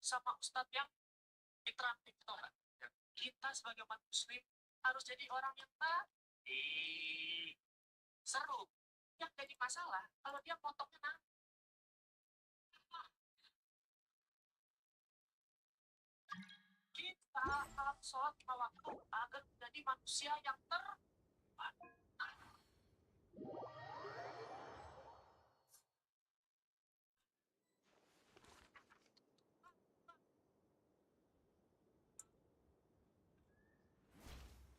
sama ustadz yang interaktif gitu kan. Kita sebagai umat muslim harus jadi orang yang seru. Yang jadi masalah kalau dia potongnya nanti. Kita harus sholat 5 waktu agar menjadi manusia yang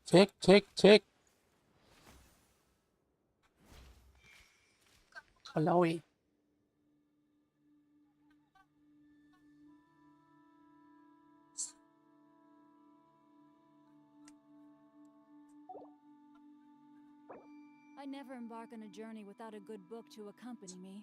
Cek. Malawi. I never embark on a journey without a good book to accompany me.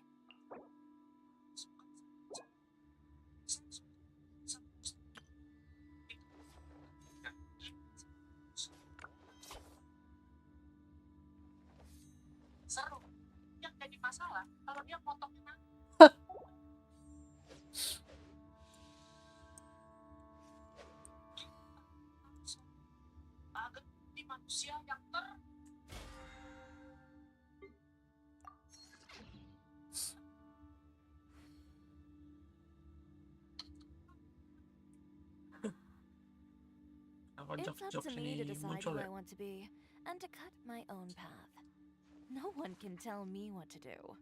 seru. Yang jadi masalah kalau dia potongnya nanti. Agar menjadi manusia yang It's up to me to decide who I want to be, and to cut my own path. No one can tell me what to do.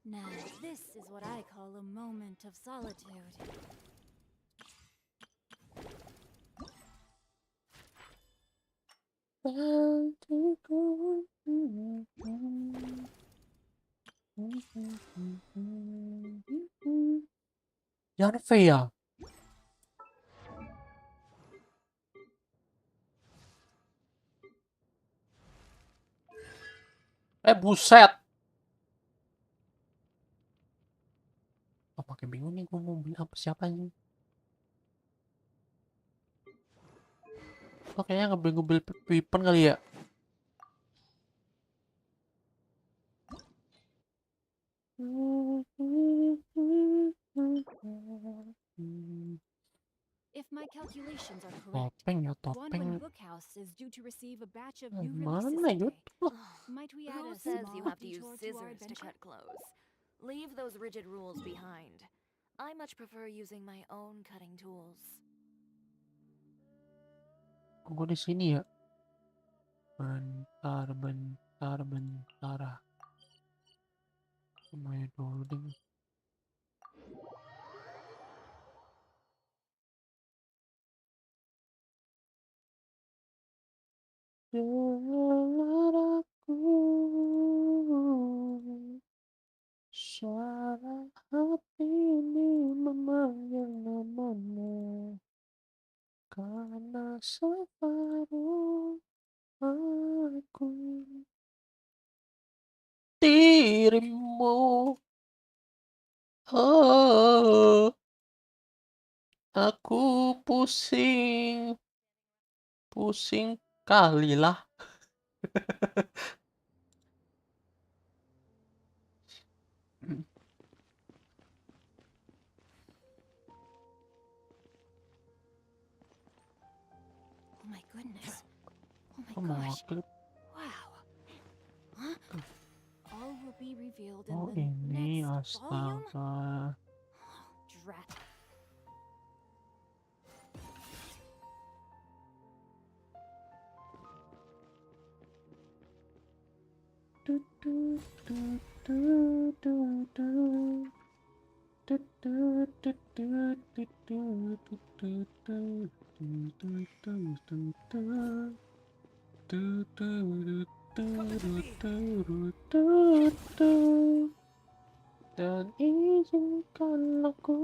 Now, this is what I call a moment of solitude. Jangan ya. Buset. Makin bingung nih gue mau beli apa siapa ini. Kayaknya ngebel weapon kali ya. If my calculations are correct, Topeng. Book House is due to receive a batch of new releases today. Might we add a says you have to small use detour scissors our to adventure? cut clothes? Leave those rigid rules behind. I much prefer using my own cutting tools. Gue di sini ya. Bentar. Semuanya dulu deh. Dengarlah aku, suara hati ini memanggil namamu, karena separuh aku dirimu. Oh, aku pusing kali lah. Oh my goodness. Oh Mau my gosh. klip. Wow. Huh? All will be revealed in Oh the ini next volume? astaga. Drat. Dan izinkan aku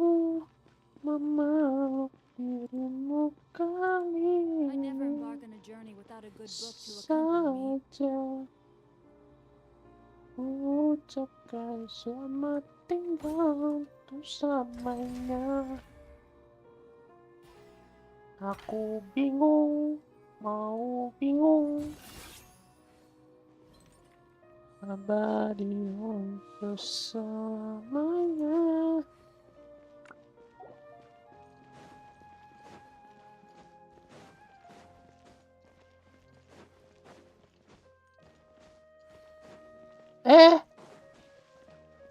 memeluk dirimu kali I never ini embark on a journey without a good book to accompany me. saja. ucapkan selamat tinggal untuk selamanya. Aku bingung, mau bingung. Abadi untuk selamanya.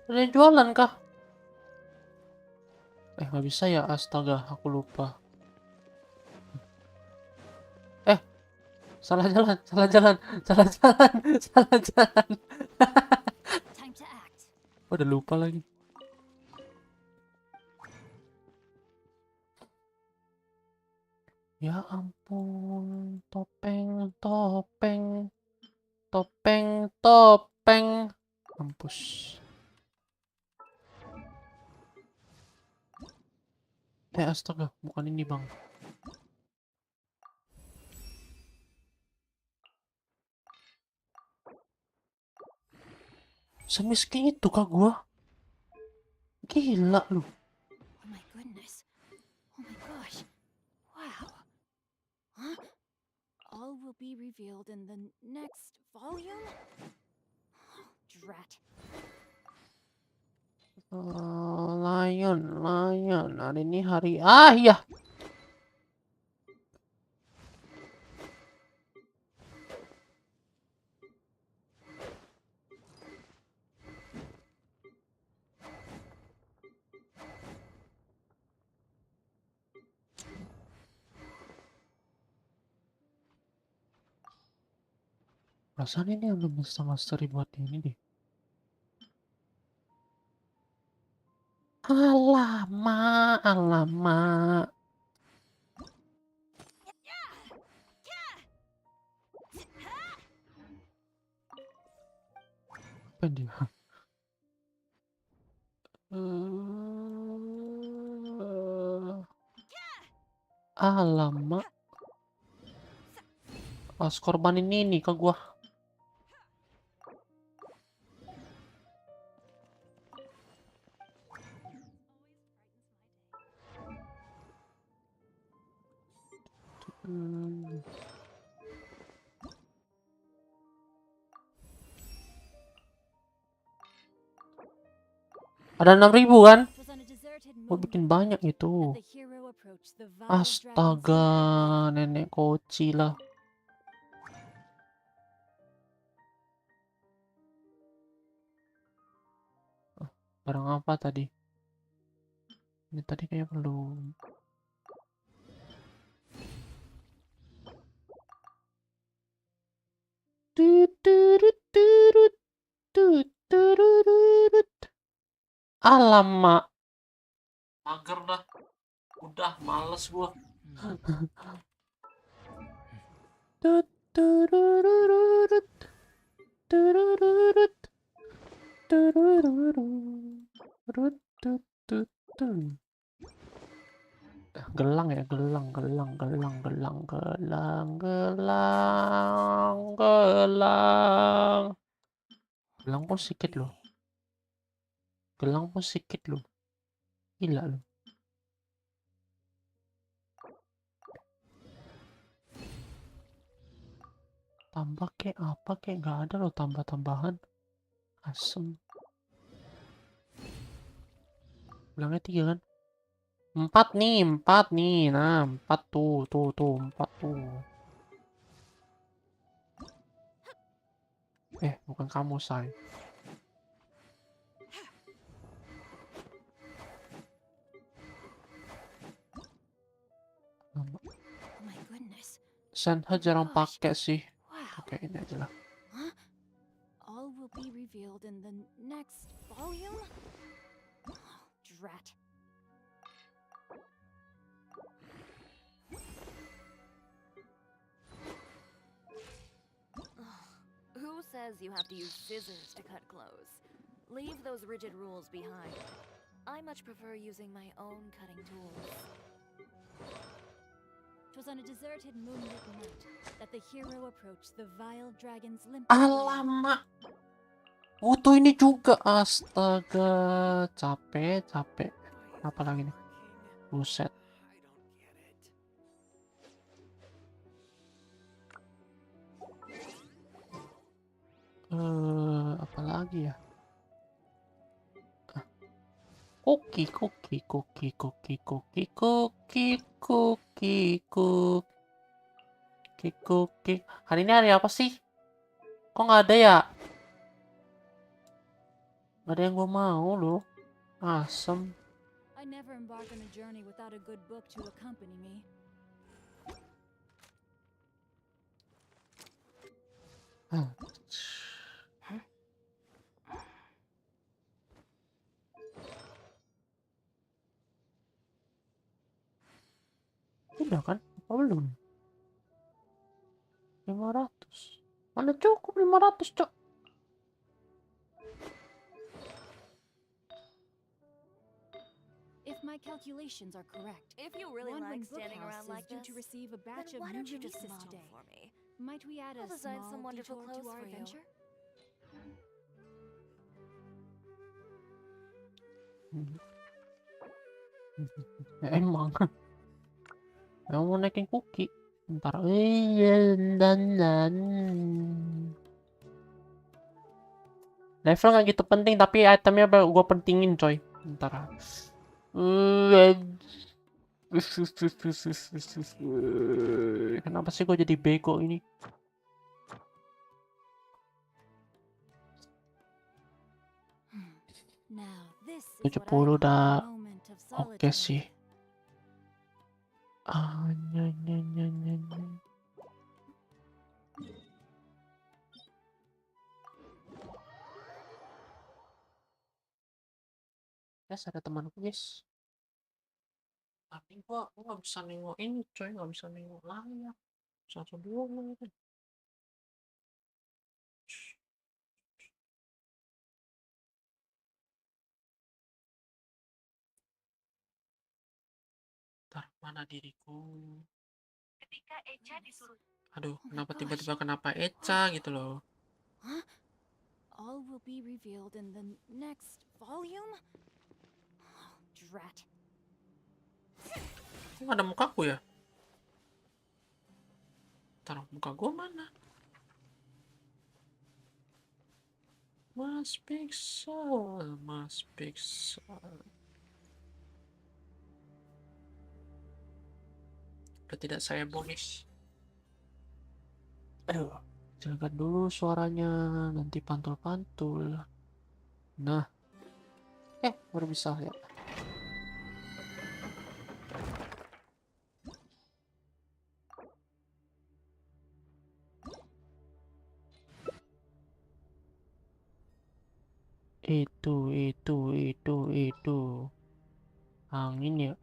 Ada yang jualan kah? Nggak bisa ya, astaga, aku lupa. Salah jalan, salah jalan, salah jalan, salah jalan. Time to act. Udah lupa lagi. Ya ampun, topeng, topeng, topeng, topeng. Mampus. Astaga, bukan ini bang. Semiskin itu kah gua? Gila lu. Oh my goodness. Oh my gosh. Wow. Huh? All will be revealed in the next volume? Drat. Lion. Hari ini hari ya. Perasaan ini ada master buat ini deh. Alamak. Apa dia? Alamak. Pas korbanin ini ke gua. Ada 6.000 kan? It was on a deserted Gua moon bikin that banyak itu. the hero approached the vile dragon's Astaga, nenek koci lah. Barang apa tadi? Ini tadi kayak belum. Alamak. Mager dah. Udah males gua. Gelang ya, gelang. Gelang pun sedikit loh. Gila loh. Tambah kek apa kek, nggak ada loh tambah-tambahan. Asem. Gelangnya 3 kan? 4 nih. Nah, 4 tuh, 4 tuh. Bukan kamu, say. Oh my goodness. Senha jarang pakai sih. Wow. Oke, ini aja lah. Huh? All will be revealed in the next volume? Drat. Who says you have to use scissors to cut clothes? Leave those rigid rules behind. I much prefer using my own cutting tools. It was on a deserted moonlit night that the hero approached the vile dragon's limpid lair. Alamak. Butuh ini juga. Astaga. Capek, capek. Apa lagi nih? Buset. Apa lagi ya? Koki, koki, koki, koki, koki, koki, koki, koki, koki. Hari ini hari apa sih? Kok nggak ada ya? Nggak ada yang gue mau loh. Asem. I never embark on a journey without a good book to accompany me. Udah kan? Apa belum? 500. Mana cukup 500, Cok? If my calculations are correct, If you really one like wing standing bookhouse around is like due this, to receive a batch then of why new don't you just releases model today. for me? Might we add I'll a design small some wonderful detour clothes to our for you. adventure? Emang. Emang mau naikin kuki. Ntar. Dan. Level nggak gitu penting, tapi itemnya gue pentingin, coy. Ntar. Kenapa sih gue jadi bego ini? Now, this is 70 what I call udah a moment of oke sih. solitude. Nyanyi. Guys, ada temanku, guys. Tapi gua nggak bisa nengok ini, coy. Nggak bisa nengok layar. Satu dua gitu. Ntar, mana diriku? Ketika Echa disuruh Aduh, Oh my kenapa gosh. tiba-tiba kenapa Echa gitu loh. Huh? All will be revealed in the next volume? Oh, drat. Kok nggak ada mukaku ya? Ntar, muka gua mana? MasPixel, MasPixel. Udah tidak saya bonus. Aduh, jaga dulu suaranya, nanti pantul-pantul. Nah, baru bisa ya. Itu. Angin ya.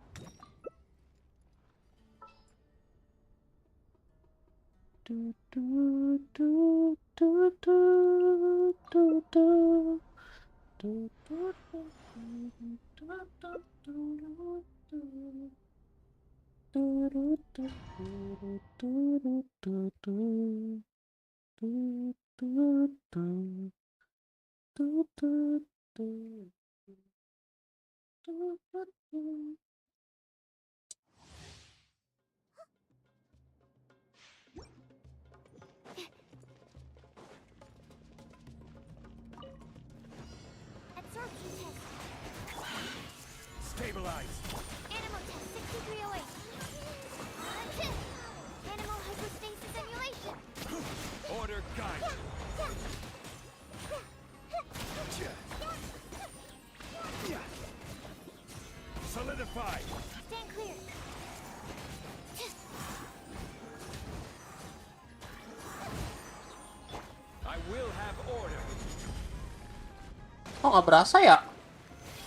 Absorption test. Stabilize. Animal test 6308. Animal hypostasis simulation. Order guide. Solidify. Stand clear. I will have order. Kok nggak berasa ya?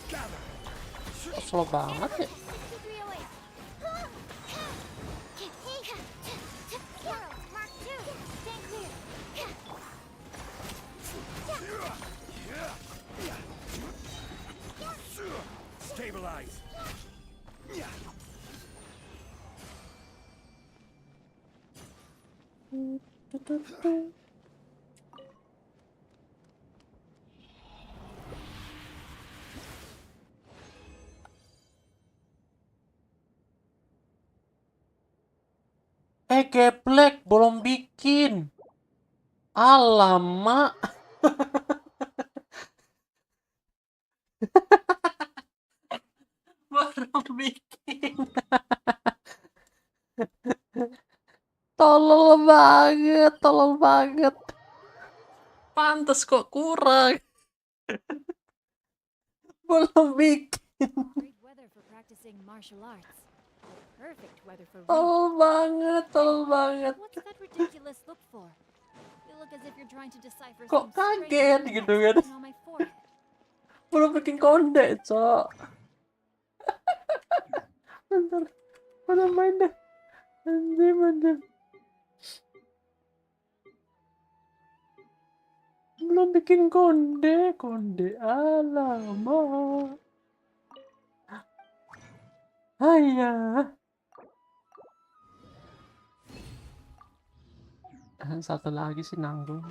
Gather. Kok slow banget ya? 6308. Mark 2. Stand clear. Stabilize. geblek, belum bikin. Alamak. Baru bikin. Tolol banget, tolol banget. Pantes kok kurang. Belum bikin. Great weather for practicing martial arts. Perfect weather for reading. Tolol banget, tolol banget. What's that ridiculous look for? You look as if you're trying to decipher Kok some strange kaget text gitu kan? written on my forehead. Belum bikin konde, Cok. Bentar. Mana main deh. Anjir. Belum bikin konde. Alamak. Ayah. Satu lagi sih nanggung.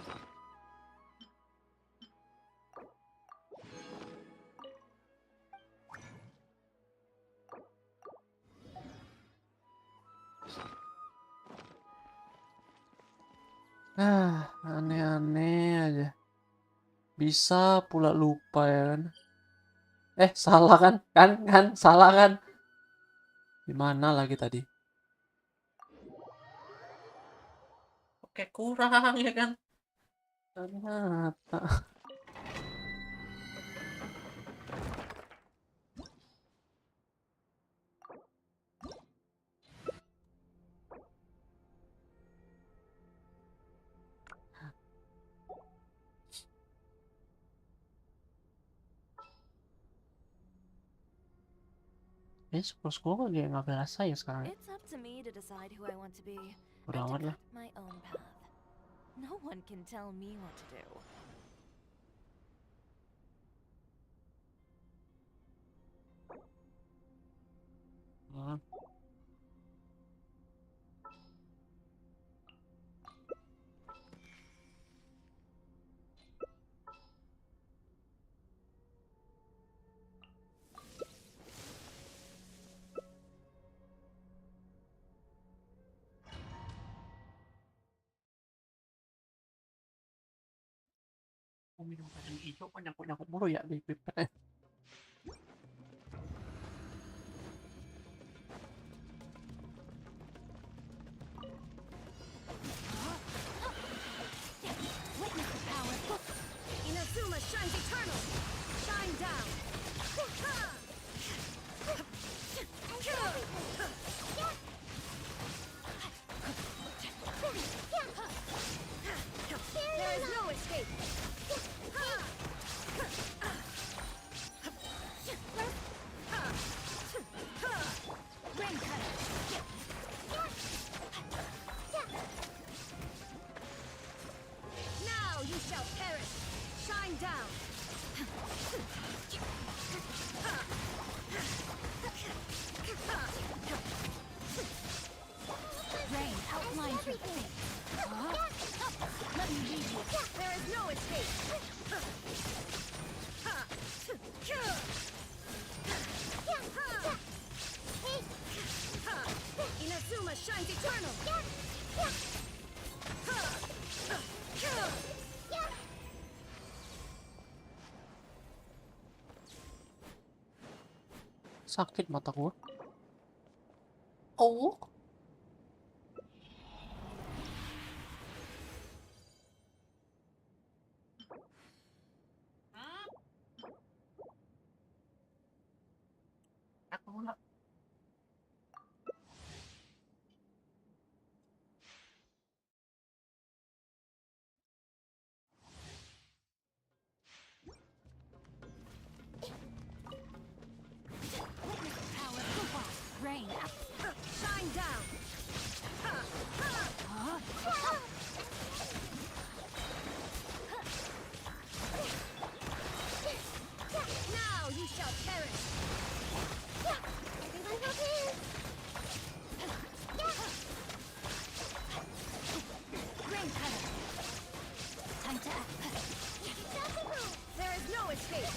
Aneh-aneh aja. Bisa pula lupa ya kan. Salah kan? Salah kan? Gimana lagi tadi? Oke, kurang ya kan? Ternyata. Skor dia nggak berasa ya sekarang. It's up to me to decide who I want to be. Udah and amat to lah. cut my own path. No one can tell me what to do. Mau minum kacang hijau kok nyangkut mulu ya di pipetnya. Witness the power. Inazuma shines eternal. Shine down. There is no escape. Rain cutter. Now you shall perish. Shine down. Rain outlines your fate. Let me lead you. There is no escape. Inazuma shines eternal. Sakit mata gua. Oh. Aku nggak. Rain shine down. Now you shall perish. Everyone go in. Rain cutter. Time to act. There is no escape.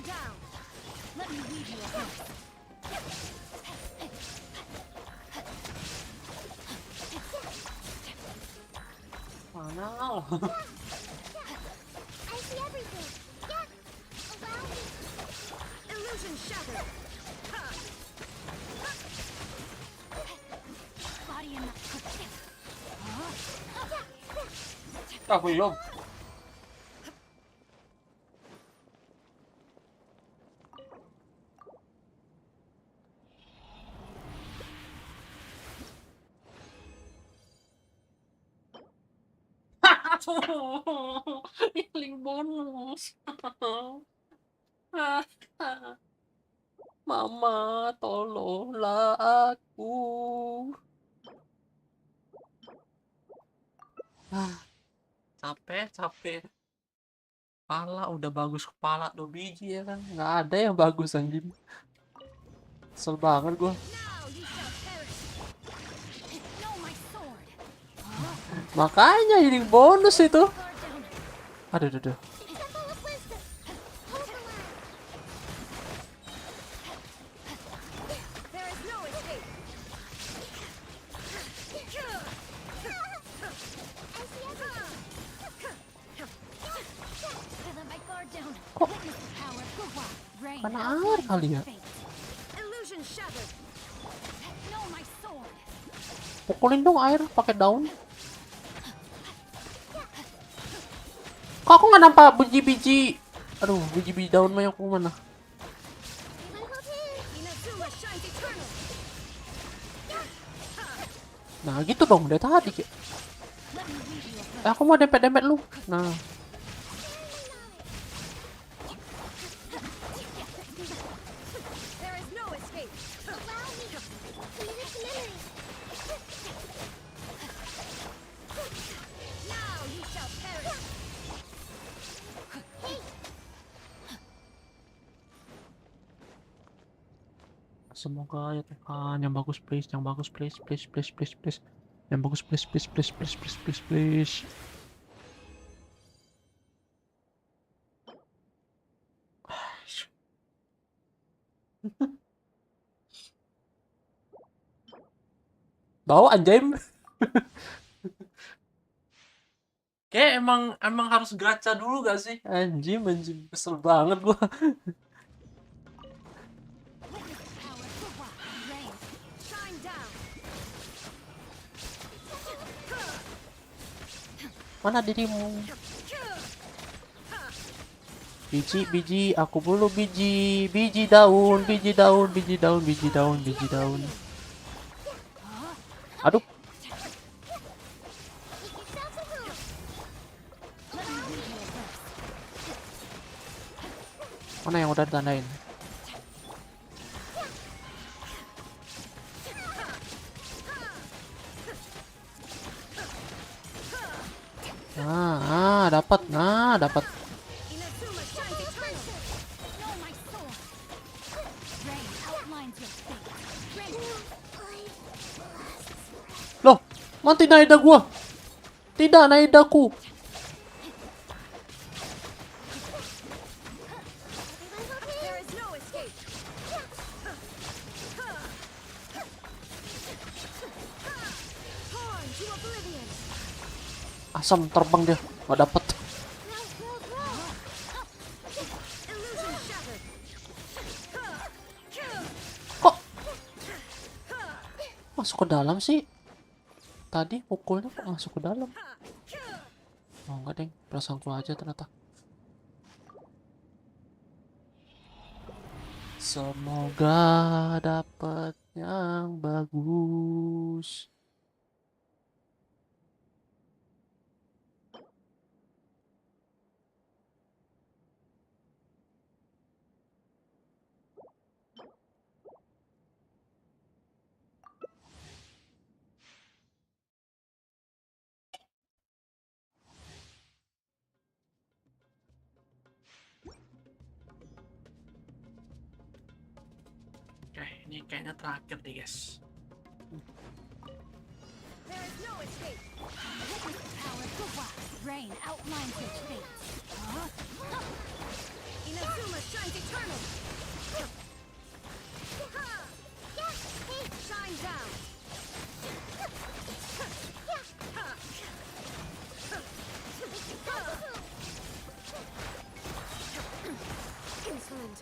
down. Let me lead you a bit. Mana? I see everything. Yeah. Allow me. Illusion shattered. Body in the... Ah, belum. Healing bonus. Mama, tolonglah aku. Capek. Kepala udah bagus, kepala 2 biji ya kan. Nggak ada yang bagus anjing. Kesel banget gua. Now you shall perish. Know my sword. Makanya ini bonus itu. Guard down. Aduh. Temple of Wisdom. Overlap. There is no escape. I see everything. I let my guard down. Kok Witness the power. Hurrah. Rain. kena air outlines kali your ya? fate. Illusion shattered. Know my sword. Pukulin dong air pakai daun. Kok aku nggak nampak biji-biji? Aduh, biji-biji daun mah yang aku mana? Everyone hold hands. Inazuma shines eternal. Nah gitu dong dari tadi. Let me lead you a bit. Aku mau dempet-dempet lu. Nah, There is no escape. Allow me. Commit it to memory. Now you shall perish. semoga ya Tuhan yang bagus please, yang bagus please. Yang bagus please. Bau anjay. Kayak emang harus gacha dulu gak sih? Anjing, kesel banget gua. Witness the power. Hurrah. Rain. Shine down. Mana dirimu? Biji, aku perlu biji daun. Aduh, mana yang udah ditandain? Dapat. Inazuma shines eternal. Know my sword. Rain outlines your fate. Rain. Loh, mati naida gua. Tidak, naidaku. There is no escape. Torn to oblivion. Asam terbang dia, nggak dapet. Illusion shattered. Kok masuk ke dalam sih? Tadi pukulnya kok masuk ke dalam? Oh enggak deng, perasaanku aja ternyata. Semoga dapat yang bagus. Oke, ini kayaknya terakhir deh guys. There is no escape. Witness the power. Hurrah. Rain outlines your fate. Inazuma shines Eternal. Shine down. Insolent.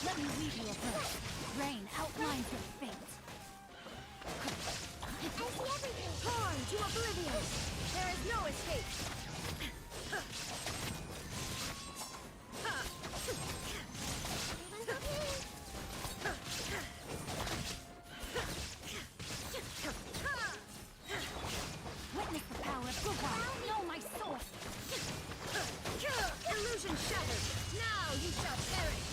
Let me lead you a verse. Rain outlines your fate. I see everything. Torn to oblivion. There is no escape. Everyone's okay. Witness the power of Goodbye. Know my sword. Illusion shattered. Now you shall perish.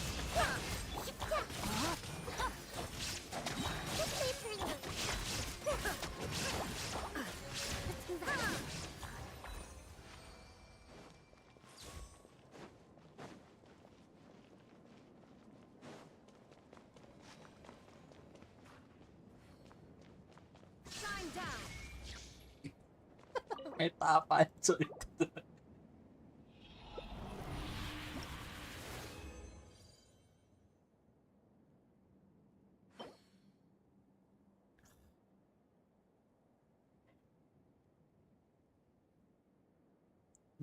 Just wait for you. Let's move on. Shine down. Meta apa aja itu?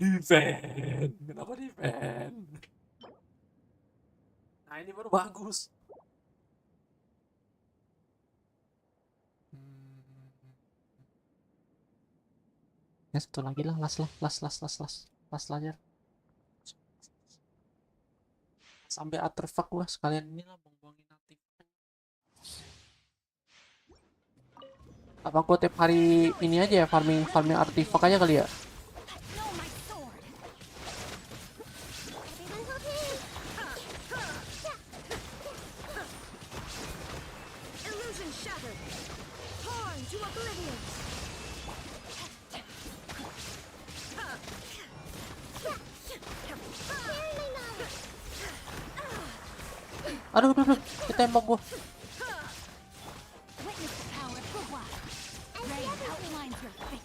Defend. Kenapa defend? Nah, ini baru bagus. Ya satu lagi lah, las layer. Sampai artefak gua sekalian inilah buang-buangin artefak. Apa gua tiap hari ini aja ya, farming artefak aja kali ya? Know my sword. Everyone's okay. Illusion shattered. Torn to oblivion. Sharing my knowledge. Aduh, ditembak gua. Witness the power of Goodbye. Rain outlines your fate.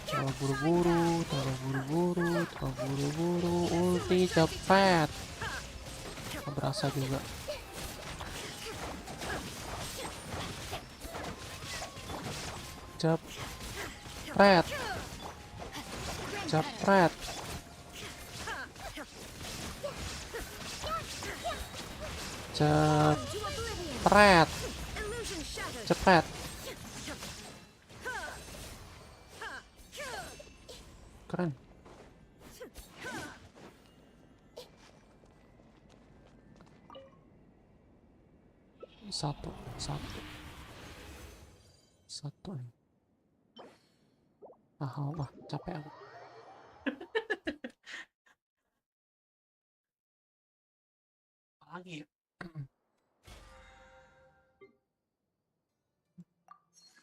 Terlalu buru-buru, ulti cepet. Nggak berasa juga. Cepet. Cepet. Illusion shattered. Cepet. Keren. Satu nih. Wah, capek aku. Apalagi ya?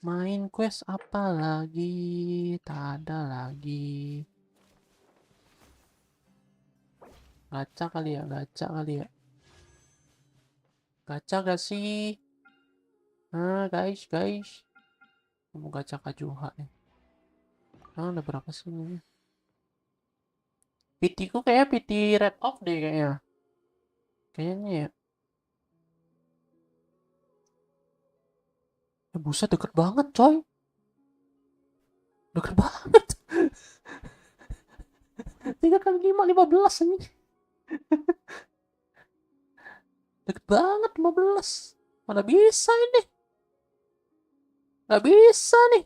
Main quest apa lagi? Tak ada lagi. Gacha kali ya? Gacha gak sih? Nah, guys. Mau gacha Kajuha nih. Ada berapa sih ini? PT ku kayaknya PT Red Off deh kayaknya. Kayaknya ya. Buset, deket banget coy. Deket banget. 3 kali 5, 15 ini. Deket banget 15. Mana bisa ini? Gak bisa nih.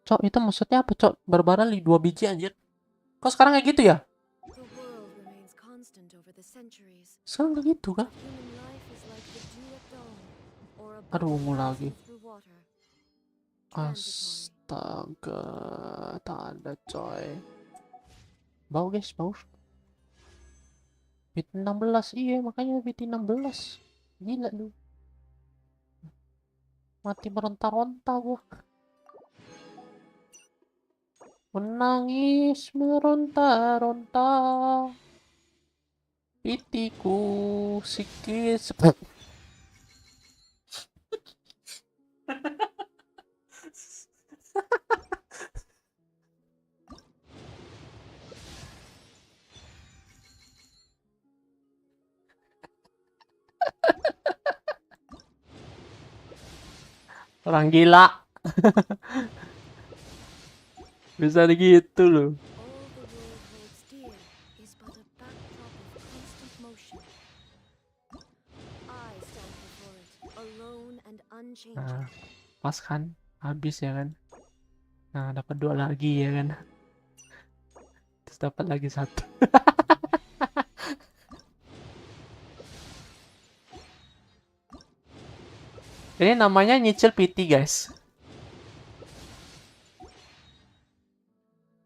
Cok, itu maksudnya apa, Cok? Barbaran 2 biji anjir. Kok sekarang kayak gitu ya? The world remains constant over the centuries. Sekarang kayak gitu kan? Human life is like the dew at dawn, or a Aduh, boat ungu lagi. passing through water. Transitory. Astaga, tak ada coy. Bau guys, bau. Bit 16, iya makanya bit 16. Gila lu. Mati meronta-ronta gua. Menangis meronta-ronta. Pitiku sikit. Orang gila. Bisa gitu loh. All the world holds dear is but a backdrop of constant motion. I stand before it, alone and unchanging. Nah, pas kan habis ya kan. Nah, dapat 2 lagi ya kan. Terus dapat lagi 1. Ini namanya nyicil PT, guys.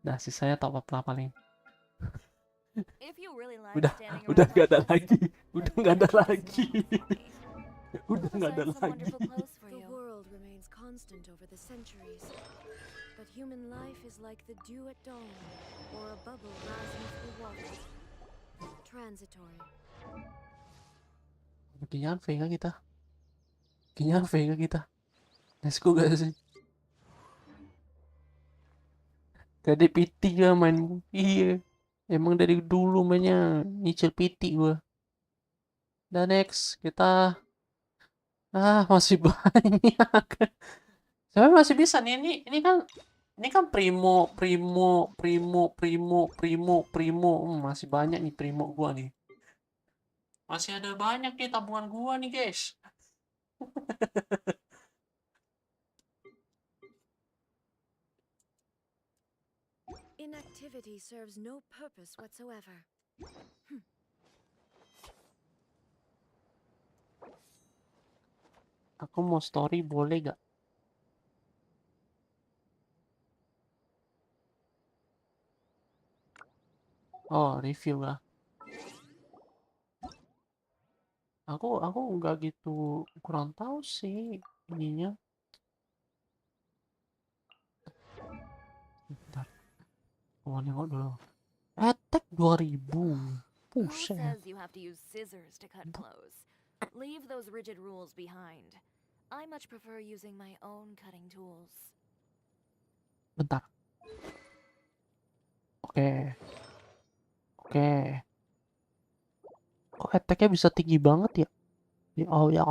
Nah, sisanya top up lah paling. If you really like Udah, standing udah around gak ada like this, lagi. Udah then gak why ada don't you just lagi. model for me? Udah I'll gak ada design some lagi. wonderful clothes for The you. world remains constant over the centuries, but human life is like the dew at dawn, or a bubble rising through water. Transitory. Kayaknya Vega kita. Kayaknya Vega kita. Let's go gak sih? Dari PT gua main. Iya. Emang dari dulu mainnya nyicil PT gua. Dan next kita masih banyak. Tapi masih bisa nih. Ini kan primo. Masih banyak nih primo gua nih. Masih ada banyak nih tabungan gua nih, guys. Inactivity serves no purpose whatsoever. Aku mau story boleh gak? Oh, review lah. Aku nggak gitu kurang tahu sih ininya. Bentar, mau nengok dulu. Attack 2000. Who Buset. says you have to use scissors to cut clothes? Leave those rigid rules behind. I much prefer using my own cutting tools. Bentar. Oke. Kok attack-nya bisa tinggi banget ya? Oh ya.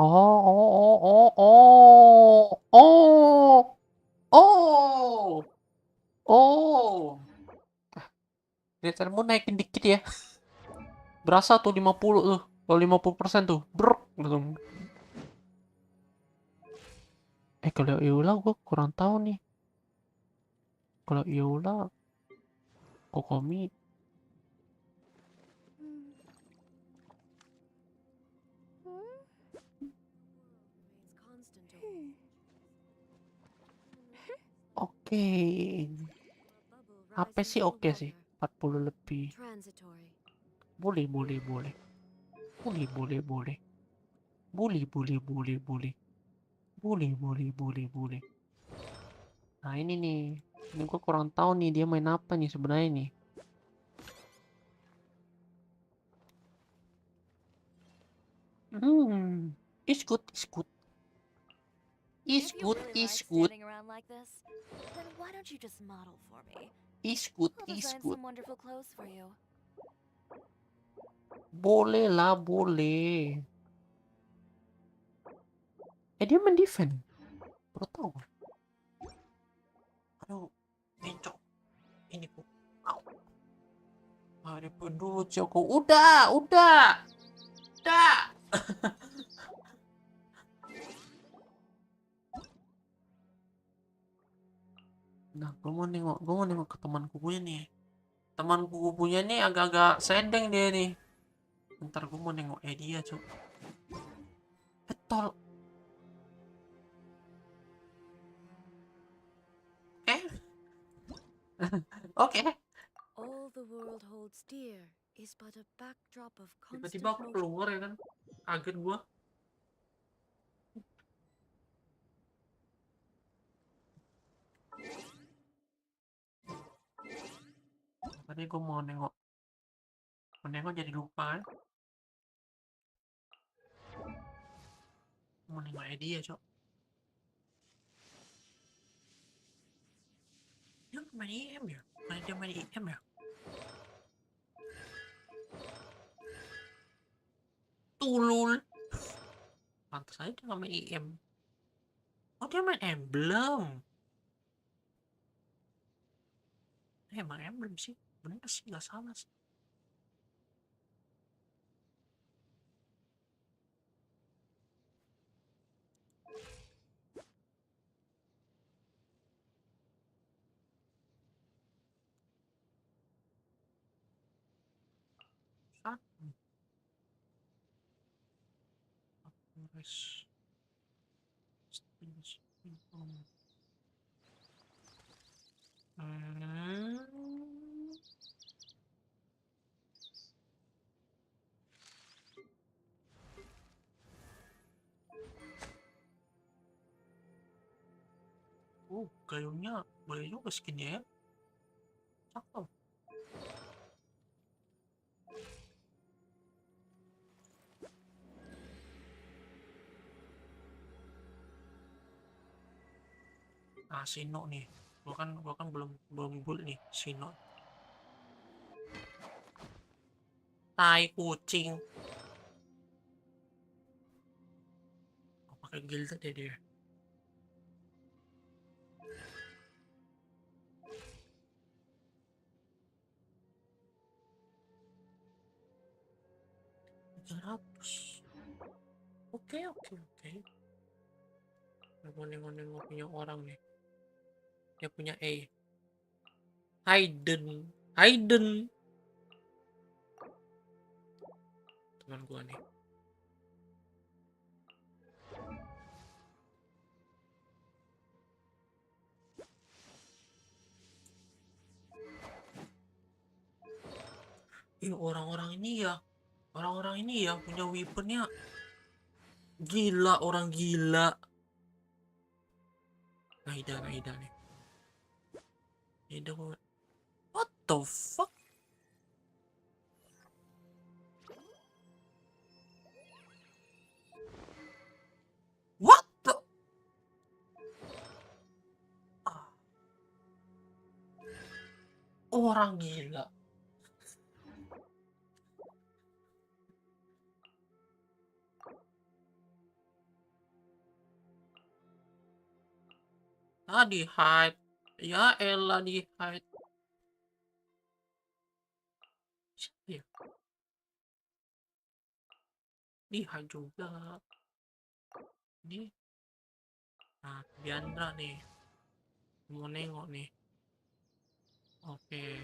Return-mu naikin dikit ya. Berasa tuh 50 tuh. Kalau 50% tuh. Brrrr. Langsung. Kalau Eula gue kurang tahu nih. Kalau Eula Kokomi Remains constant over oke. a bubble HP rising sih through oke sih. water. 40 lebih. Transitory. Boleh. Nah, ini nih. Ini gue kurang tahu nih dia main apa nih sebenarnya nih. It's good. If you really like standing around like this, then why don't you just model for me? I'll design some wonderful clothes for you. Boleh lah, boleh. Dia main defense. Baru tahu. Aduh, encok. Ini kok. Ada dulu Joko. Udah. Nah, gue mau nengok ke temanku punya nih. Temanku punya nih agak-agak sedeng dia nih. Bentar gue mau nengok dia, Cok. Betul. Oke. All the world holds dear is but a backdrop of constant Tiba-tiba aku motion. keluar ya kan. Kaget gue. Tadi gue mau nengok jadi lupa kan. Mau nengok dia, Cok. Dia main IM ya? Bukannya dia main IM ya? Tulul. Pantas aja dia nggak main IM. Oh, dia main emblem. Emang emblem sih. Bener sih, nggak salah sih. Satu. Terus. Hmm. Gayungnya boleh juga skinnya ya. Cakep. Ah, Sino nih. Gua kan belum build nih Sino. Tai kucing. Oh, pakai gilded deh dia. Oke. Nengok punya orang nih. Dia punya A. Hayden. Teman gua nih. Orang-orang ini ya punya weaponnya gila, orang gila. Naida nih. Naida gua. What the fuck? What the? Orang gila. Di hide. Ya elah, di hide. Siapa ya? Di hide juga. Ini. Nah, Diandra nih. Mau nengok nih. Oke.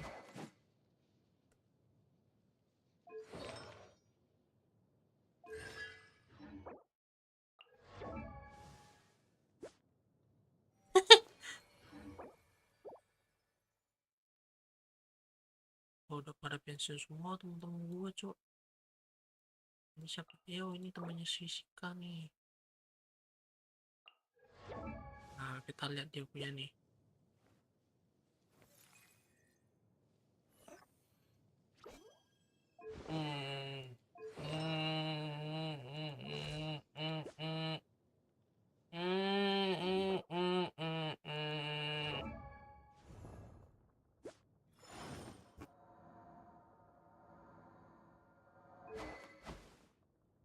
Udah pada pensiun semua teman-teman gue, cok. Ini siapa dia? Ini temannya Sisika nih. Nah, kita lihat dia punya nih.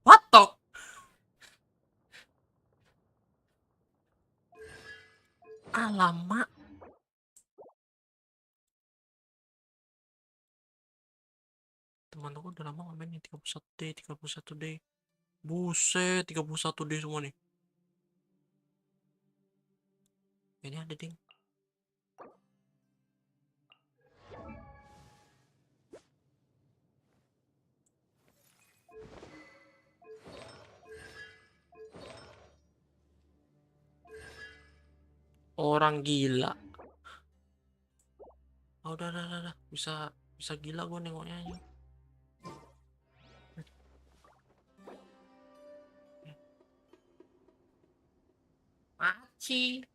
What the? Alamak. Teman-teman udah lama nggak main nih 31 day. Buset, 31 day semua nih. Ini ada ding. Orang gila. Oh, udah. Bisa gila gue nengoknya aja. Aci.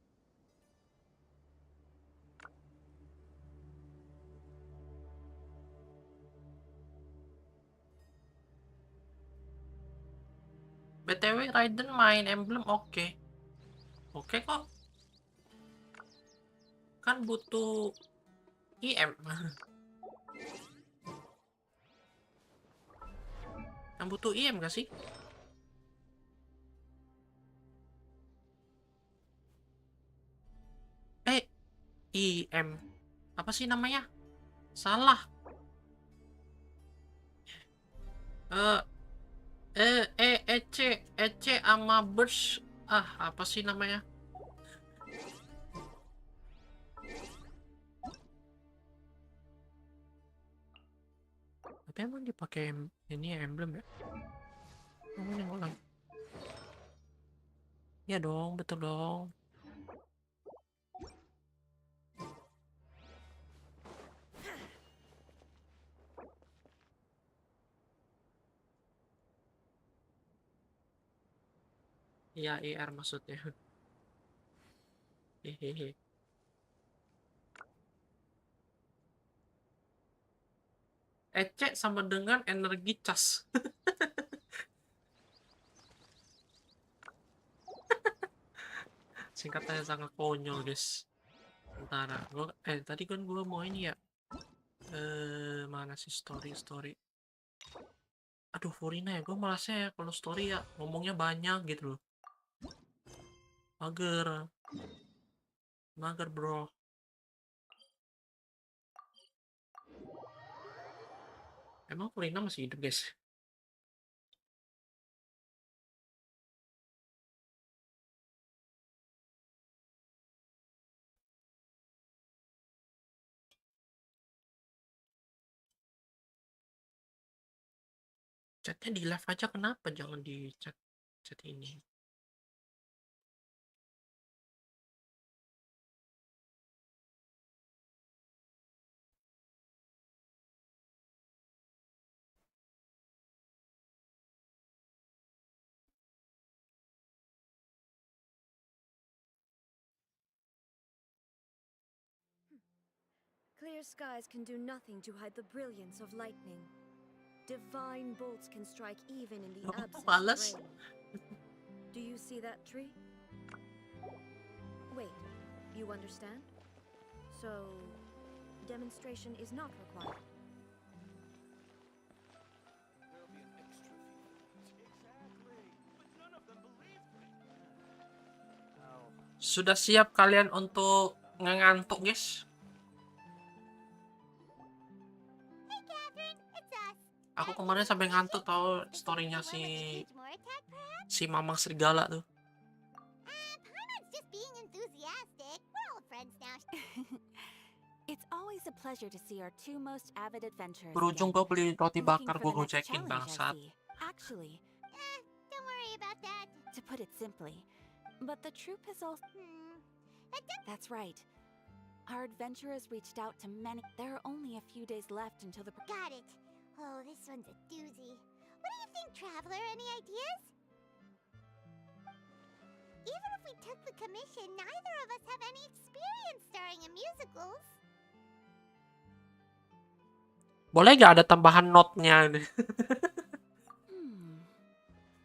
BTW Raiden main emblem oke. Oke kok. Kan butuh IM. Kan butuh IM gak sih? Apa sih namanya? Salah. Ece sama Burst. Apa sih namanya? Tapi emang dipakai ini ya, emblem ya? Ngulang. Ya dong, betul dong. Iya, IR maksudnya. Hehehe. Ece sama dengan energi cas. Singkatannya sangat konyol, guys. Sementara tadi kan gue mau ini ya. Mana sih story? Aduh, Furina ya, gue malasnya ya kalau story ya ngomongnya banyak gitu loh. Mager bro. Emang Furina masih hidup, guys? Chatnya di live aja, kenapa jangan di chat ini? Clear skies can do nothing to hide the brilliance of lightning. Divine bolts can strike even in the Oh, absence malas. of rain. Do you see that tree? Wait, you understand? So, demonstration is not required. There'll be an extra few. Exactly. But none of them believed me. Oh. Sudah siap kalian untuk ngantuk, guys? Hey, Catherine, it's us. Aku kemarin sampai ngantuk tau storynya Is there anyone with a huge more attack, perhaps? si Mamang Serigala tuh. Paimon's just being enthusiastic. We're old friends now. It's always a pleasure to see our two most avid adventurers Berujung again. gue beli roti Looking bakar, for gue the next gocekin challenge, I bangsat. see. Actually, Don't worry about that. to put it simply, but the troop is also... That's right. Our adventurers reached out to many... There are only a few days left until the... Got it. Oh, this one's a doozy. What do you think, Traveler? Any ideas? Even if we took the commission, neither of us have any experience starring in musicals. Boleh gak ada tambahan notnya?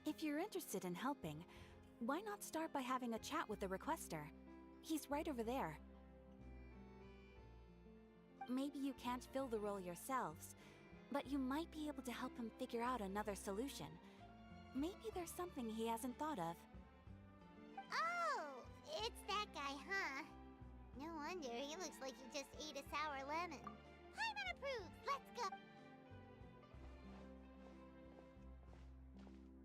If you're interested in helping, why not start by having a chat with the requester? He's right over there. Maybe you can't fill the role yourselves, but you might be able to help him figure out another solution. Maybe there's something he hasn't thought of. Oh, it's that guy, huh? No wonder, he looks like he just ate a sour lemon. Paimon approves, let's go!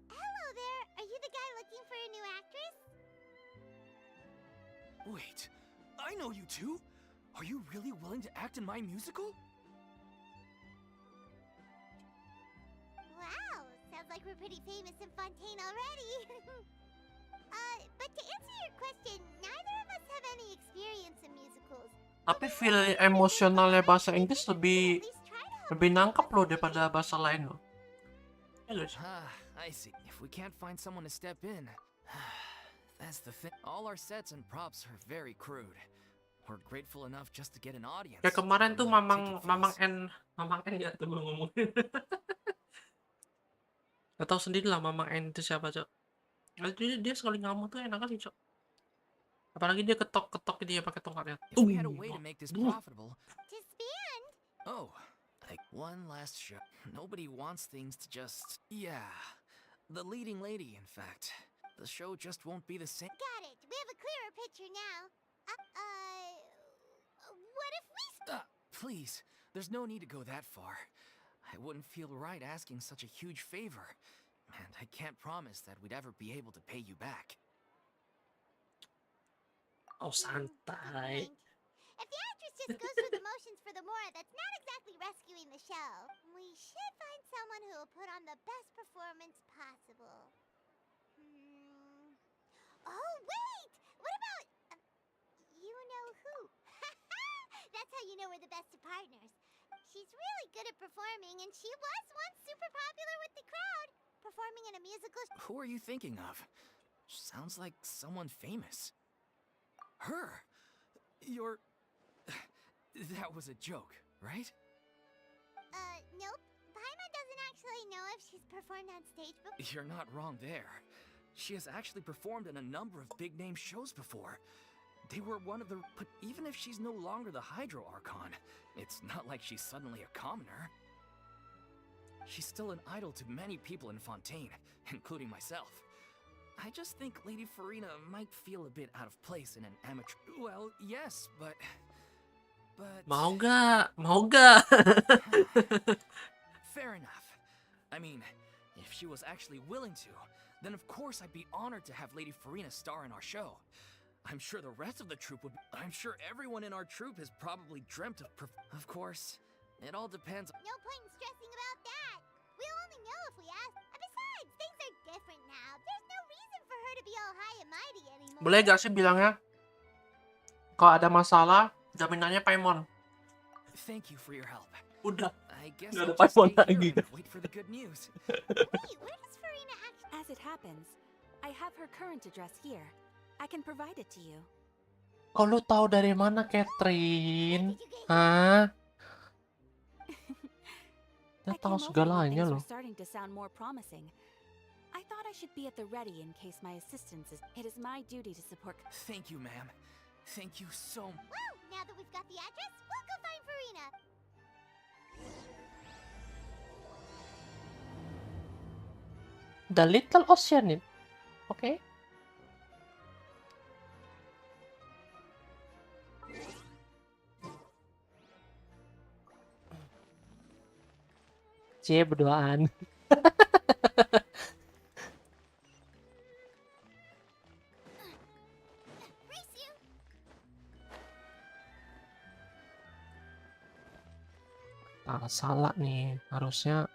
Hello there, are you the guy looking for a new actress? Wait, I know you two! Are you really willing to act in my musical? Wow, sounds like we're pretty famous in Fontaine already. But to answer your question, neither of us have any experience in musicals. Tapi feel emosionalnya bahasa Inggris lebih nangkap loh daripada bahasa lain loh. Ya guys. I see. If we can't find someone to step in, that's the thing. All our sets and props are very crude. We're grateful enough just to get an audience. Kayak kemarin tuh for Mamang ticket N ya tuh gue ngomongin. Gak tau sendiri lah Mamang N itu siapa, Cok. Dia sekali ngomong tuh enak kali, Cok. Apalagi dia ketok dia pakai tongkatnya. fees. If we had a way to make this profitable. To spend? Oh, like one last show. Nobody wants things to just. Yeah. The leading lady, in fact. The show just won't be the same. Got it. We have a clearer picture now. What if we Please, there's no need to go that far. I wouldn't feel right asking such a huge favor. And I can't promise that we'd ever be able to pay you back. Oh, santai. If the actress just goes through the motions for the Mora, that's not exactly rescuing the show. We should find someone who will put on the best performance possible. Oh, wait! What about... you know who? That's how you know we're the best of partners. She's really good at performing, and she was once super popular with the crowd. Performing in a musical... Who are you thinking of? Sounds like someone famous. Her? You're... That was a joke, right? Nope. Paimon doesn't actually know if she's performed on stage before. You're not wrong there. She has actually performed in a number of big-name shows before. They were one of the... But even if she's no longer the Hydro Archon, it's not like she's suddenly a commoner. She's still an idol to many people in Fontaine, including myself. I just think Lady Farina might feel a bit out of place in an amateur... Well, yes, but... Mau gak? Mau gak? Fair enough. I mean, if she was actually willing to, then of course I'd be honored to have Lady Farina star in our show. I'm sure the rest of the troupe would... I'm sure everyone in our troupe has probably dreamt of... Of course, it all depends... No point in stressing about that. We'll only know if we ask. And besides, things are different now. There's no reason for her to be all high and mighty anymore. Boleh gak sih bilangnya? Kalau ada masalah, jaminannya Paimon. Thank you for your help. Udah. I guess Nggak ada I'll just Paimon stay lagi. here and wait for the good news. Wait, where does Farina actually... As it happens, I have her current address here. I can provide it to you. Kok lu tahu dari mana, Catherine? Hah? Dia I tahu came over when segalanya things loh. were starting to sound more promising. I thought I should be at the ready in case my assistance is... It is my duty to support... Thank you, ma'am. Thank you so much. Well, now that we've got the address, we'll go find Farina. The Little Oceanid. Oke. Cie berduaan. Race you. Salah nih. Harusnya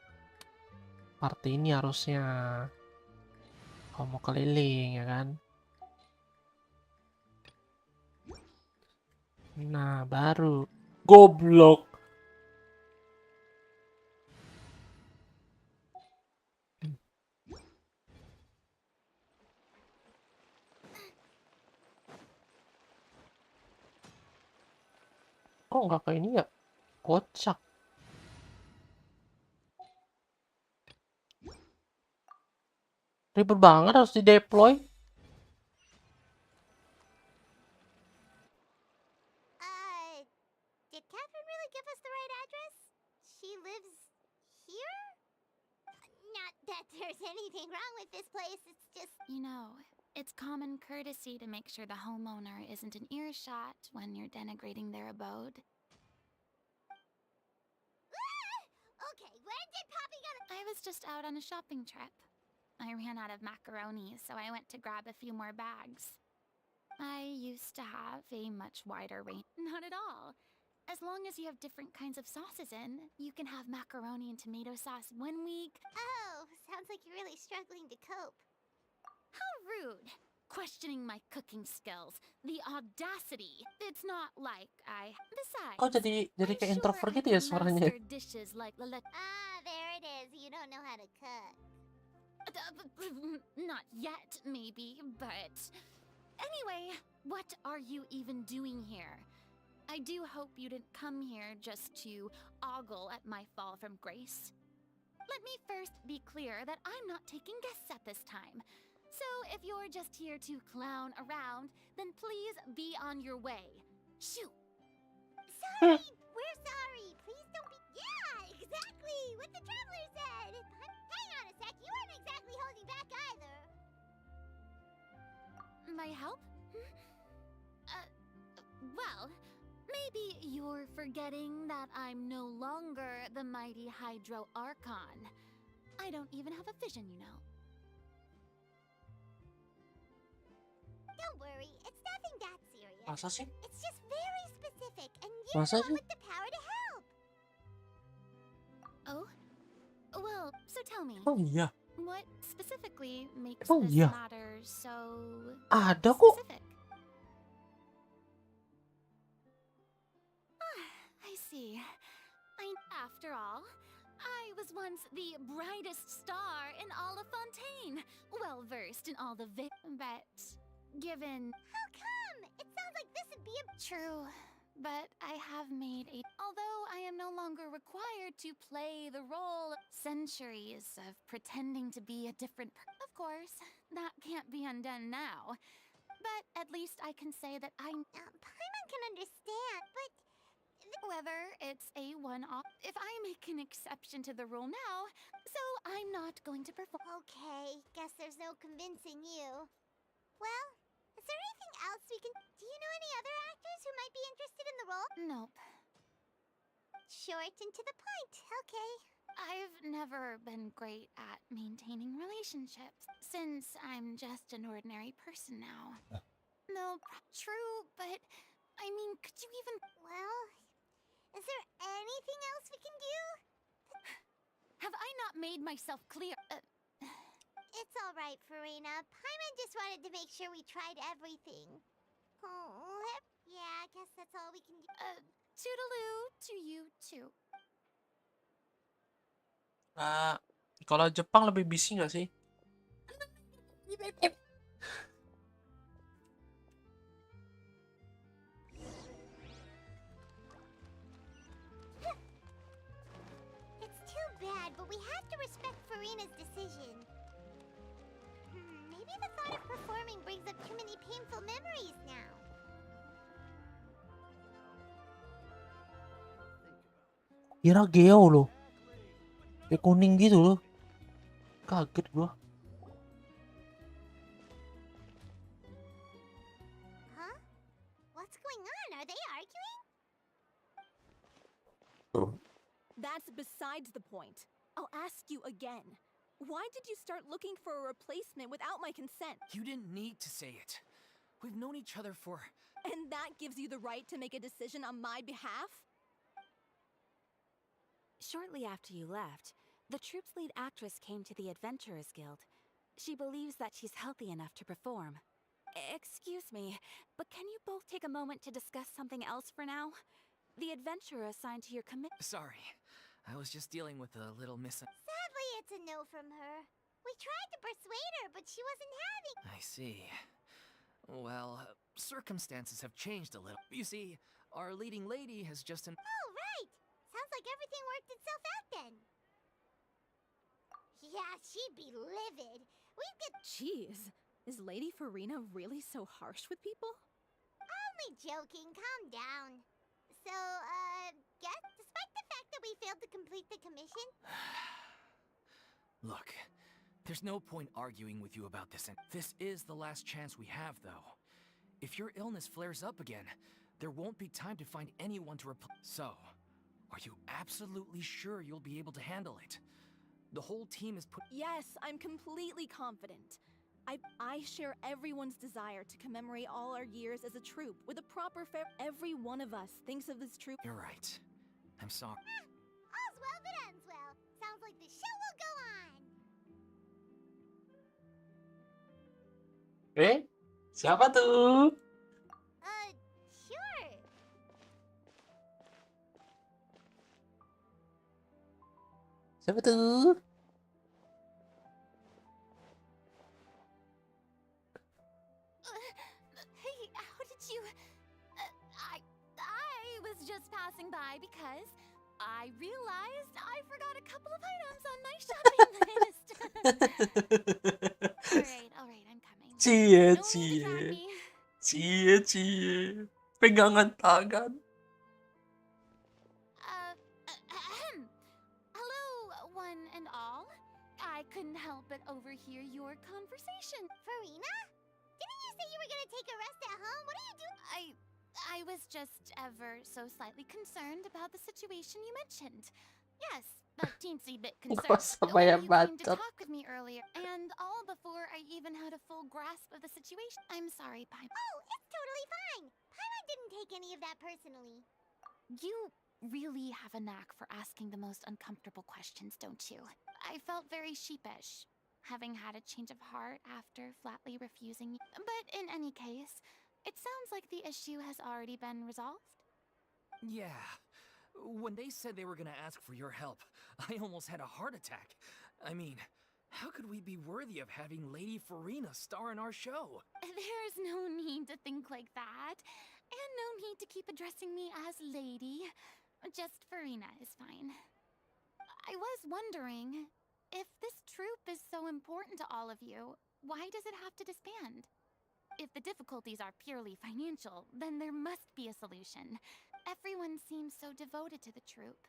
party ini harusnya kalau mau keliling ya kan. Nah, baru goblok. Kok nggak kayak ini ya? Kocak. Ribet banget harus di-deploy. Did Catherine really give us the right address? She lives here? Not that there's anything wrong with this place, it's just... You know, it's common courtesy to make sure the homeowner isn't in earshot when you're denigrating their abode. Okay, when did Poppy get a... I was just out on a shopping trip. I ran out of macaroni, so I went to grab a few more bags. I used to have a much wider range. Not at all. As long as you have different kinds of sauces in, you can have macaroni and tomato sauce 1 week. Oh, sounds like you're really struggling to cope. How rude! Questioning my cooking skills. The audacity. It's not like I... Besides, Kok jadi kayak introvert gitu ya suaranya? master dishes like There it is. You don't know how to cook. Not yet, maybe, but... Anyway, what are you even doing here? I do hope you didn't come here just to ogle at my fall from grace. Let me first be clear that I'm not taking guests at this time. So if you're just here to clown around, then please be on your way. Shoo! Sorry! We're sorry! Please don't be... Yeah, exactly! What the Traveler said! Hang on a sec, you weren't exactly holding back either. My help? Well, Maybe you're forgetting that I'm no longer the mighty Hydro Archon. I don't even have a vision, you know. Don't worry, it's nothing that serious. Masa sih? It's just very specific, and you're Masa the one sih? with the power to help. Oh? Well, so tell me, Oh iya. what specifically makes Oh, this yeah. matter so Ada kok. specific? I see. After all, I was once the brightest star in all of Fontaine, well versed in all the but given How come? It sounds like this would be a true, but I have made a although I am no longer required to play the role of centuries of pretending to be a different of course, that can't be undone now. But at least I can say that Paimon can understand, but however, it's a one-off. If I make an exception to the rule now, so I'm not going to perform. okay, guess there's no convincing you. Well, is there anything else we can... Do you know any other actors who might be interested in the role? Nope. Short and to the point, okay. I've never been great at maintaining relationships, since I'm just an ordinary person now. No, true, but I mean, could you even... Well, is there anything else we can do? Have I not made myself clear? It's all right, Farina. Paimon just wanted to make sure we tried everything. Oh, yeah, I guess that's all we can do. Toodaloo to you too. Kalau Jepang lebih busy nggak sih? It's too bad, but we have to respect Farina's decision. Maybe the thought of performing brings up too many painful memories now. Kira Geo loh. Kayak kuning gitu loh. Kaget gua. Huh? What's going on? Are they arguing? That's besides the point. I'll ask you again. Why did you start looking for a replacement without my consent? You didn't need to say it. We've known each other for... And that gives you the right to make a decision on my behalf? Shortly after you left, the troop's lead actress came to the Adventurers Guild. She believes that she's healthy enough to perform. Excuse me, but can you both take a moment to discuss something else for now? The adventurer assigned to your commit- Sorry. I was just dealing with a little Sadly, it's a no from her. We tried to persuade her, but she wasn't having... I see. Well, circumstances have changed a little. You see, our leading lady has just Oh, right! Sounds like everything worked itself out then. Yeah, she'd be livid. We'd get... Jeez, is Lady Farina really so harsh with people? Only joking, calm down. So, guess, despite the fact that we failed to complete the commission... Look, there's no point arguing with you about this, and this is the last chance we have, though. If your illness flares up again, there won't be time to find anyone to replace. So, are you absolutely sure you'll be able to handle it? The whole team is put. Yes, I'm completely confident. I share everyone's desire to commemorate all our years as a troop with a proper fair. Every one of us thinks of this troop. You're right. I'm sorry. All's well that ends well. Sounds like the show will go on. Siapa tuh? Sure. Siapa tuh? Hey, how did you... I was just passing by because I realized I forgot a couple of items on my shopping list. Alright, I'm coming. Cie, No need to drag me. cie. Pegangan tangan. Hello, one and all. I couldn't help but overhear your conversation. Farina? Didn't you say you were gonna take a rest at home? What are you doing? I I was just ever so slightly concerned about the situation you mentioned. Yes, a teensy bit Gak concerned. usah When banyak you came to bacot. talk with me earlier, and all before I even had a full grasp of the situation. I'm sorry, Paimon. Oh, it's totally fine. Paimon didn't take any of that personally. You really have a knack for asking the most uncomfortable questions, don't you? I felt very sheepish, having had a change of heart after flatly refusing. But in any case, it sounds like the issue has already been resolved. Yeah. When they said they were gonna ask for your help, I almost had a heart attack. I mean, how could we be worthy of having Lady Farina star in our show? There's no need to think like that, and no need to keep addressing me as lady. Just Farina is fine. I was wondering, if this troupe is so important to all of you, why does it have to disband? If the difficulties are purely financial, then there must be a solution. Everyone seems so devoted to the troupe.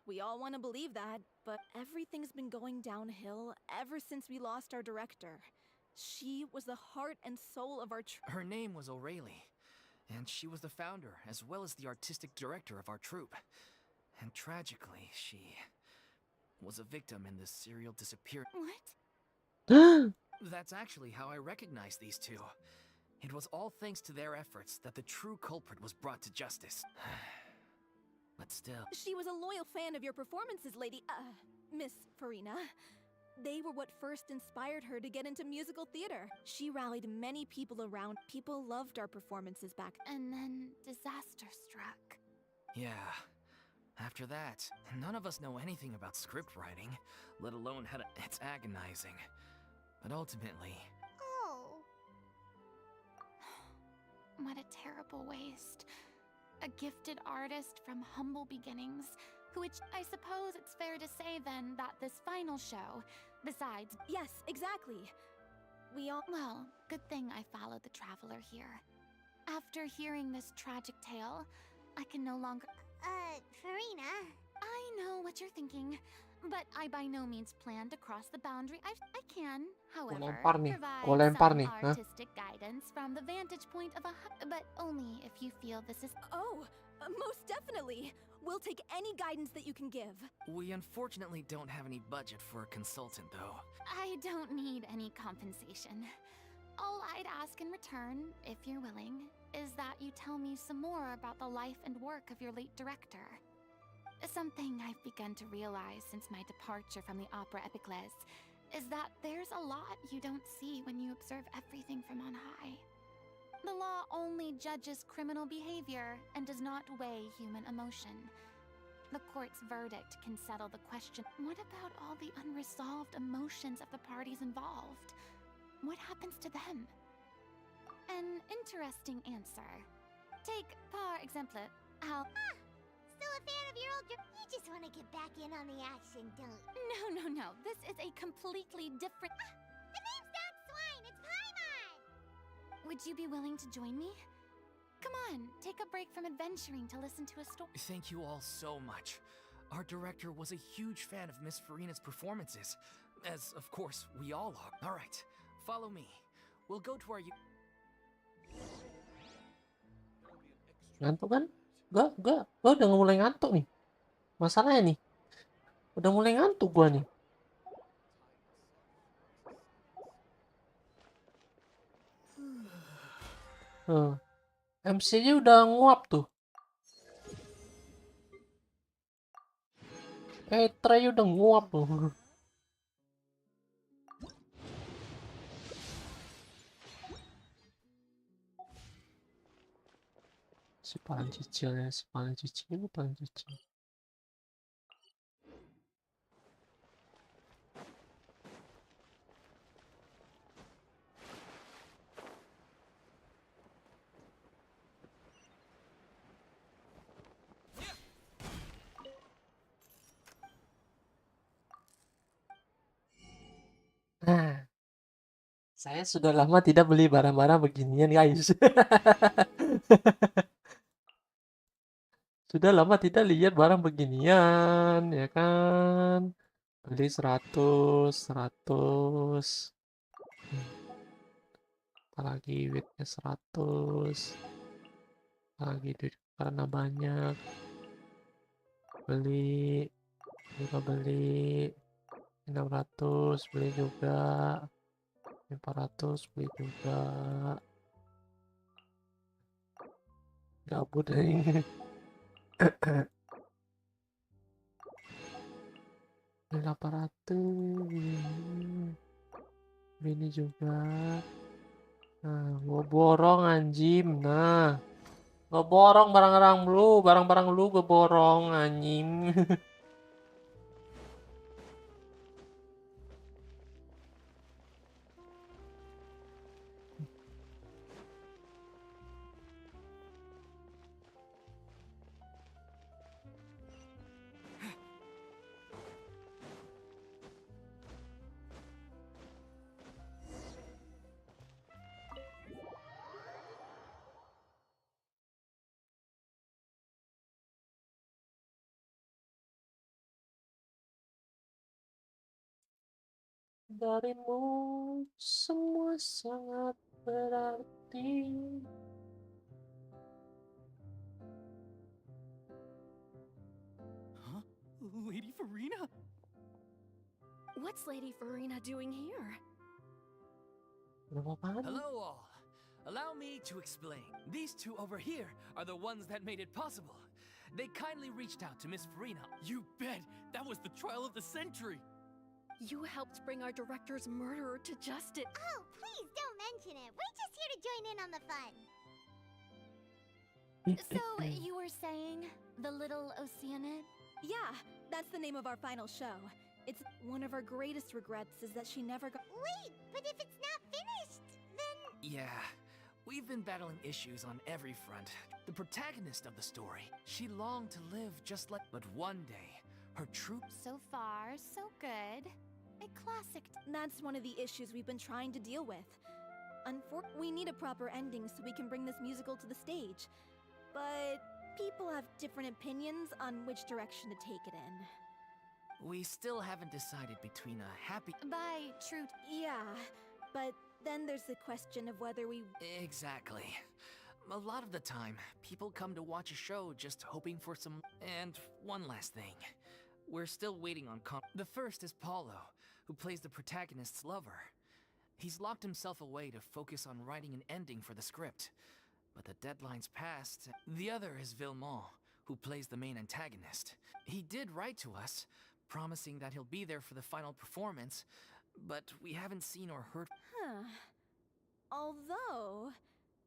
We all want to believe that, but everything's been going downhill ever since we lost our director. She was the heart and soul of our Her name was O'Reilly, and she was the founder as well as the artistic director of our troupe. And tragically, she was a victim in this serial disappearance. What? That's actually how I recognized these two. It was all thanks to their efforts that the true culprit was brought to justice. But still... She was a loyal fan of your performances, Miss Farina. They were what first inspired her to get into musical theater. She rallied many people around. People loved our performances back. And then disaster struck. Yeah. After that, none of us know anything about script writing, let alone how to... It's agonizing. But ultimately... Oh. What a terrible waste. A gifted artist from humble beginnings, which I suppose it's fair to say then that this final show, besides... Yes, exactly. We all... Well, good thing I followed the traveler here. After hearing this tragic tale, I can no longer... Farina. I know what you're thinking, but I by no means plan to cross the boundary. I can, however, lempar nih. provide Gua lempar some nih, hah? artistic guidance from the vantage point of but only if you feel this is... Oh, most definitely. We'll take any guidance that you can give. We unfortunately don't have any budget for a consultant, though. I don't need any compensation. All I'd ask in return, if you're willing, is that you tell me some more about the life and work of your late director. Something I've begun to realize since my departure from the Opera Epiclese is that there's a lot you don't see when you observe everything from on high. The law only judges criminal behavior and does not weigh human emotion. The court's verdict can settle the question, what about all the unresolved emotions of the parties involved? What happens to them? An interesting answer. Take, par exemple, how... Still a fan of your old... You just want to get back in on the action, don't you? No. This is a completely different... The name's not Swine, it's Paimon! Would you be willing to join me? Come on, take a break from adventuring to listen to a story. Thank you all so much. Our director was a huge fan of Miss Farina's performances, as, of course, we all are. All right, follow me. We'll go to our... Ngantuk kan? Gua udah mulai ngantuk nih. Masalahnya nih, udah mulai ngantuk gua nih. MC-nya udah nguap tuh. Trey udah nguap loh. Si paling cicil. Ini paling cicil. Nah, saya sudah lama tidak beli barang-barang beginian, guys. Sudah lama tidak lihat barang beginian, ya kan? Beli 100. Apalagi weightnya 100. lagi duit karena banyak. Beli, juga beli. 600 beli juga. 400 beli juga. Gabut aja. Beli 800. Beli ini juga. Nah, gua borong anjim. Nah, gua borong barang-barang lu gua borong anjing. Darimu semua sangat berarti. Huh? Lady Farina? What's Lady Farina doing here? Apaan? Hello, all. Allow me to explain. These two over here are the ones that made it possible. They kindly reached out to Miss Farina. You bet! That was the trial of the century! You helped bring our director's murderer to justice. Oh, please don't mention it. We're just here to join in on the fun. So, you were saying the Little Oceanid? Yeah, that's the name of our final show. It's one of our greatest regrets is that she never got. Wait, but if it's not finished, then... Yeah, we've been battling issues on every front. The protagonist of the story, she longed to live just like... But one day, her true... So far, so good. A classic. That's one of the issues we've been trying to deal with. We need a proper ending so we can bring this musical to the stage. But people have different opinions on which direction to take it in. We still haven't decided between a happy... By true. Yeah, but then there's the question of whether we... Exactly. A lot of the time, people come to watch a show just hoping for some... And one last thing. We're still waiting on The first is Paulo, who plays the protagonist's lover. He's locked himself away to focus on writing an ending for the script. But the deadline's passed. The other is Villemont, who plays the main antagonist. He did write to us, promising that he'll be there for the final performance, but we haven't seen or heard... Huh. Although,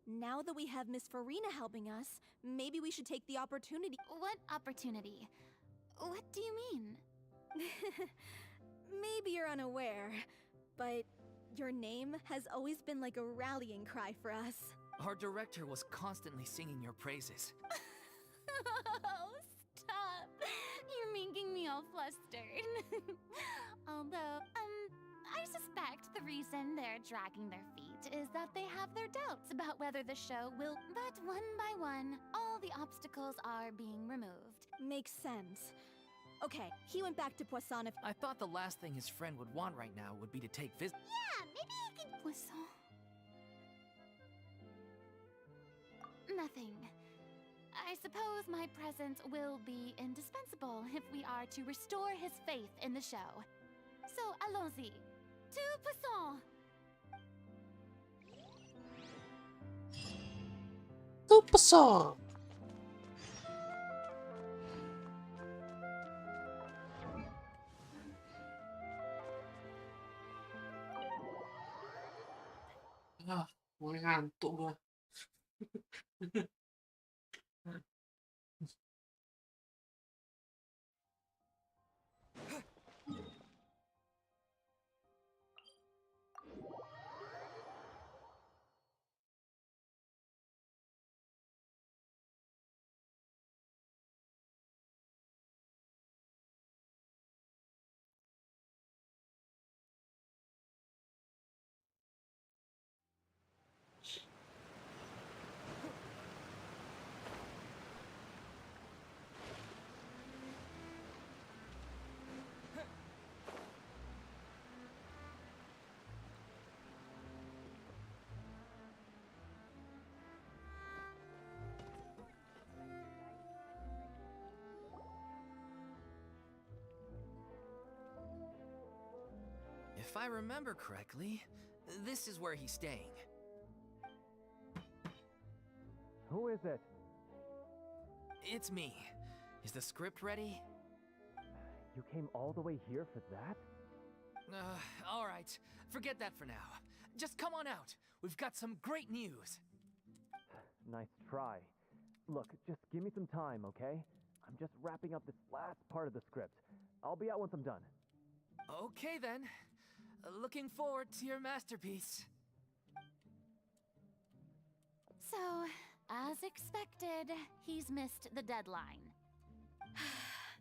now that we have Miss Farina helping us, maybe we should take the opportunity... What opportunity? What do you mean? Maybe you're unaware, but your name has always been like a rallying cry for us. Our director was constantly singing your praises. Oh, stop. You're making me all flustered. Although, I suspect the reason they're dragging their feet is that they have their doubts about whether the show will... But one by one, all the obstacles are being removed. Makes sense. Okay, he went back to Poisson if... I thought the last thing his friend would want right now would be to take Yeah, maybe he can... Poisson? Nothing. I suppose my presence will be indispensable if we are to restore his faith in the show. So, allons-y. To Poisson! Super song. Ah, mulai ngantuk gua. If I remember correctly, this is where he's staying. Who is it? It's me. Is the script ready? You came all the way here for that? Alright. Forget that for now. Just come on out. We've got some great news. Nice try. Look, just give me some time, okay? I'm just wrapping up this last part of the script. I'll be out once I'm done. Okay then. Looking forward to your masterpiece. So, as expected, he's missed the deadline.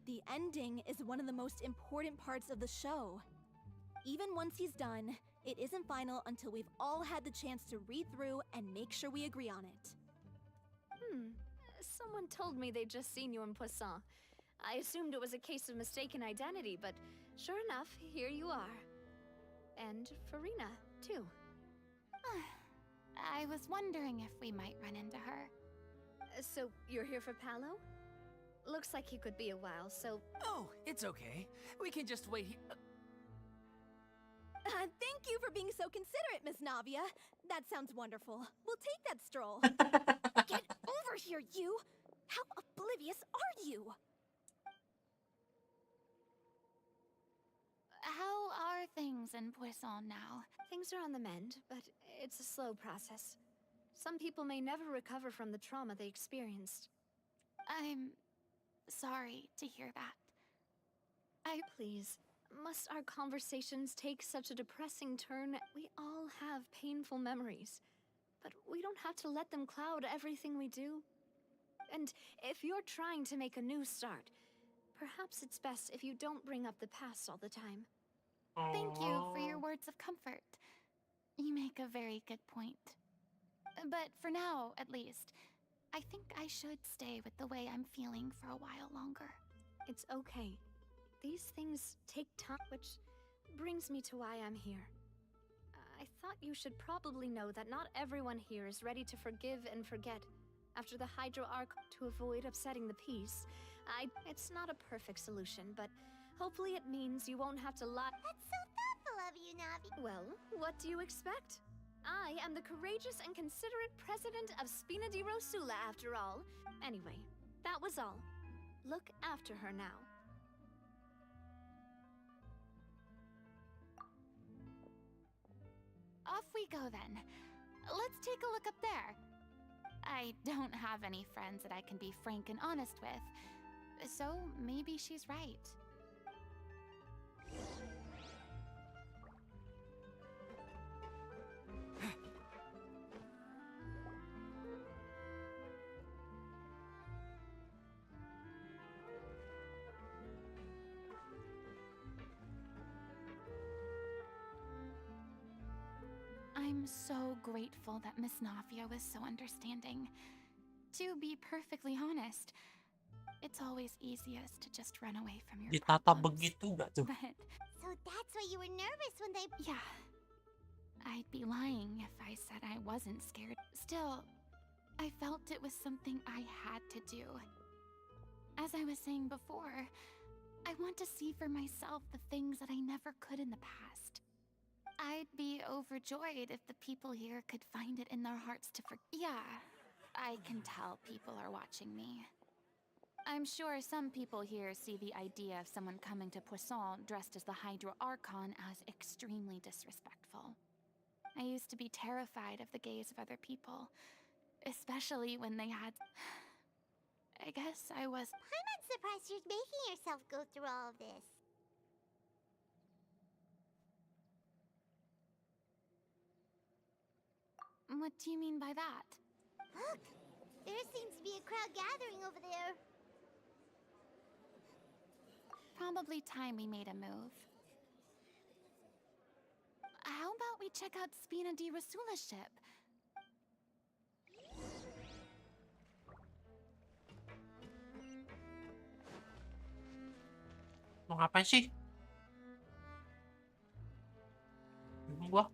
The ending is one of the most important parts of the show. Even once he's done, it isn't final until we've all had the chance to read through and make sure we agree on it. Someone told me they'd just seen you in Poisson. I assumed it was a case of mistaken identity, but sure enough, here you are. And Farina, too. I was wondering if we might run into her. So, you're here for Paolo? Looks like he could be a while, so... Oh, it's okay. We can just wait here. Thank you for being so considerate, Miss Navia. That sounds wonderful. We'll take that stroll. Get over here, you! How oblivious are you? How are things in Poisson now? Things are on the mend, but it's a slow process. Some people may never recover from the trauma they experienced. I'm sorry to hear that. Please, must our conversations take such a depressing turn? We all have painful memories, but we don't have to let them cloud everything we do. And if you're trying to make a new start, perhaps it's best if you don't bring up the past all the time. Thank you for your words of comfort. You make a very good point. But for now, at least, I think I should stay with the way I'm feeling for a while longer. It's okay. These things take time, which brings me to why I'm here. I thought you should probably know that not everyone here is ready to forgive and forget. After the Hydro Arc, to avoid upsetting the peace, it's not a perfect solution, but hopefully it means you won't have to lie. That's so thoughtful of you, Navi. Well, what do you expect? I am the courageous and considerate president of Spina di Rosula, after all. Anyway, that was all. Look after her now. Off we go then. Let's take a look up there. I don't have any friends that I can be frank and honest with, so maybe she's right. I'm so grateful that Miss Navia was so understanding. To be perfectly honest, it's always easiest to just run away from your Ditatabag problems. gitu gak tuh? But So that's why you were nervous when they... yeah, I'd be lying if I said I wasn't scared. Still, I felt it was something I had to do. As I was saying before, I want to see for myself the things that I never could in the past. I'd be overjoyed if the people here could find it in their hearts to Yeah, I can tell people are watching me. I'm sure some people here see the idea of someone coming to Poisson dressed as the Hydro Archon as extremely disrespectful. I used to be terrified of the gaze of other people, especially when they had... I guess I was... I'm not surprised you're making yourself go through all of this. What do you mean by that? Look! There seems to be a crowd gathering over there. Probably time we made a move. How about we check out Spina di Rosula's ship? Mau ngapain sih? Bingung gua.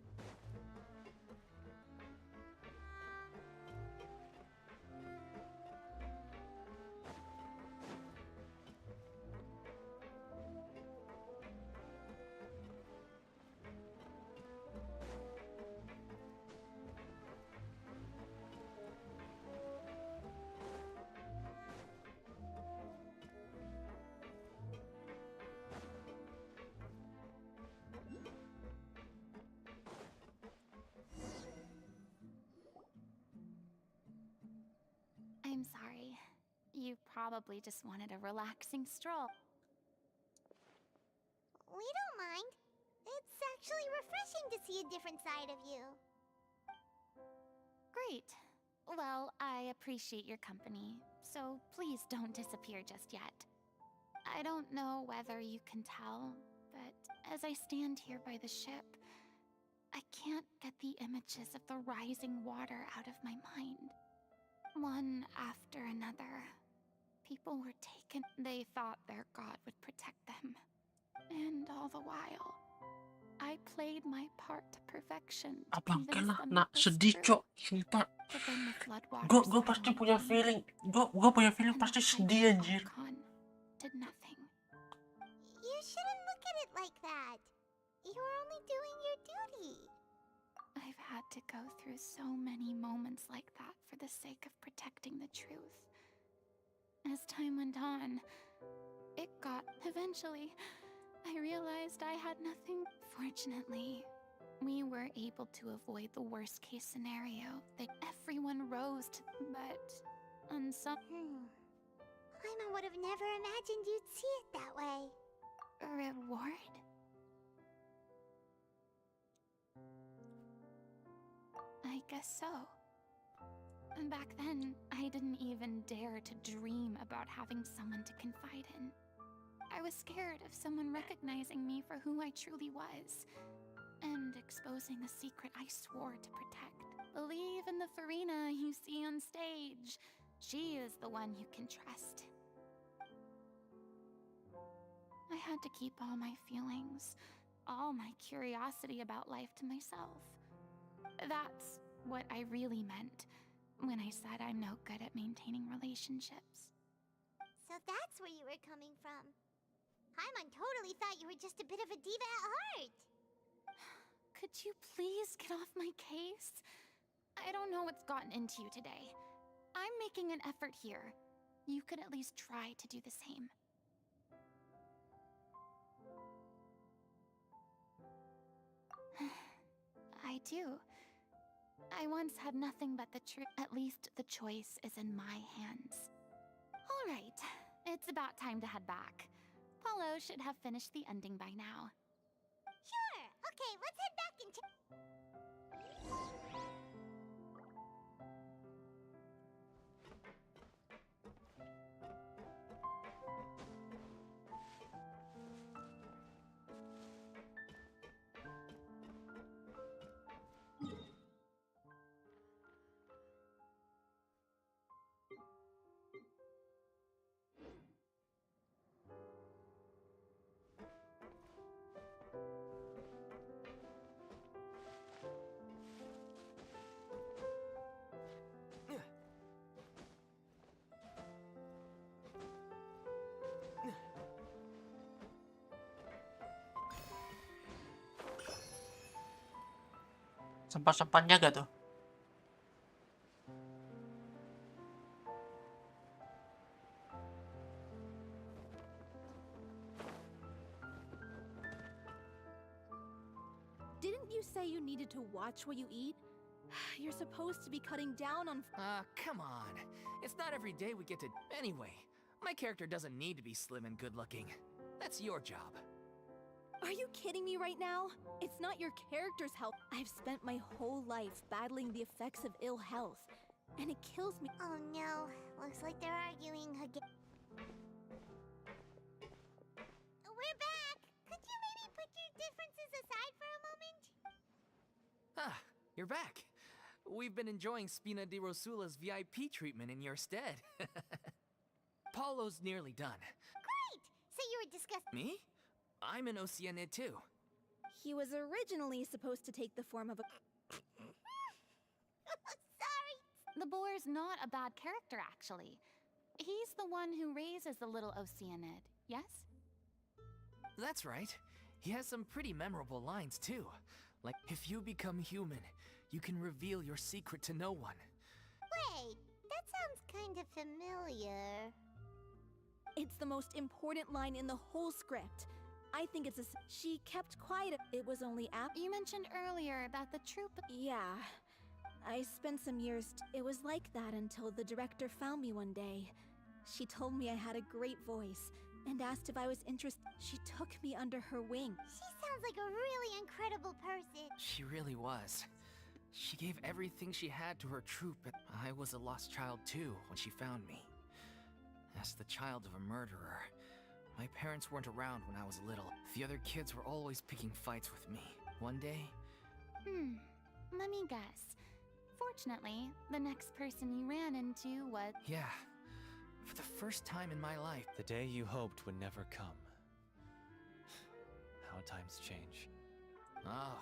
I'm sorry. You probably just wanted a relaxing stroll. We don't mind. It's actually refreshing to see a different side of you. Great. Well, I appreciate your company, so please don't disappear just yet. I don't know whether you can tell, but as I stand here by the ship, I can't get the images of the rising water out of my mind. One after another, people were taken. They thought their god would protect them. And all the while, I played my part to perfection to Abang convince lah, them nak it was sedih true. cok, sumpah. But then the floodwaters Gue pasti suddenly punya came, feeling, gue punya feeling and the pasti Hydro sedih anjir. Archon did nothing. You shouldn't look at it like that. You were only doing your duty. I've had to go through so many moments like that for the sake of protecting the truth. As time went on, eventually, I realized I had nothing. Fortunately, we were able to avoid the worst case scenario that everyone rose to, but on some Paimon would have never imagined you'd see it that way. reward? I guess so. And back then, I didn't even dare to dream about having someone to confide in. I was scared of someone recognizing me for who I truly was, and exposing the secret I swore to protect. Believe in the Farina you see on stage. She is the one you can trust. I had to keep all my feelings, all my curiosity about life to myself. That's what I really meant when I said I'm no good at maintaining relationships. So that's where you were coming from. Paimon totally thought you were just a bit of a diva at heart. Could you please get off my case? I don't know what's gotten into you today. I'm making an effort here. You could at least try to do the same. I do. I once had nothing but the truth. At least the choice is in my hands. All right, it's about time to head back. Paulo should have finished the ending by now. Sure. Okay, let's head back and check. Sempat-sempatnya gak tuh? Didn't you say you needed to watch what you eat? You're supposed to be cutting down on. Come on. It's not every day we get to. Anyway, my character doesn't need to be slim and good looking. That's your job. Are you kidding me right now? It's not your character's health. I've spent my whole life battling the effects of ill health, and it kills me. Oh no, looks like they're arguing again. We're back! Could you maybe put your differences aside for a moment? Ah, you're back. We've been enjoying Spina di Rosula's VIP treatment in your stead. Paulo's nearly done. Great! So you were discussing. Me? I'm an Oceanid too. He was originally supposed to take the form of a. Sorry! The boar's not a bad character, actually. He's the one who raises the little Oceanid, yes? That's right. He has some pretty memorable lines too. Like, if you become human, you can reveal your secret to no one. Wait, that sounds kind of familiar. It's the most important line in the whole script. I think it's a. She kept quiet. It was only You mentioned earlier that the troop. Yeah. I spent some years. It was like that until the director found me one day. She told me I had a great voice and asked if I was interested. She took me under her wing. She sounds like a really incredible person. She really was. She gave everything she had to her troupe, but I was a lost child too when she found me. As the child of a murderer, my parents weren't around when I was little. The other kids were always picking fights with me. One day, Let me guess. Fortunately, the next person you ran into was. yeah, for the first time in my life. The day you hoped would never come. How times change. Oh,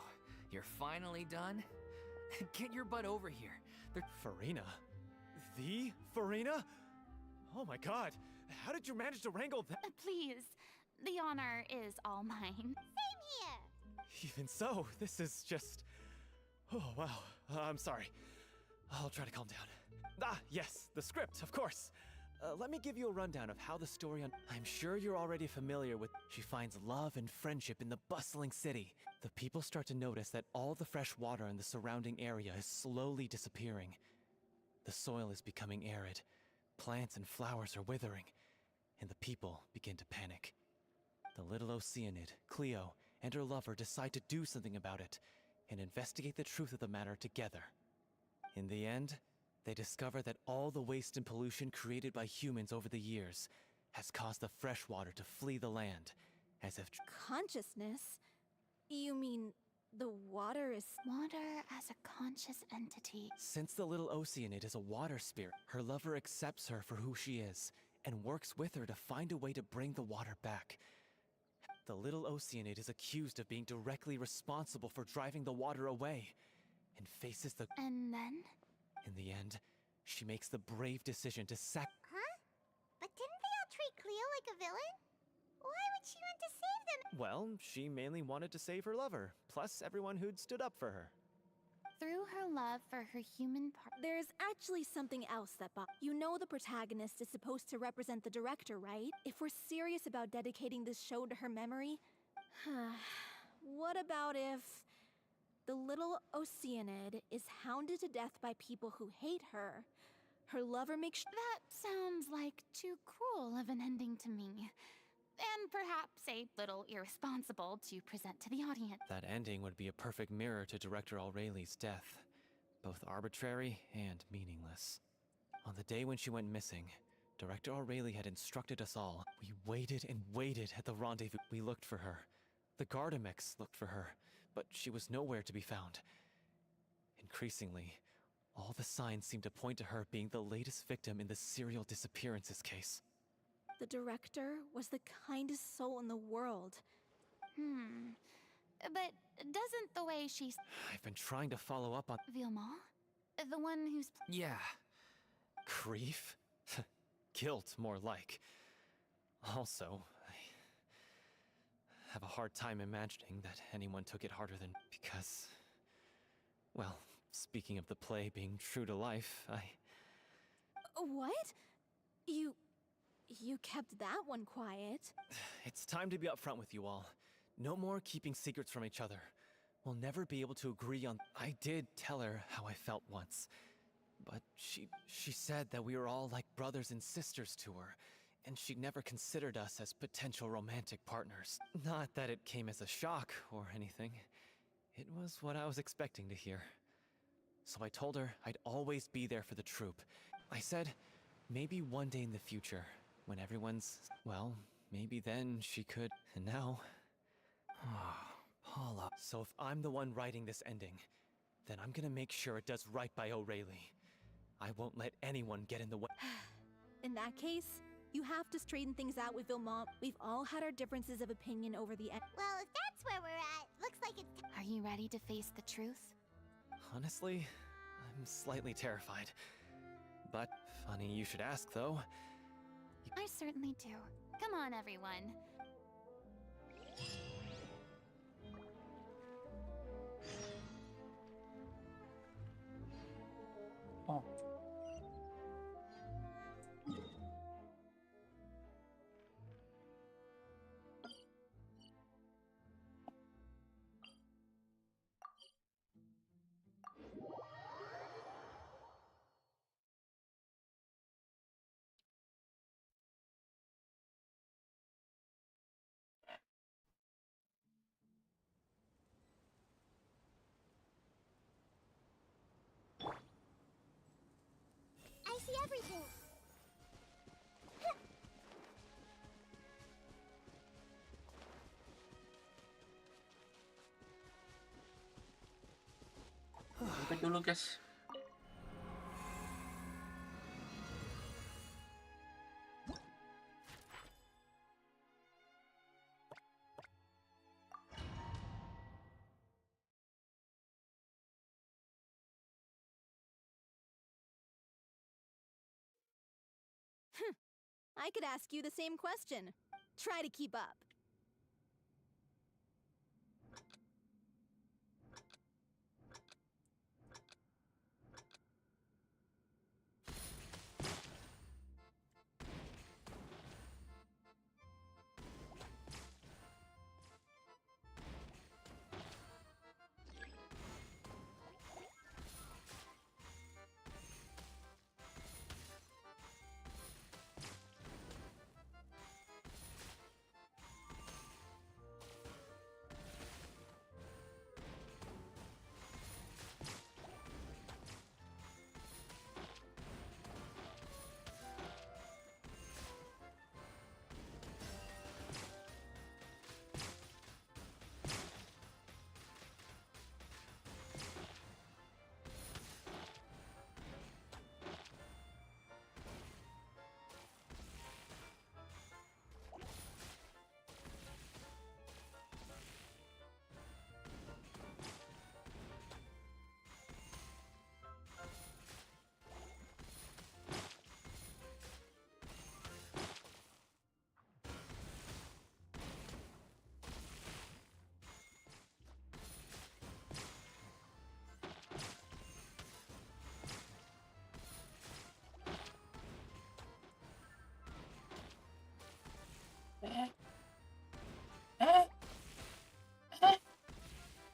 you're finally done? Get your butt over here. Farina? The Farina? Oh my god, how did you manage to wrangle that? Please, the honor is all mine. Same here. Even so, this is just... Oh, wow. I'm sorry. I'll try to calm down. Ah, yes, the script, of course. Let me give you a rundown of how the story I'm sure you're already familiar with. She finds love and friendship in the bustling city. The people start to notice that all the fresh water in the surrounding area is slowly disappearing. The soil is becoming arid. Plants and flowers are withering. And the people begin to panic. The little Oceanid, Cleo, and her lover decide to do something about it and investigate the truth of the matter together. In the end, they discover that all the waste and pollution created by humans over the years has caused the fresh water to flee the land, as if... Consciousness? You mean the water is... Water as a conscious entity. Since the little Oceanid is a water spirit, her lover accepts her for who she is and works with her to find a way to bring the water back. The little Oceanid is accused of being directly responsible for driving the water away and faces the... And then? In the end, she makes the brave decision to Huh? But didn't they all treat Cleo like a villain? Why would she want to save them? Well, she mainly wanted to save her lover, plus everyone who'd stood up for her. Through her love for her human part. There's actually something else that you know the protagonist is supposed to represent the director, right? If we're serious about dedicating this show to her memory, what about if the little Oceanid is hounded to death by people who hate her? Her lover makes That sounds like too cruel of an ending to me. And perhaps a little irresponsible to present to the audience. That ending would be a perfect mirror to Director Aureli's death, both arbitrary and meaningless. On the day when she went missing, Director Aureli had instructed us all. We waited and waited at the rendezvous. We looked for her. The Gardamex looked for her, but she was nowhere to be found. Increasingly, all the signs seemed to point to her being the latest victim in the serial disappearances case. the director was the kindest soul in the world. But doesn't the way she's... I've been trying to follow up on... Vilma? The one who's... Yeah. Grief? Guilt, more like. Also, I have a hard time imagining that anyone took it harder than... Because... Well, speaking of the play being true to life, What? You kept that one quiet. It's time to be upfront with you all. No more keeping secrets from each other. We'll never be able to agree on... I did tell her how I felt once. But she said that we were all like brothers and sisters to her, and she'd never considered us as potential romantic partners. Not that it came as a shock or anything. It was what I was expecting to hear. So I told her I'd always be there for the troupe. I said, maybe one day in the future, when everyone's... Well, maybe then she could... And now... Paula. So if I'm the one writing this ending, then I'm gonna make sure it does right by O'Reilly. I won't let anyone get in the way. In that case, you have to straighten things out with Vilma. We've all had our differences of opinion over the end. Well, if that's where we're at, looks like it's... Are you ready to face the truth? Honestly, I'm slightly terrified. But funny you should ask, though. I certainly do. Come on, everyone. Oh. everything. Sampai dulu guys. I could ask you the same question. Try to keep up.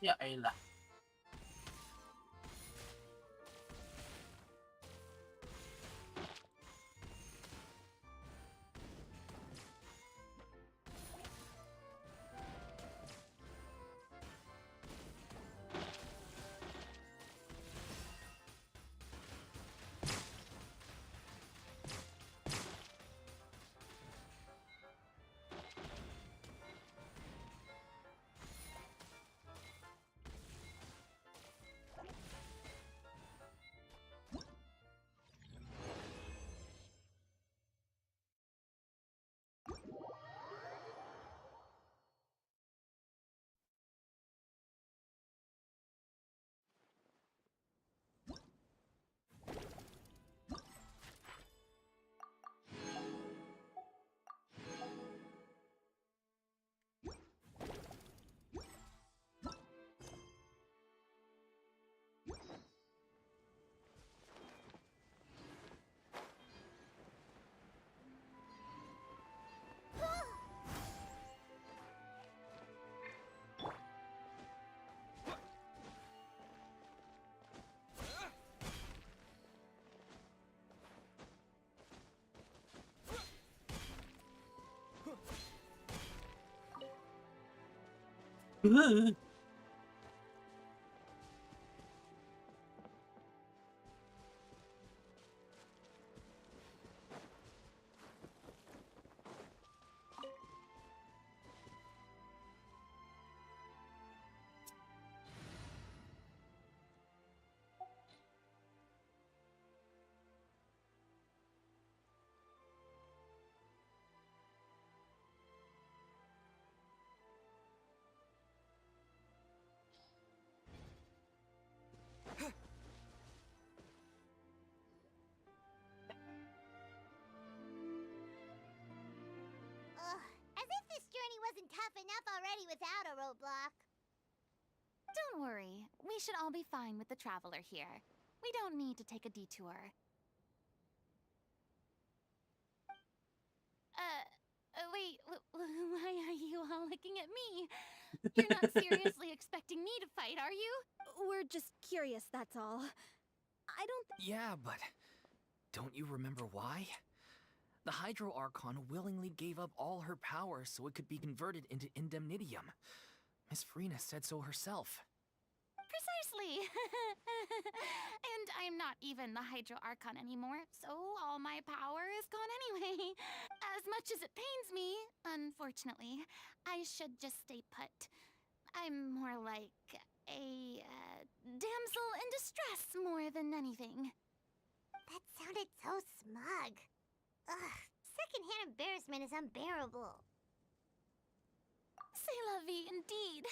Ya elah. Ugh, as if this journey wasn't tough enough already without a roadblock. Don't worry. We should all be fine with the traveler here. We don't need to take a detour. Wait, why are you all looking at me? You're not seriously expecting me to fight, are you? We're just curious, that's all. I don't Yeah, but don't you remember why? The Hydro Archon willingly gave up all her power so it could be converted into Indemnitium. Miss Farina said so herself. Precisely. And I'm not even the Hydro Archon anymore, so all my power is gone anyway. As much as it pains me, unfortunately, I should just stay put. I'm more like a damsel in distress more than anything. That sounded so smug. Ugh, secondhand embarrassment is unbearable. C'est la vie indeed.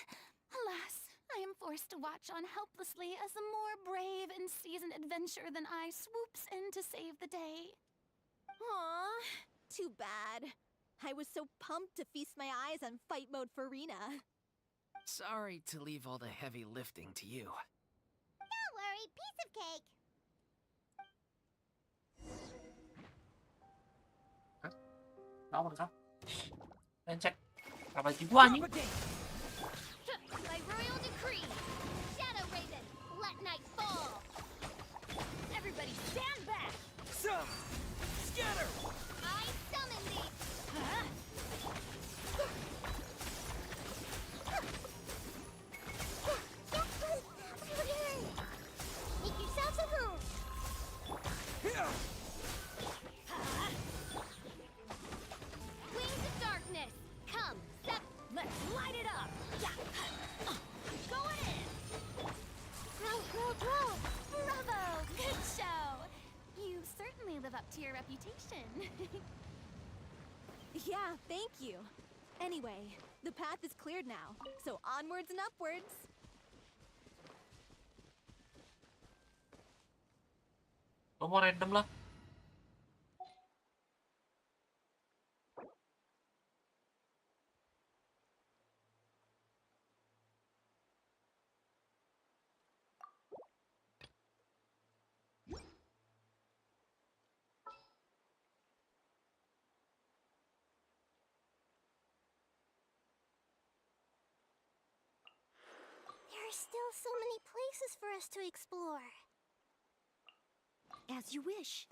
Alas, I am forced to watch on helplessly as a more brave and seasoned adventurer than I swoops in to save the day. Aw, too bad. I was so pumped to feast my eyes on fight mode Farina. Sorry to leave all the heavy lifting to you. Don't worry, piece of cake. Đâu rồi? Lên check. Apa juga anjing? By royal decree, Shadow Raven, let night fall. Everybody stand back. Some scatter. I summon thee. Make yourselves at home. Wings of darkness, come, let's light it up. Going in. Grow. Bravo, good show. You certainly live up to your reputation. Yeah, thank you. Anyway, the path is cleared now, so onwards and upwards. Lo mau random lah. There are still so many places for us to explore. As you wish.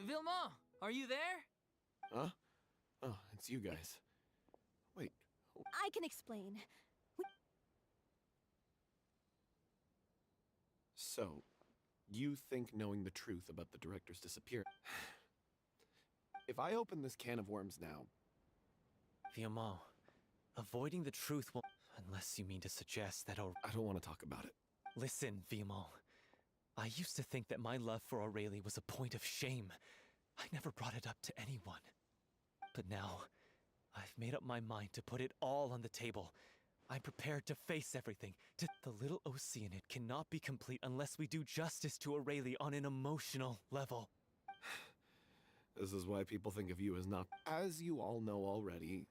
Vilma, are you there? Huh? Oh, it's you guys. Wait, I can explain. so you think knowing the truth about the director's disappearance? If I open this can of worms now, Viamo, avoiding the truth will... Unless you mean to suggest that I don't want to talk about it. Listen, Viamo. I used to think that my love for Aurelie was a point of shame. I never brought it up to anyone. But now, I've made up my mind to put it all on the table. I'm prepared to face everything. The little Oceanid cannot be complete unless we do justice to Aurelie on an emotional level. This is why people think of you as not... As you all know already,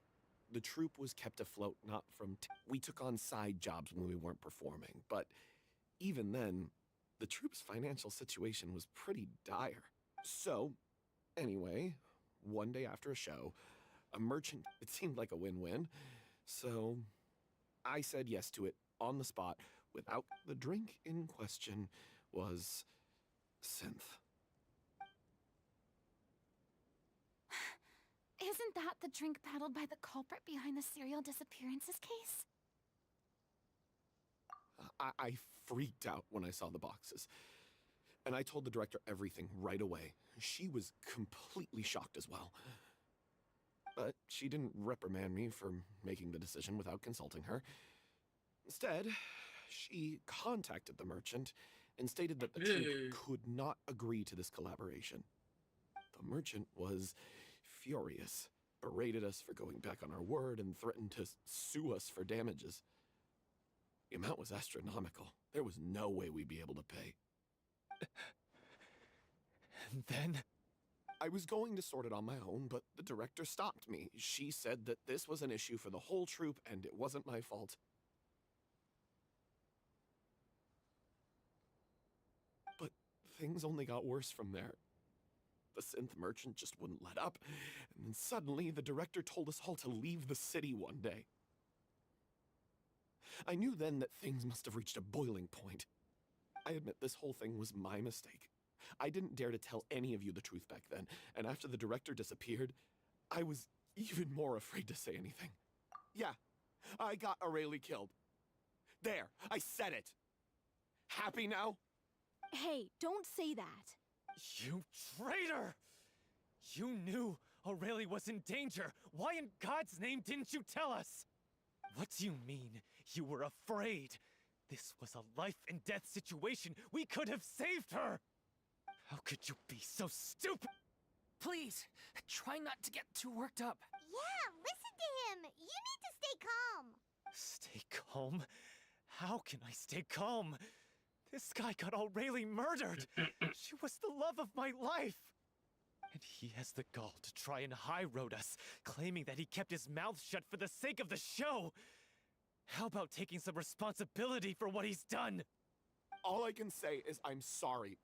the troupe was kept afloat not from... We took on side jobs when we weren't performing, but even then, the troupe's financial situation was pretty dire. So, anyway, one day after a show, a merchant... It seemed like a win-win, so I said yes to it on the spot without... The drink in question was synth. Isn't that the drink paddled by the culprit behind the serial disappearances case? I freaked out when I saw the boxes. And I told the director everything right away. She was completely shocked as well. But she didn't reprimand me for making the decision without consulting her. Instead, she contacted the merchant and stated that the troupe could not agree to this collaboration. The merchant was furious, berated us for going back on our word, and threatened to sue us for damages. The amount was astronomical. There was no way we'd be able to pay. And then... I was going to sort it on my own, but the director stopped me. She said that this was an issue for the whole troupe, and it wasn't my fault. But things only got worse from there. the synth merchant just wouldn't let up, and then suddenly the director told us all to leave the city one day. I knew then that things must have reached a boiling point. I admit this whole thing was my mistake. I didn't dare to tell any of you the truth back then, and after the director disappeared, I was even more afraid to say anything. Yeah, I got Aurelie killed. There, I said it. Happy now? Hey, don't say that. You traitor! You knew Aurelie was in danger. Why in God's name didn't you tell us? What do you mean, you were afraid? This was a life and death situation. We could have saved her! How could you be so stupid? Please, try not to get too worked up. Yeah, listen to him. You need to stay calm. Stay calm? How can I stay calm? This guy got Aurelie murdered. She was the love of my life. And he has the gall to try and high road us, claiming that he kept his mouth shut for the sake of the show. How about taking some responsibility for what he's done? All I can say is I'm sorry.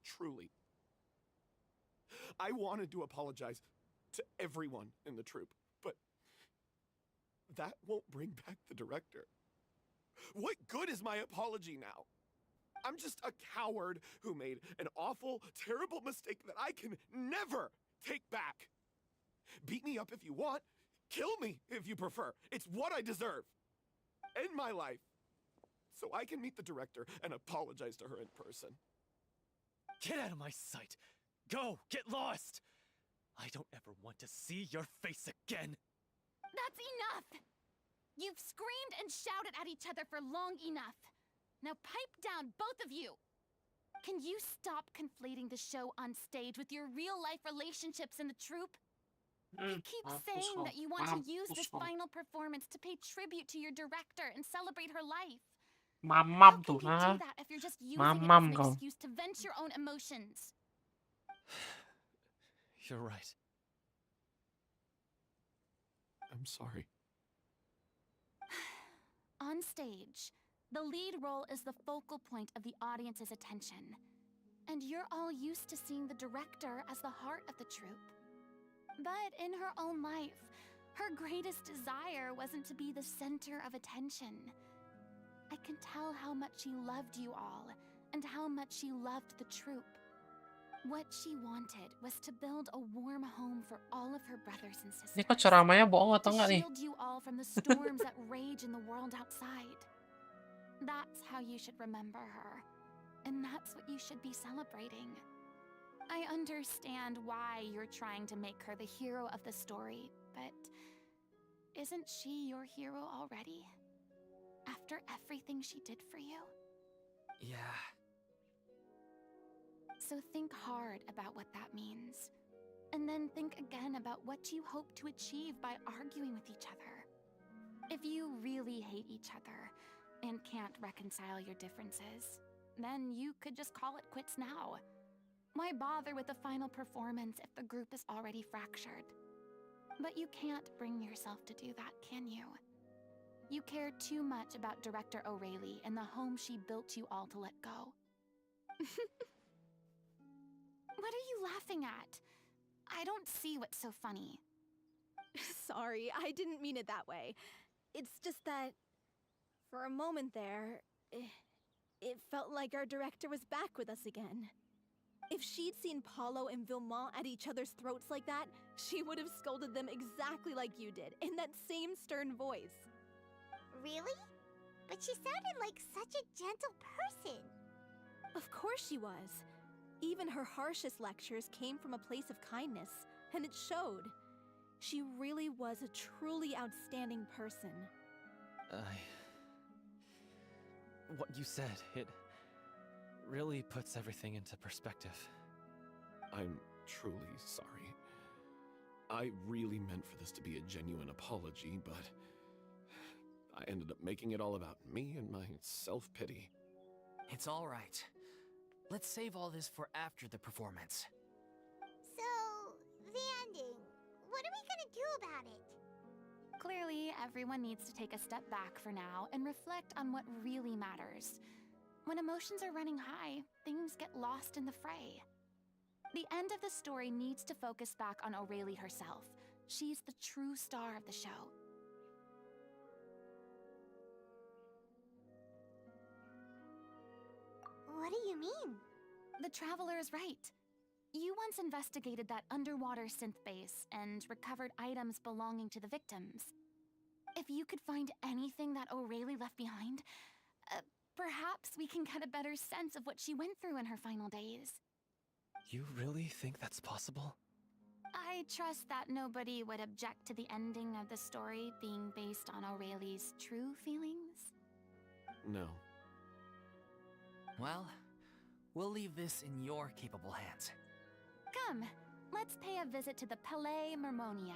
Truly. I wanted to apologize to everyone in the troupe, but that won't bring back the director. What good is my apology now? I'm just a coward who made an awful, terrible mistake that I can never take back. Beat me up if you want. Kill me if you prefer. It's what I deserve. End my life so I can meet the director and apologize to her in person. Get out of my sight! Go! Get lost! I don't ever want to see your face again! That's enough! You've screamed and shouted at each other for long enough. Now pipe down, both of you! Can you stop conflating the show on stage with your real-life relationships in the troupe? You keep saying that you want to use this final performance to pay tribute to your director and celebrate her life. How Mamam can tuh, you do ha? that if you're just using it Mamam as an kau. excuse to vent your own emotions? You're right. I'm sorry. On stage, the lead role is the focal point of the audience's attention. And you're all used to seeing the director as the heart of the troupe. But in her own life, her greatest desire wasn't to be the center of attention. I can tell how much she loved you all, and how much she loved the troupe. What she wanted was to build a warm home for all of her brothers and sisters. Ini kok ceramahnya bohong atau To enggak nih? shield you all from the storms that rage in the world outside. That's how you should remember her. And that's what you should be celebrating. I understand why you're trying to make her the hero of the story, but isn't she your hero already? After everything she did for you? Yeah. So think hard about what that means. And then think again about what you hope to achieve by arguing with each other. If you really hate each other and can't reconcile your differences, then you could just call it quits now. Why bother with the final performance if the group is already fractured? But you can't bring yourself to do that, can you? You care too much about Director Aurelie and the home she built you all to let go. What are you laughing at? I don't see what's so funny. Sorry, I didn't mean it that way. It's just that, for a moment there, it felt like our director was back with us again. If she'd seen Paulo and Villemont at each other's throats like that, she would have scolded them exactly like you did, in that same stern voice. Really? But she sounded like such a gentle person. Of course she was. Even her harshest lectures came from a place of kindness, and it showed. She really was a truly outstanding person. What you said, it really puts everything into perspective. I'm truly sorry. I really meant for this to be a genuine apology, but I ended up making it all about me and my self-pity. It's all right. Let's save all this for after the performance. So, the ending. What are we gonna do about it? Clearly, everyone needs to take a step back for now and reflect on what really matters. When emotions are running high, things get lost in the fray. The end of the story needs to focus back on O'Reilly herself. She's the true star of the show. What do you mean? The Traveler is right. You once investigated that underwater synth base and recovered items belonging to the victims. If you could find anything that O'Reilly left behind, perhaps we can get a better sense of what she went through in her final days. You really think that's possible? I trust that nobody would object to the ending of the story being based on O'Reilly's true feelings. No. Well, we'll leave this in your capable hands. Come, let's pay a visit to the Palais Mermonia.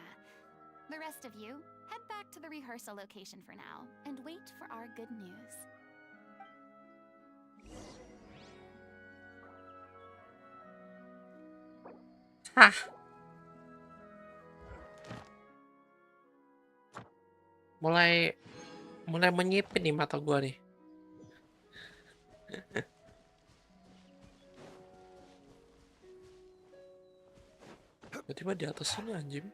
The rest of you, head back to the rehearsal location for now, and wait for our good news. Hah. Mulai menyipit nih mata gua nih. Tiba-tiba di atas sini anjing.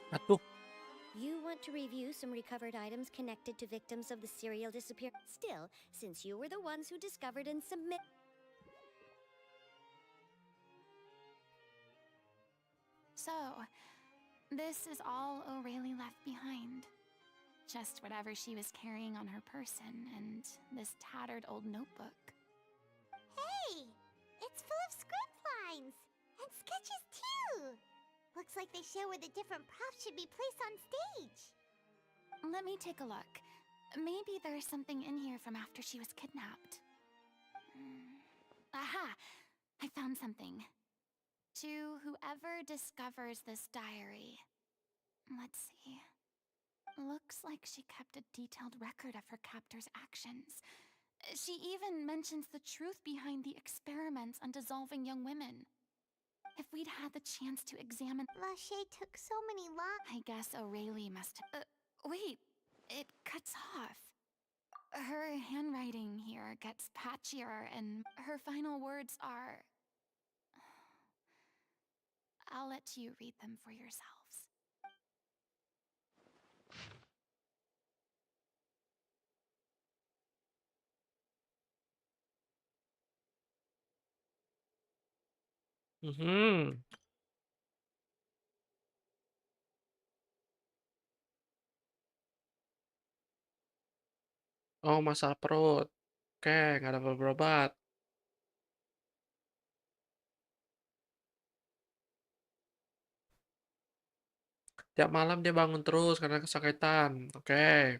Aduh, You want to review some recovered items connected to victims of the serial disappearance. Still, since you were the ones who discovered and submit. So, this is all O'Reilly left behind. Just whatever she was carrying on her person and this tattered old notebook. Hey! It's full of script lines! And sketches too! Looks like they show where the different props should be placed on stage. Let me take a look. Maybe there's something in here from after she was kidnapped. Aha! I found something. To whoever discovers this diary. Let's see. Looks like she kept a detailed record of her captor's actions. She even mentions the truth behind the experiments on dissolving young women. If we'd had the chance to examine... Lachey took so many lives. I guess O'Reilly must... wait. It cuts off. Her handwriting here gets patchier, and her final words are... I'll let you read them for yourselves. Oh, masalah perut. Oke, nggak ada berobat. Tiap malam dia bangun terus karena kesakitan. Oke.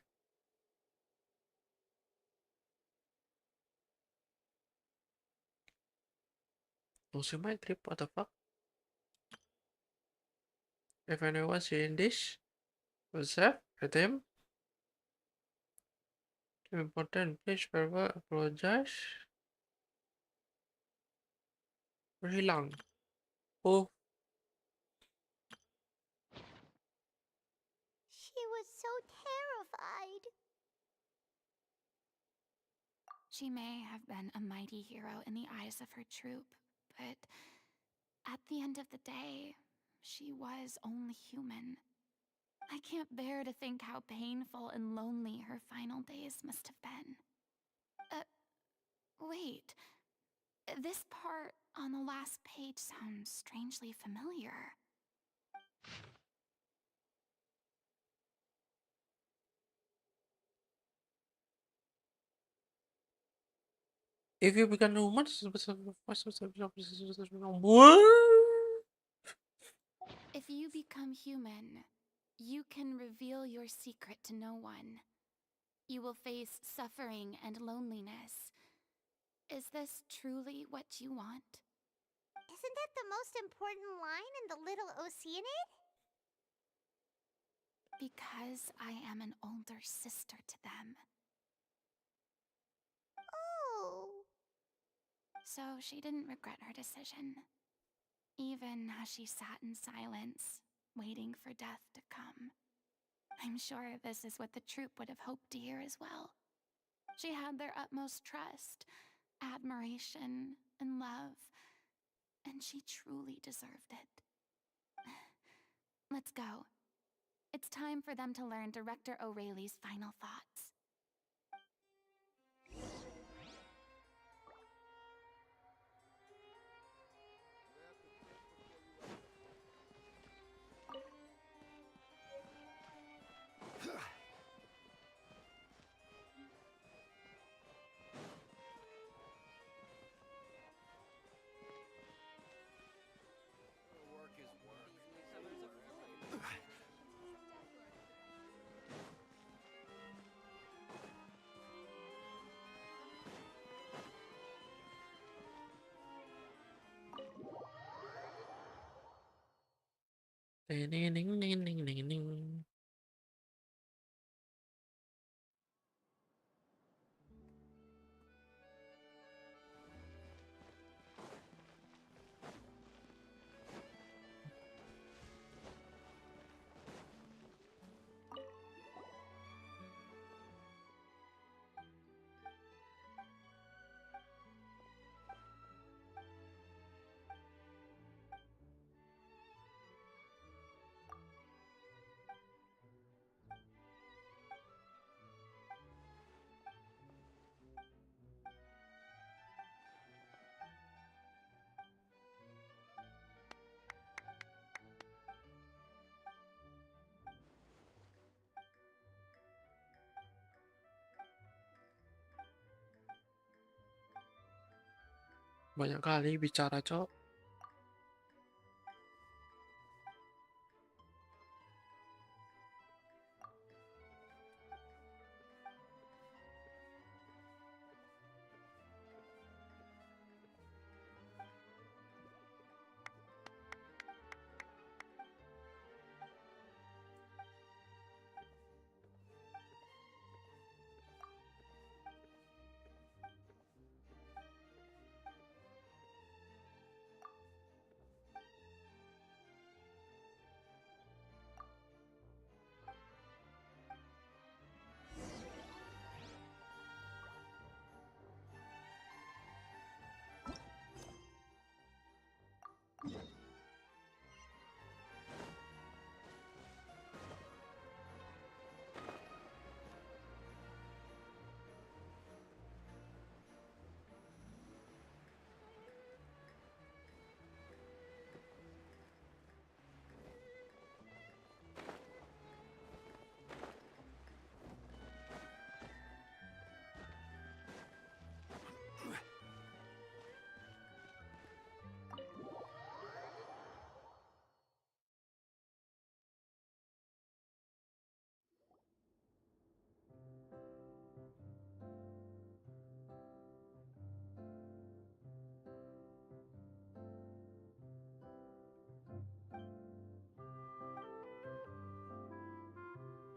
Losing my trip, what the fuck? If anyone seeing this, what's up with him? Important, please farewell, apologize. Berhilang. Oh, She was so terrified. She may have been a mighty hero in the eyes of her troop, but at the end of the day, she was only human. I can't bear to think how painful and lonely her final days must have been. Wait. This part on the last page sounds strangely familiar. If you become human, what? If you become human, you can reveal your secret to no one. You will face suffering and loneliness. Is this truly what you want? Isn't that the most important line in the Little Oceanid? Because I am an older sister to them. Oh. So she didn't regret her decision. Even as she sat in silence, waiting for death to come. I'm sure this is what the troupe would have hoped to hear as well. She had their utmost trust, admiration, and love, and she truly deserved it. Let's go. It's time for them to learn Director O'Reilly's final thoughts. Ding, ding, ding, ding, ding, ding, ding. Banyak kali bicara, Cok.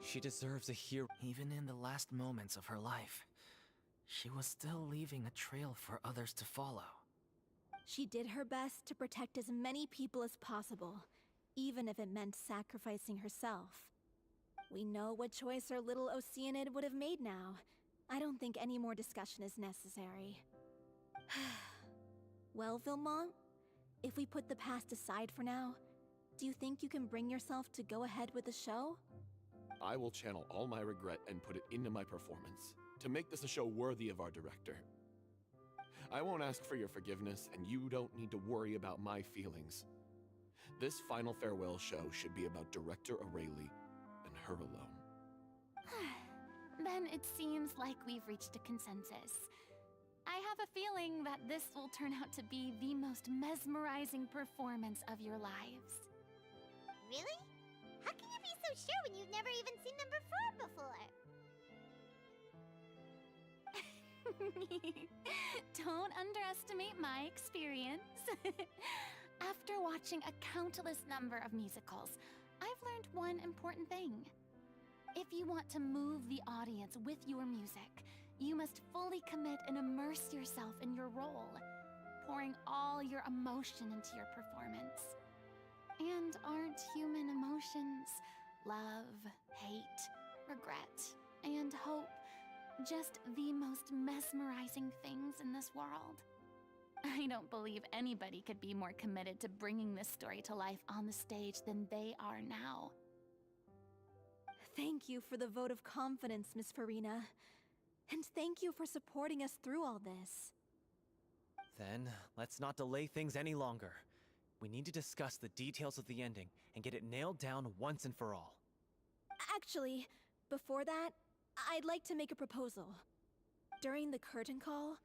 She deserves a hero. Even in the last moments of her life, she was still leaving a trail for others to follow. She did her best to protect as many people as possible, even if it meant sacrificing herself. We know what choice our little Oceanid would have made now. I don't think any more discussion is necessary. Well, Vilmont, if we put the past aside for now, do you think you can bring yourself to go ahead with the show? I will channel all my regret and put it into my performance to make this a show worthy of our director. I won't ask for your forgiveness, and you don't need to worry about my feelings. This final farewell show should be about Director Aurelie and her alone. Then it seems like we've reached a consensus. I have a feeling that this will turn out to be the most mesmerizing performance of your lives. Really? How can you be so sure when you've never even seen them perform before? Don't underestimate my experience. After watching a countless number of musicals, I've learned one important thing. If you want to move the audience with your music, you must fully commit and immerse yourself in your role, pouring all your emotion into your performance. And aren't human emotions, love, hate, regret, and hope, just the most mesmerizing things in this world? I don't believe anybody could be more committed to bringing this story to life on the stage than they are now. Thank you for the vote of confidence, Miss Farina. And thank you for supporting us through all this. Then, let's not delay things any longer. We need to discuss the details of the ending and get it nailed down once and for all. Actually, before that, I'd like to make a proposal. During the curtain call,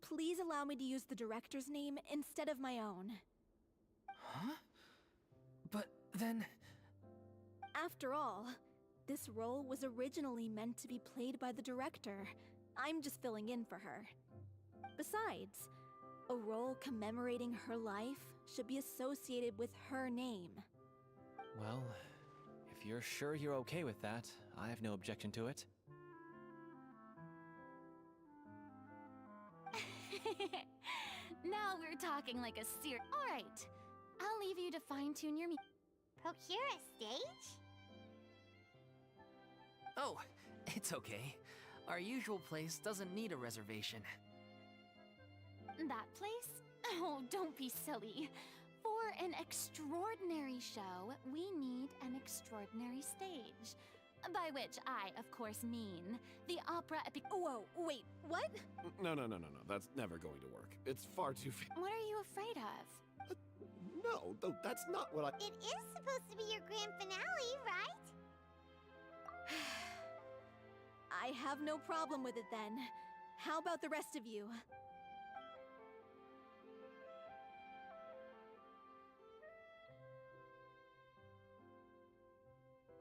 please allow me to use the director's name instead of my own. Huh? But then... After all, this role was originally meant to be played by the director. I'm just filling in for her. Besides, a role commemorating her life should be associated with her name. Well, if you're sure you're okay with that, I have no objection to it. Now we're talking like a Alright, I'll leave you to fine-tune your Procure a stage? Oh, it's okay. Our usual place doesn't need a reservation. That place? Oh, don't be silly. For an extraordinary show, we need an extraordinary stage. By which I, of course, mean the opera epic. Whoa, wait, what? No. That's never going to work. It's far too... What are you afraid of? No, though that's not what I... It is supposed to be your grand finale, right? I have no problem with it then. How about the rest of you?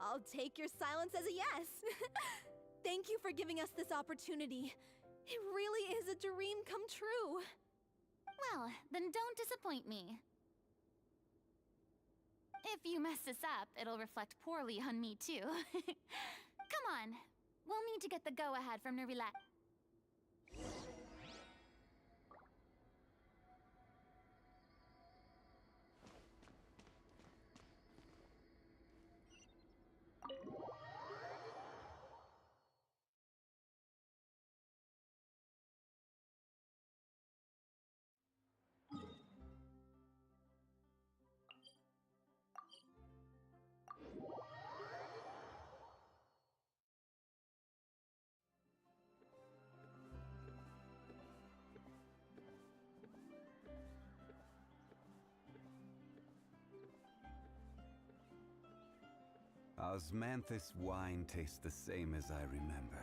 I'll take your silence as a yes. Thank you for giving us this opportunity. It really is a dream come true. Well, then don't disappoint me. If you mess this up, it'll reflect poorly on me too. Come on, we'll need to get the go-ahead from Nervila. Osmanthus wine tastes the same as I remember.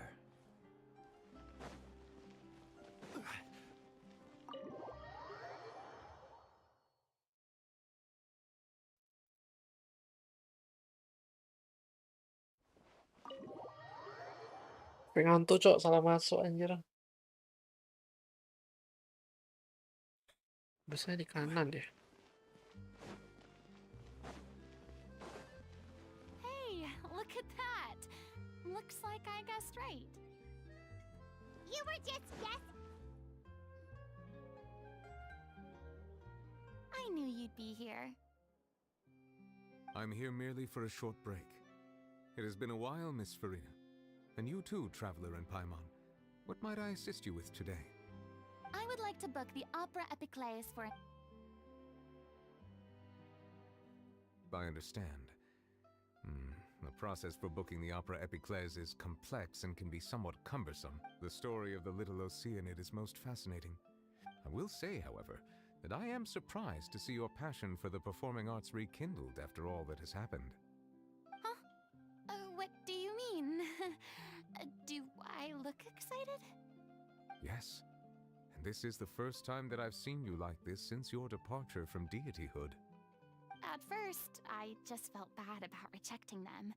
Ngantuk cok, salah masuk anjir. Biasanya di kanan deh. Hey, look at that. Looks like I guessed right. You were just guessing. I knew you'd be here. I'm here merely for a short break. It has been a while, Miss Farina. And you too, Traveler in Paimon. What might I assist you with today? I would like to book the Opera Epiclese for... I understand. A process for booking the Opera Epiclese is complex and can be somewhat cumbersome, the story of the little Oceanid is most fascinating. I will say, however, that I am surprised to see your passion for the performing arts rekindled after all that has happened. Huh? What do you mean? Do I look excited? Yes, and this is the first time that I've seen you like this since your departure from deityhood. At first, I just felt bad about rejecting them,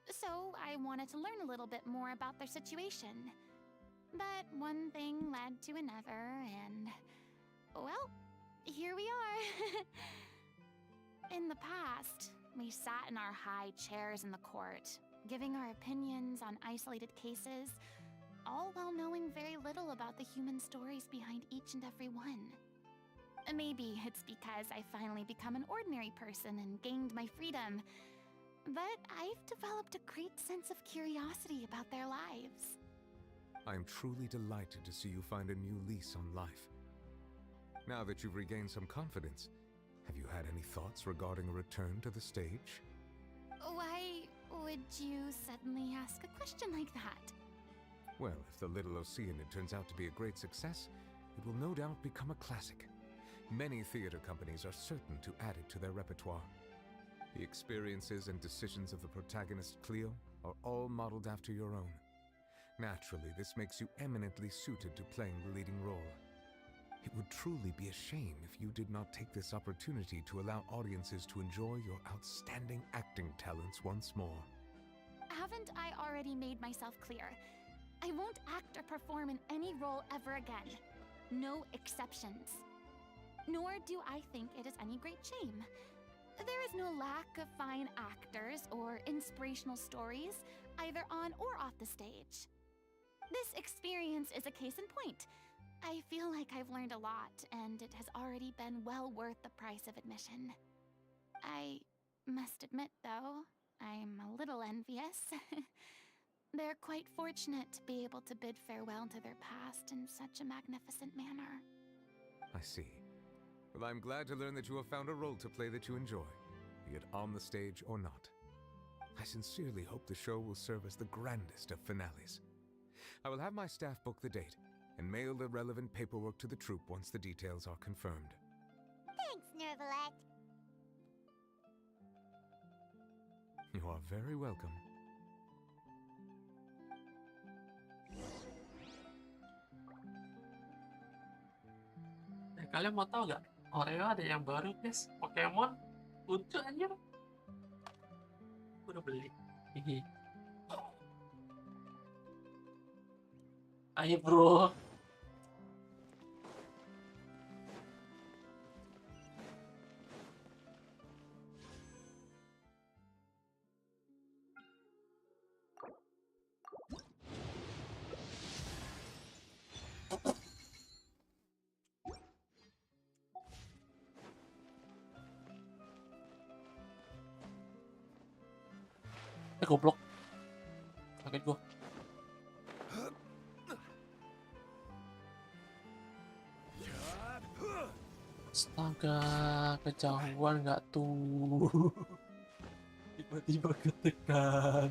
so I wanted to learn a little bit more about their situation. But one thing led to another, and well, here we are. In the past, we sat in our high chairs in the court, giving our opinions on isolated cases, all while knowing very little about the human stories behind each and every one. Maybe it's because I finally become an ordinary person and gained my freedom, but I've developed a great sense of curiosity about their lives. I am truly delighted to see you find a new lease on life. Now that you've regained some confidence, have you had any thoughts regarding a return to the stage? Why would you suddenly ask a question like that? Well, if the Little Oceanid turns out to be a great success, it will no doubt become a classic. Many theater companies are certain to add it to their repertoire. The experiences and decisions of the protagonist Cleo are all modeled after your own. Naturally, this makes you eminently suited to playing the leading role. It would truly be a shame if you did not take this opportunity to allow audiences to enjoy your outstanding acting talents once more. Haven't I already made myself clear? I won't act or perform in any role ever again. No exceptions. Nor do I think it is any great shame. There is no lack of fine actors or inspirational stories, either on or off the stage. This experience is a case in point. I feel like I've learned a lot, and it has already been well worth the price of admission. I must admit, though, I'm a little envious. They're quite fortunate to be able to bid farewell to their past in such a magnificent manner. I see. Well, I'm glad to learn that you have found a role to play that you enjoy, be it on the stage or not. I sincerely hope the show will serve as the grandest of finales. I will have my staff book the date and mail the relevant paperwork to the troupe once the details are confirmed. Thanks, Nervalette. You are very welcome. Kalian mau tahu gak? Oreo ada yang baru guys, Pokemon lucu anjir. Udah beli. Hihi. Ayo bro. Goblok. Kaget gua. Astaga, kejauhan nggak tuh. Tiba-tiba ketekan.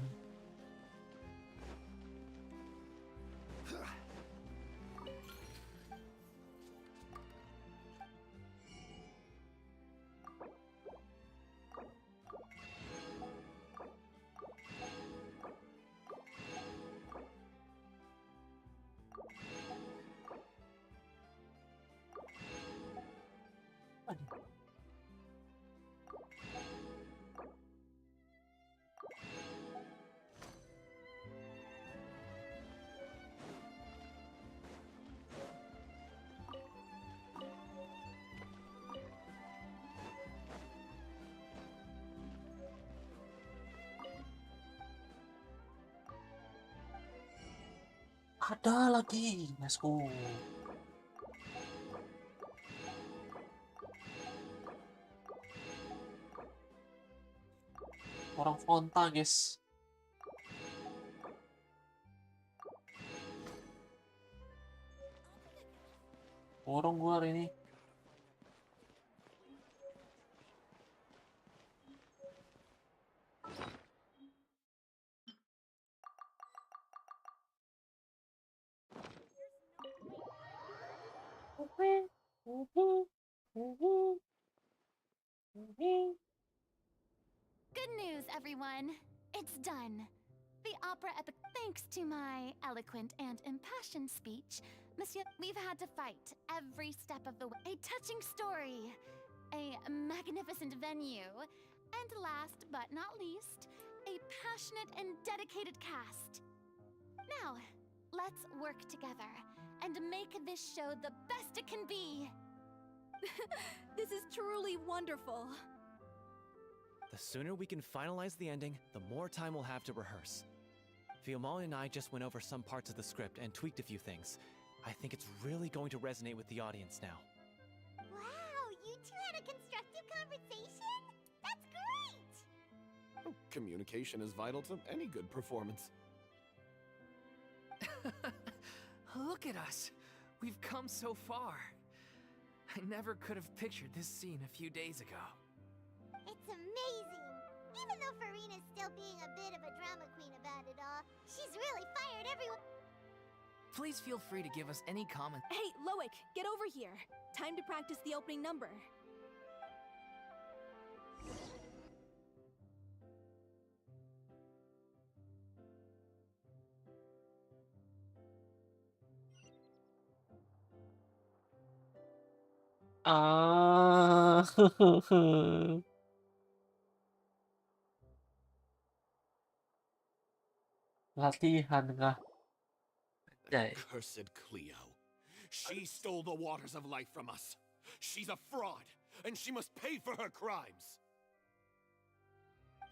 Ada lagi, Nesku. Orang Fonta, guys. Borong gua hari ini. Good news, everyone. It's done. The opera epic. Thanks to my eloquent and impassioned speech, Monsieur, we've had to fight every step of the way. A touching story, a magnificent venue, and last but not least, a passionate and dedicated cast. Now, let's work together and make this show the best it can be. This is truly wonderful. The sooner we can finalize the ending, the more time we'll have to rehearse. Fiamma and I just went over some parts of the script and tweaked a few things. I think it's really going to resonate with the audience now. Wow, you two had a constructive conversation? That's great! Oh, communication is vital to any good performance. Look at us. We've come so far. I never could have pictured this scene a few days ago. It's amazing! Even though Farina's still being a bit of a drama queen about it all, she's really fired everyone. Please feel free to give us any comment. Hey, Loic, get over here. Time to practice the opening number. Ah. Latihan kah? Anjay. Cursed Cleo. She stole the waters of life from us. She's a fraud, and she must pay for her crimes.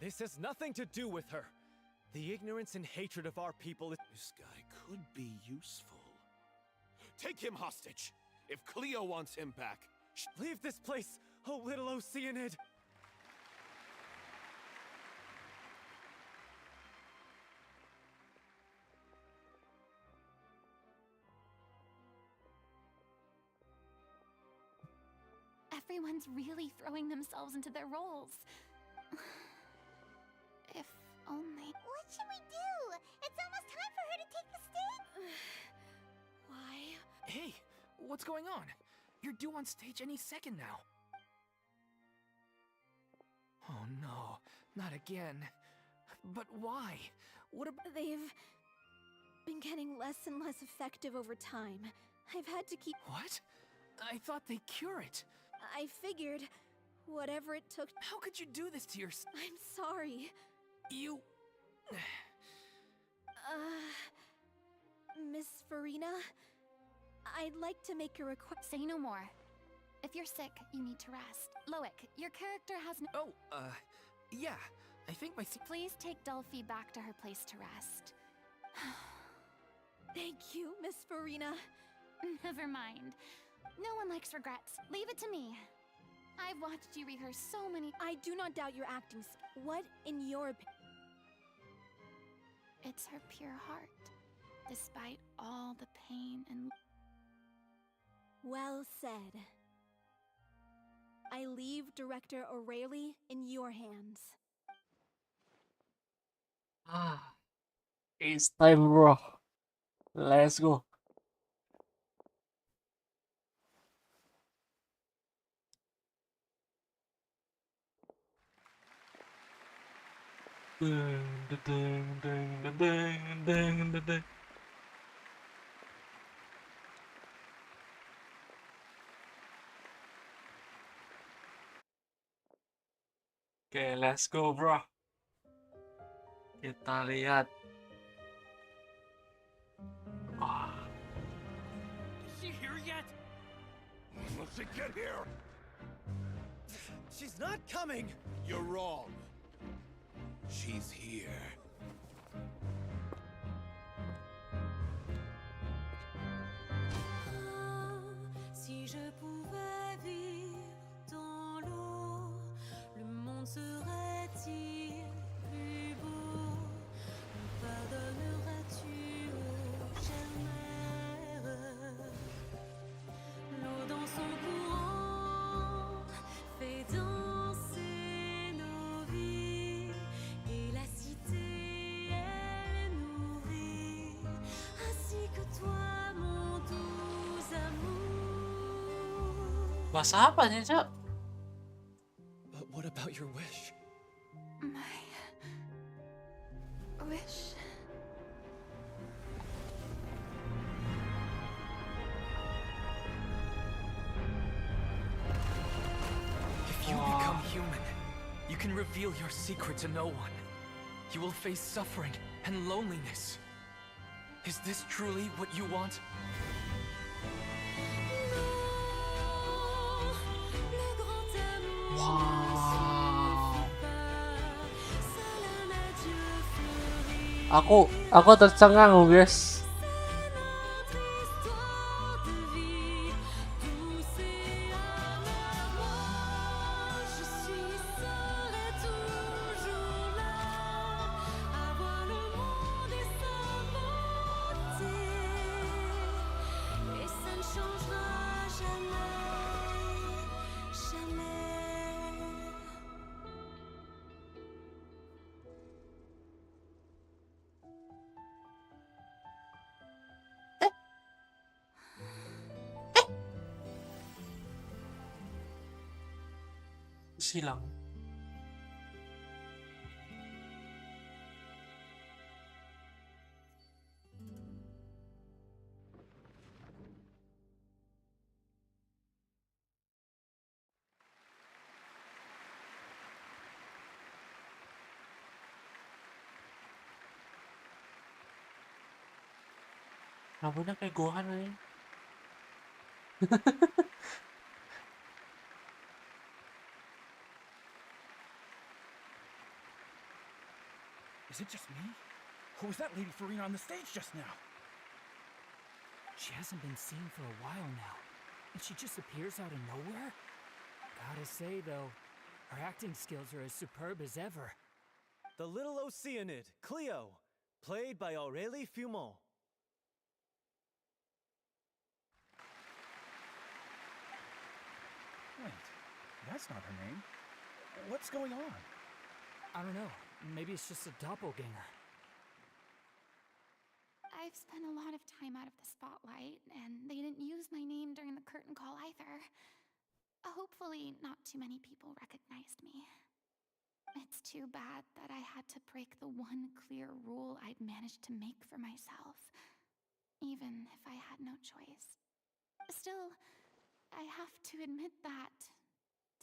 This has nothing to do with her. The ignorance and hatred of our people is— This guy could be useful. Take him hostage. If Cleo wants him back, Leave this place, oh little Oceanid! Everyone's really throwing themselves into their roles. If only. What should we do? It's almost time for her to take the stage. Why? Hey, what's going on? You're due on stage any second now. Oh no, not again. But why? What about— They've been getting less and less effective over time. I've had to keep— What? I thought they cure it. I figured whatever it took— How could you do this to yourself? I'm sorry. You— Miss Farina? I'd like to make a request. Say no more. If you're sick, you need to rest. Loic, your character has no— Oh, yeah. I think my— Please take Delphi back to her place to rest. Thank you, Miss Farina. Never mind. No one likes regrets. Leave it to me. I've watched you rehearse so many— I do not doubt your acting skill. What, in your opinion— It's her pure heart, despite all the pain and— Well said. I leave Director O'Reilly in your hands. It's time, bro. Let's go. Oke, let's go, bro. Kita lihat. Is she here yet? Must she get here? She's not coming! You're wrong. She's here. Si je pouvais vivre dans l'eau, le monde serait-il plus beau? Me pardonneras-tu, ô chère mère? L'eau dans son courant fait danser nos vies, et la cité Bahasa apa nih, Cak? But what about your wish? My wish. If you become human, you can reveal your secret to no one. You will face suffering and loneliness. Is this truly what you want? Aku tercengang, guys. Silang. Rambutnya kayak Gohan aja. Is it just me? Or was that Lady Farina on the stage just now? She hasn't been seen for a while now, and she just appears out of nowhere? Gotta say, though, her acting skills are as superb as ever. The little Oceanid, Cleo, played by Aurélie Fumont. Wait, that's not her name. What's going on? I don't know. Maybe it's just a doppelganger. I've spent a lot of time out of the spotlight, and they didn't use my name during the curtain call either. Hopefully, not too many people recognized me. It's too bad that I had to break the one clear rule I'd managed to make for myself, even if I had no choice. Still, I have to admit that,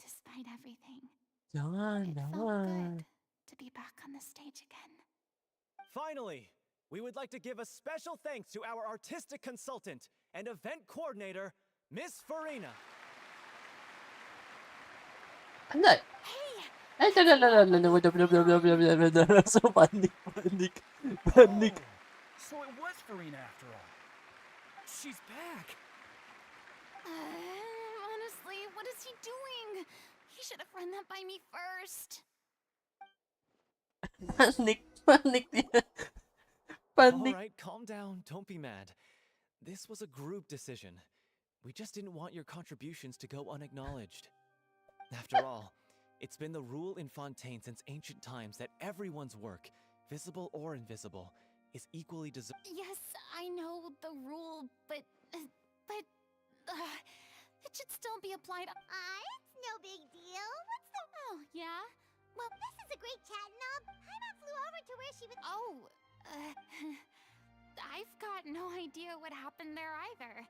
despite everything, Jangan. it felt good to be back on the stage again. Finally, we would like to give a special thanks to our artistic consultant and event coordinator, Miss Farina. Andai. Langsung panik. So it was Farina after all. She's back. Honestly, what is he doing? He should have run that by me first. Panik dia. Panik. All right, calm down. Don't be mad. This was a group decision. We just didn't want your contributions to go unacknowledged. After all, it's been the rule in Fontaine since ancient times that everyone's work, visible or invisible, is equally deserved. Yes, I know the rule, but it should still be applied. It's no big deal. What's the... Oh, yeah? Well, This is a great chat and all. Paimon flew over to where she was... I've got no idea what happened there either.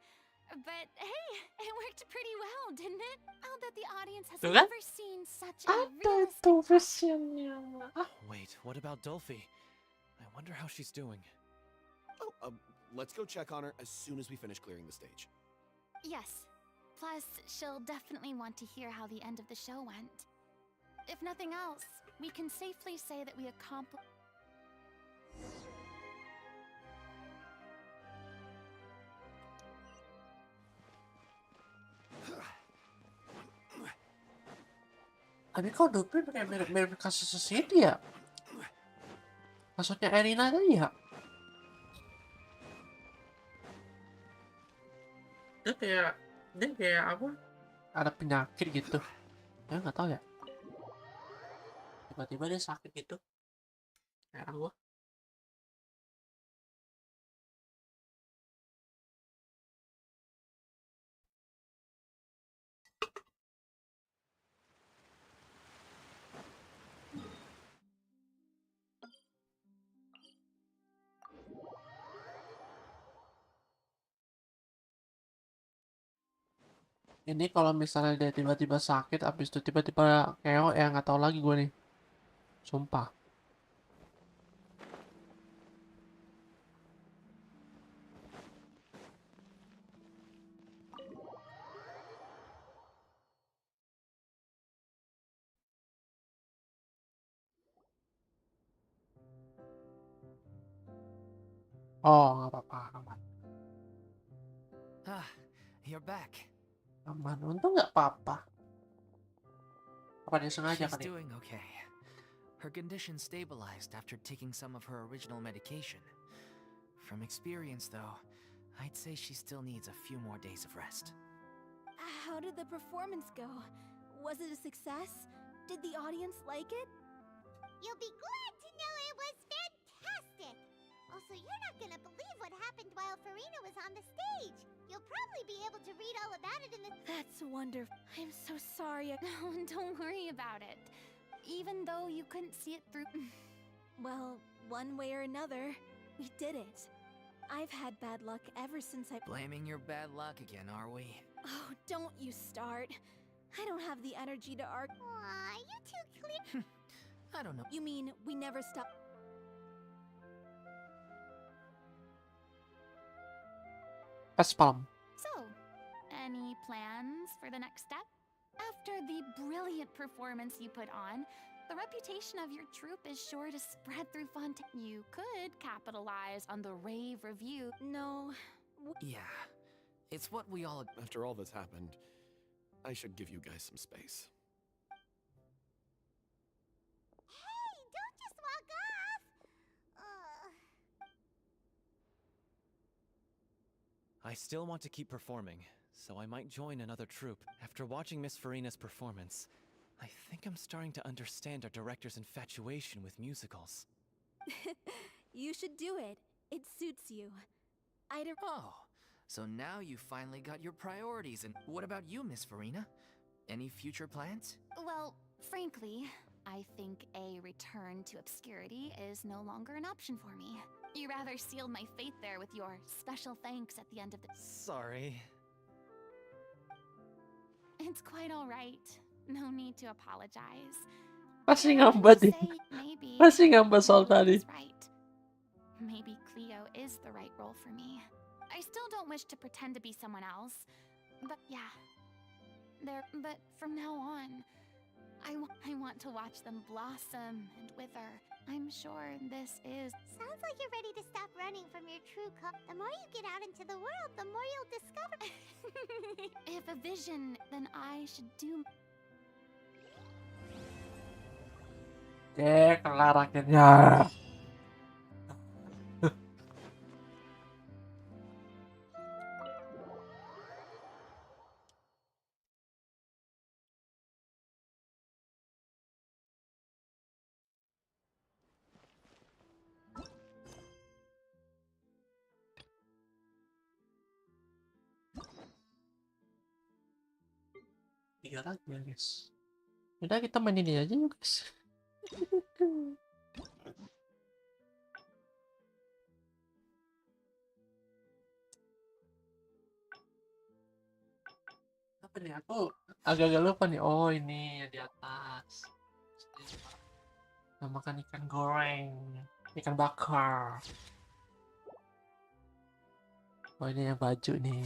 But hey, it worked pretty well, didn't it? I'll bet the audience has Tuh kan? never seen such a Ada realistic... tuh versionnya. Wait, what about Dolphy? I wonder how she's doing. Oh, let's go check on her as soon as we finish clearing the stage. Yes. Plus, she'll definitely want to hear how the end of the show went. If nothing else, we can safely say that we accomplished... Tapi kok Dupin kayak mirip-mirip kasusnya ini ya? Maksudnya Erina tadi ya? Dia kayak apa? Ada penyakit gitu. Ya nggak tahu ya. Tiba-tiba dia sakit gitu. Heran gua. Ini kalau misalnya dia tiba-tiba sakit, abis itu tiba-tiba keok ya nggak tahu lagi gue nih. Sumpah. Oh, nggak apa-apa, aman. Ah, you're back. Aman, untung nggak apa-apa. Apa dia sengaja She's kali? doing okay. Her condition stabilized after taking some of her original medication. From experience, though, I'd say she still needs a few more days of rest. How did the performance go? Was it a success? Did the audience like it? You'll be glad to know it was fantastic! Also, you're not gonna believe what happened while Farina was on the stage. You'll probably be able to read all about it in the... That's wonderful. I'm so sorry. No, don't worry about it. Even though you couldn't see it through... Well, one way or another, we did it. I've had bad luck ever since I... Blaming your bad luck again, are we? Oh, don't you start. I don't have the energy to argue. Aw, you two clear... I don't know. You mean we never stop... Facepalm. So, any plans for the next step? After the brilliant performance you put on, the reputation of your troupe is sure to spread through Fontaine. You could capitalize on the rave review. No. Yeah, it's what we all... After all that's happened, I should give you guys some space. Hey, don't just walk off! I still want to keep performing, so I might join another troupe. After watching Miss Farina's performance, I think I'm starting to understand our director's infatuation with musicals. You should do it. It suits you. Oh, so now you finally got your priorities. And what about you, Miss Farina? Any future plans? Well, frankly, I think a return to obscurity is no longer an option for me. You rather sealed my fate there with your special thanks at the end of the... Sorry. It's quite all right. No need to apologize. Masih I ngambek would dia. say maybe Masih ngambek soal Cleo tadi. is right. Maybe Cleo is the right role for me. I still don't wish to pretend to be someone else, but yeah. But from now on, I want to watch them blossom and wither. I'm sure this is... Sounds like you're ready to stop running from your true color. The more you get out into the world, the more you'll discover... If a vision, then I should do... Kelar akhirnya. Tiga lagi ya guys. Udah kita main ini aja yuk guys. Apa nih, aku agak-agak lupa nih. Oh ini yang di atas. Nah, makan ikan goreng, ikan bakar. Oh ini yang baju nih.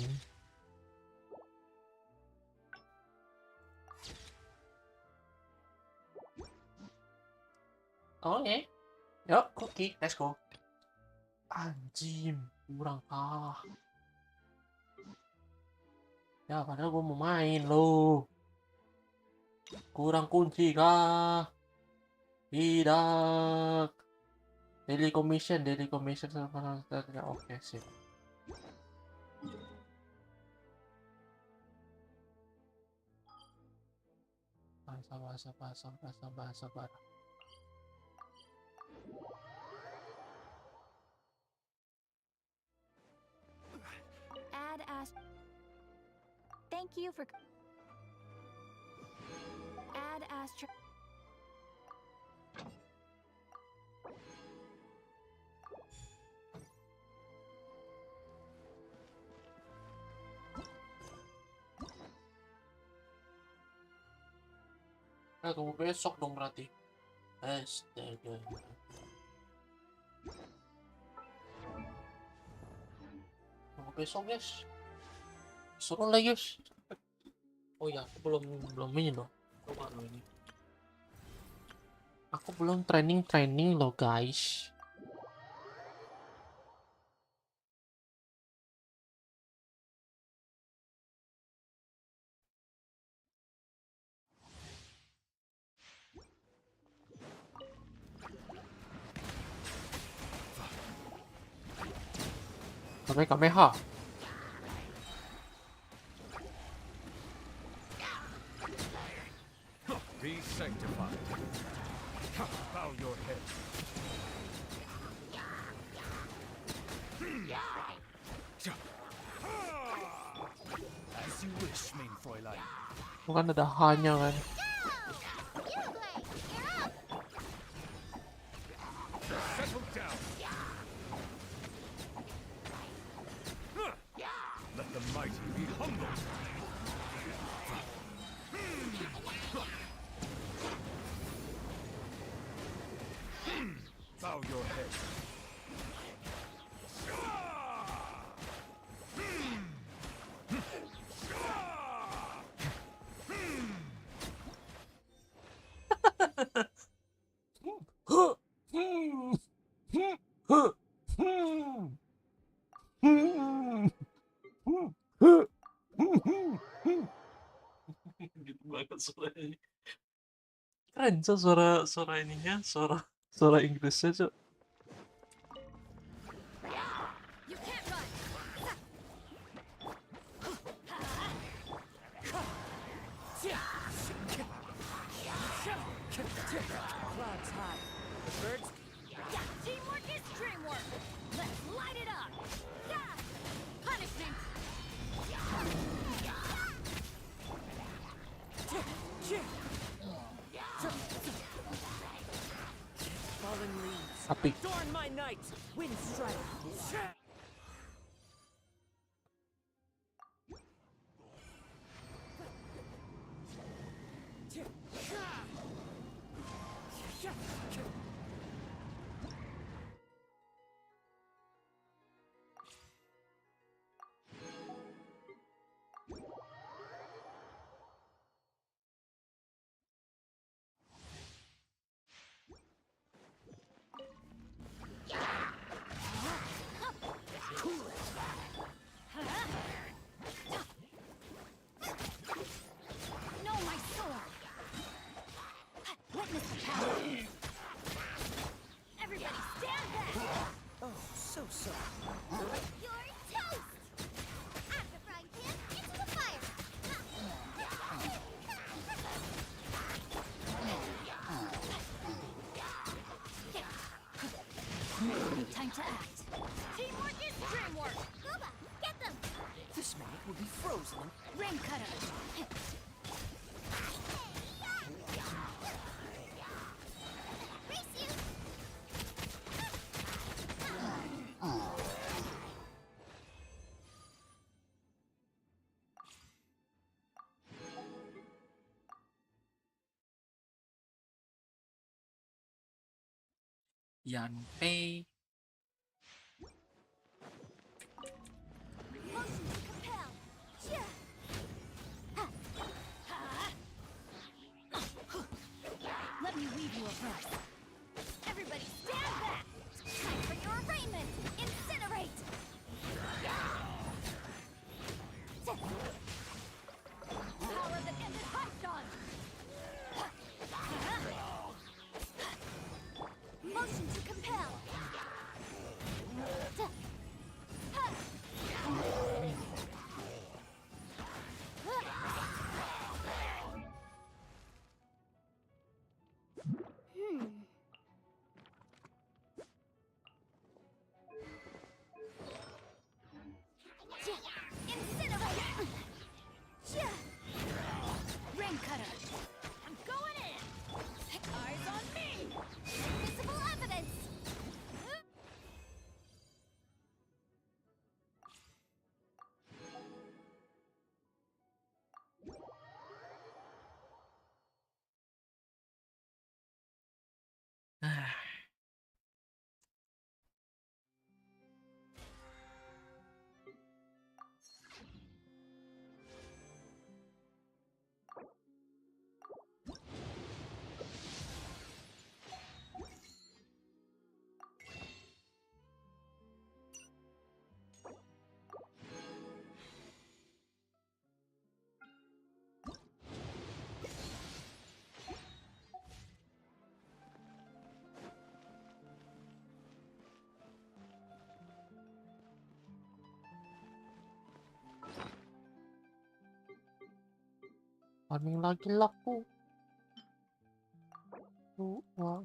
Oke. Yuk, cookie, let's go. Anjim, kurang kalah. Ya, padahal gue mau main loh. Kurang kunci kah? Tidak. Daily commission sama oke sip. Sabar. Ad Ast. Thank you for. Ad Astra. Tunggu besok dong berarti. Astaga. Tunggu besok guys. Suruh lah guys. Oh ya, aku belum ini loh. Coba lo ini. Aku belum training loh guys. Kamehameha. Be sanctified. Bow your head. As you wish, mein Fräulein. Bukan ada hanya kan. Settle down. Let the mighty be humbled. Bow your head. Gitu banget suaranya. Keren Cok, suara ininya, suara Inggrisnya Cok. You can't run. Clouds high. The birds. Yeah, teamwork is dreamwork. Let's light it up. Yeah. Punishment. Fallen leaves. Api. Adorn my night. Wind strike. No, my sword. Witness the power. Everybody stand back. Oh, so sorry. You're toast! Out the frying pan, into the fire! Time to act. Teamwork is dreamwork. Booba, get them! This man will be frozen. Rain cutter. Race you! Yanpei. Motion to compel! Yeah! Let me weave you a verse. Everybody stand back! Time for your arraignment! Incinerate! Power that ended Hotshot. Motion to compel! Farming lagi laku. Wah.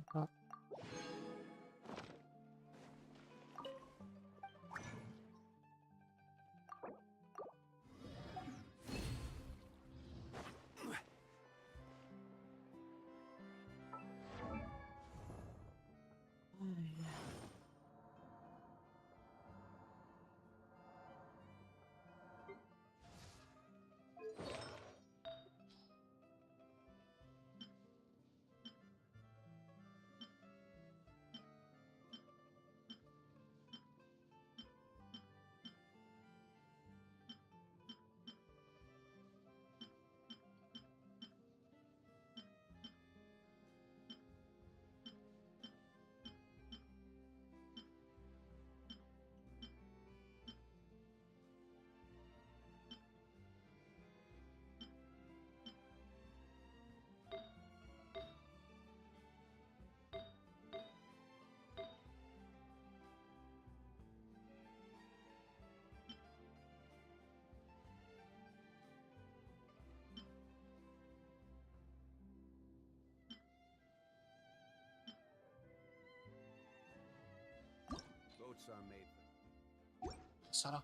Boats are made. Salah.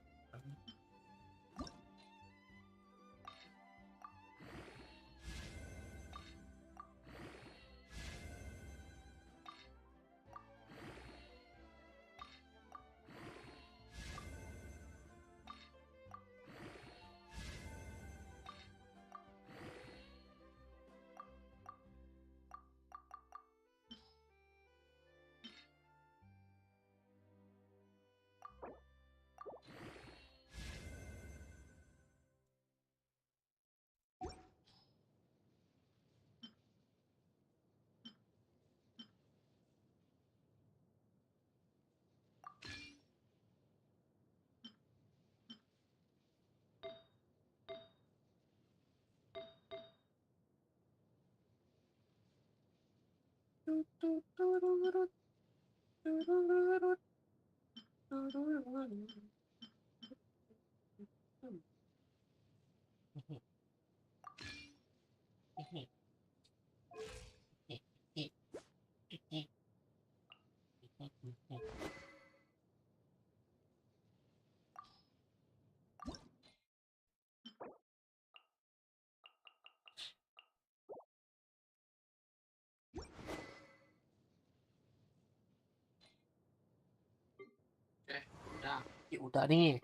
Udah. Ya udah nih.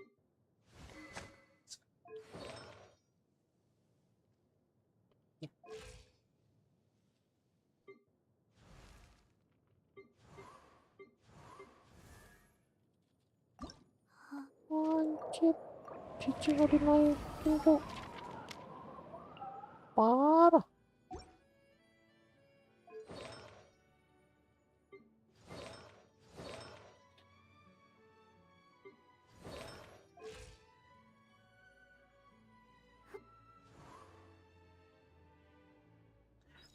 Anjir, cici nggak dinaikin tuh. Parah.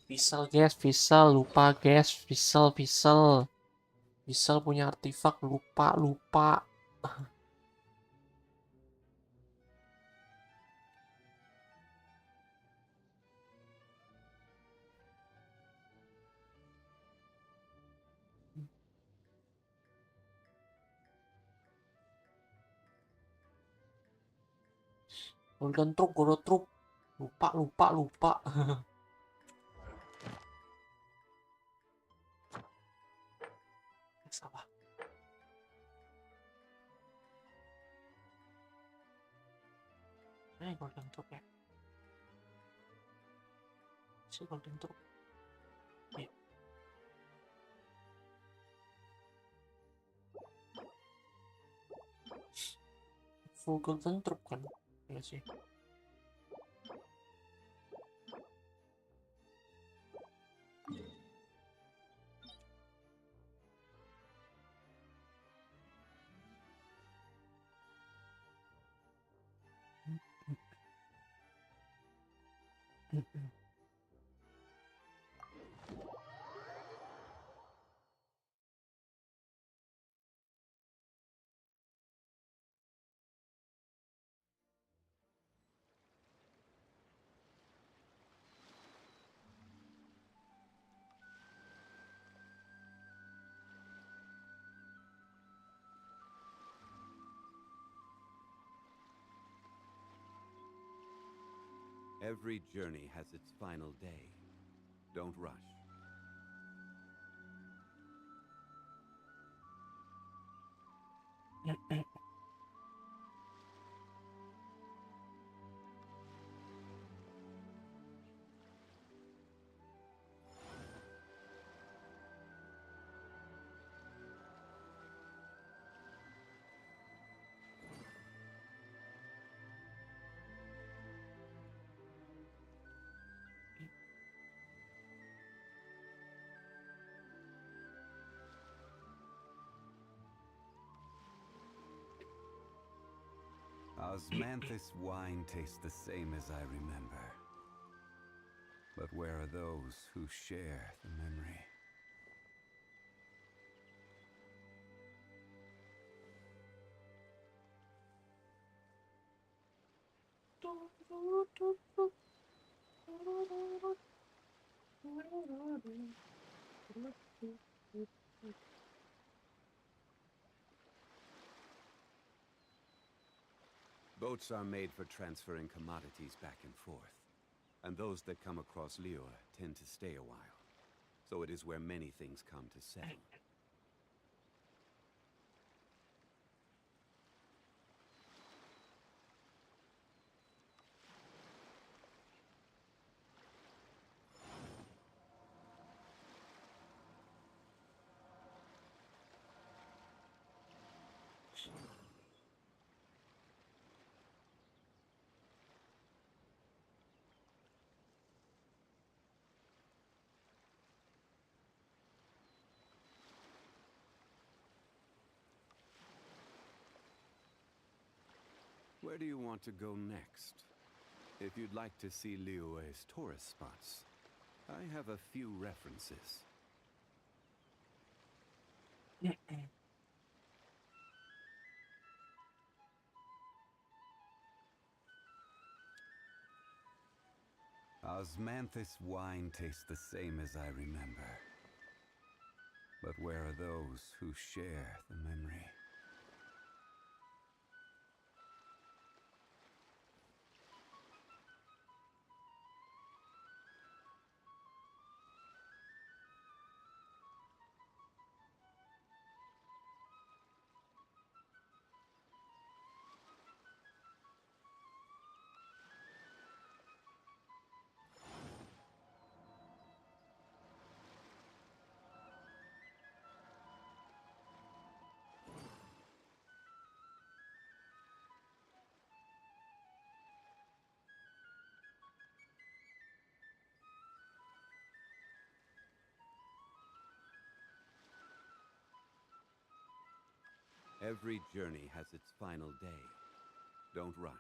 Visal guys, Visal lupa guys, Visal punya artefak lupa. Golden Troop, lupa. Salah. Golden Troop ya. Si Golden Troop. Ayo. Full Golden Troop kan? Ya sih. Every journey has its final day. Don't rush. Osmanthus wine tastes the same as I remember. But where are those who share the memory? Boats are made for transferring commodities back and forth, and those that come across Liyue tend to stay a while. So it is where many things come to settle. Where do you want to go next? If you'd like to see Liyue's tourist spots, I have a few references. Osmanthus wine tastes the same as I remember. But where are those who share the memory? Every journey has its final day. Don't rush.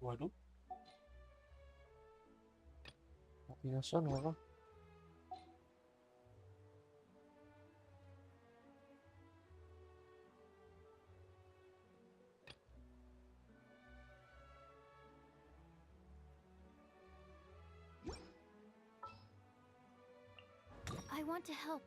Waduh. Mati nasional apa? I want to help.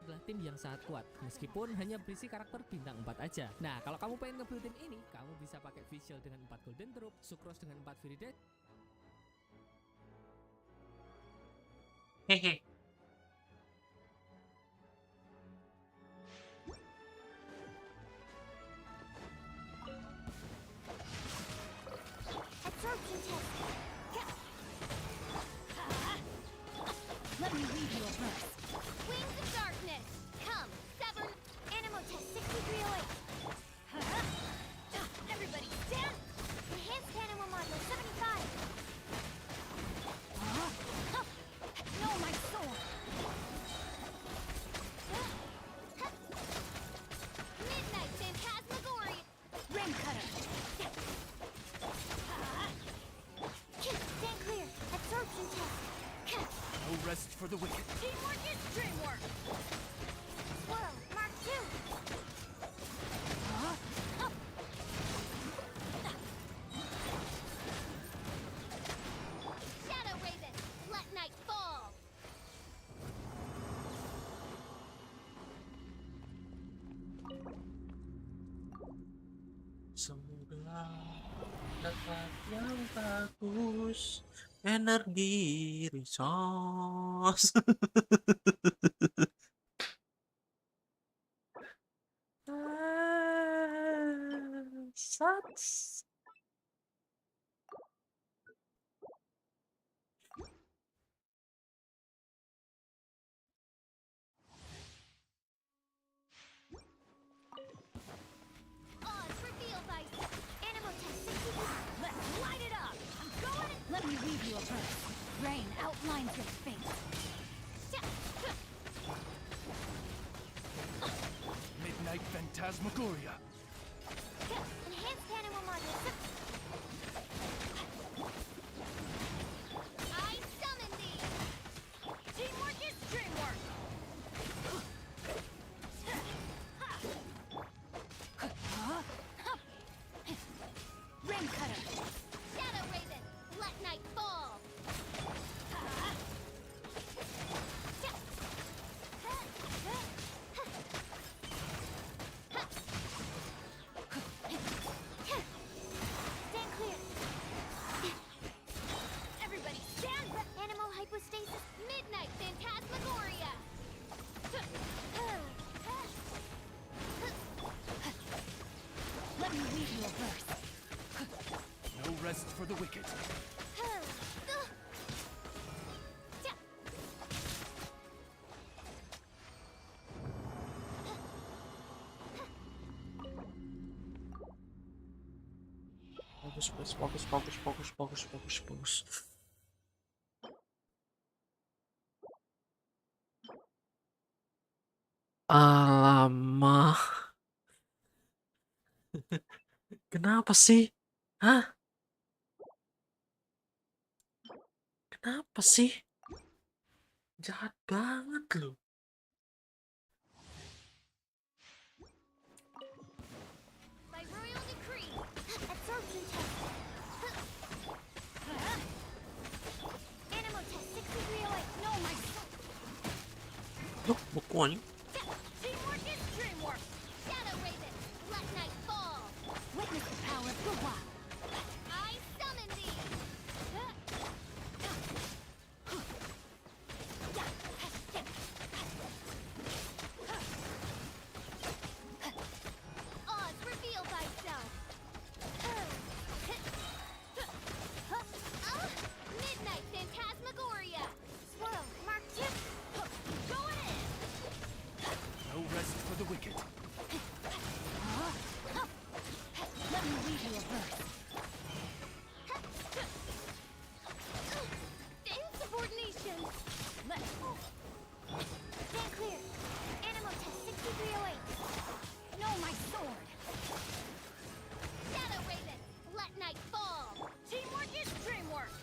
adalah tim yang sangat kuat, meskipun hanya berisi karakter bintang 4 aja. Nah, kalau kamu pengen nge-build tim ini, kamu bisa pakai Visual dengan 4 Golden Drop, Sucrose dengan 4 Viridate. Hehe. Absorption test. Let me read you a verse. Wings of darkness. Come, sever. Animal test 6308. Everybody stand. Enhanced animal module 75. No, my sword. Midnight Phantasmagoria. Rain cutter. Stand clear. Absorption test. No rest for the wicked. Teamwork is dreamwork. Swirl, Mark 2. Shadow Raven, let night fall. Semoga dapat yang bagus. Energi resource. Sucks. Odds reveal by Animal test 63. Let's light it up. I'm going. Let me read you a verse. Rain outlines your face. Midnight Phantasmagoria. Enhanced animal module. I summon thee. Teamwork is dreamwork. Rain cutter. Shadow Raven, let night fall. Stand clear. Everybody stand. Animal hypostasis. Midnight Phantasmagoria. Let me read you a verse. No rest for the wicked. Bagus. Alamak. Kenapa sih? Hah? Kenapa sih? Jahat banget loh. By royal decree, absorption test. Animal test 6308. No, my Loh, bukuannya. teamwork is dreamwork. Shadow Raven, let night fall. Witness the power of the wild. I summon thee. Oz, reveal thyself. Midnight Phantasmagoria. Swirl, Mark 2. Going in. No rest for the wicked. Let me read you a verse. Insubordination. Let's move. Stand clear. Animal test 6308. No, my sword. Shadow Raven, let night fall. Teamwork is dreamwork.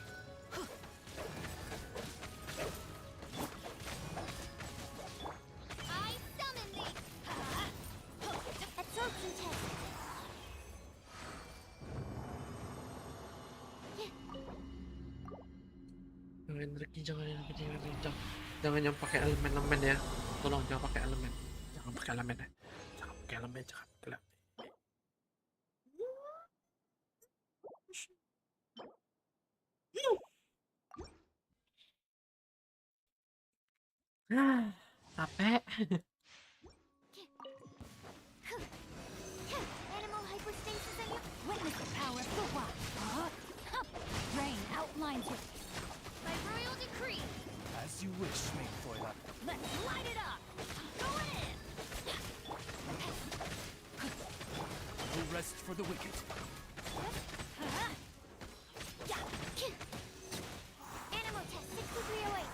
I summon thee. Absorption test. Jangan yang pakai elemen-elemen ya. Tolong jangan pakai elemen. Jangan pakai elemen ya. Jangan pakai elemen, jangan pakai elemen. Capek. Animal hyperstasis and you witness the power of the wild. Rain outlines it. By royal decree, As you wish, Maid Foila. let's light it up. Going in. No rest for the wicked. Animal test 6308.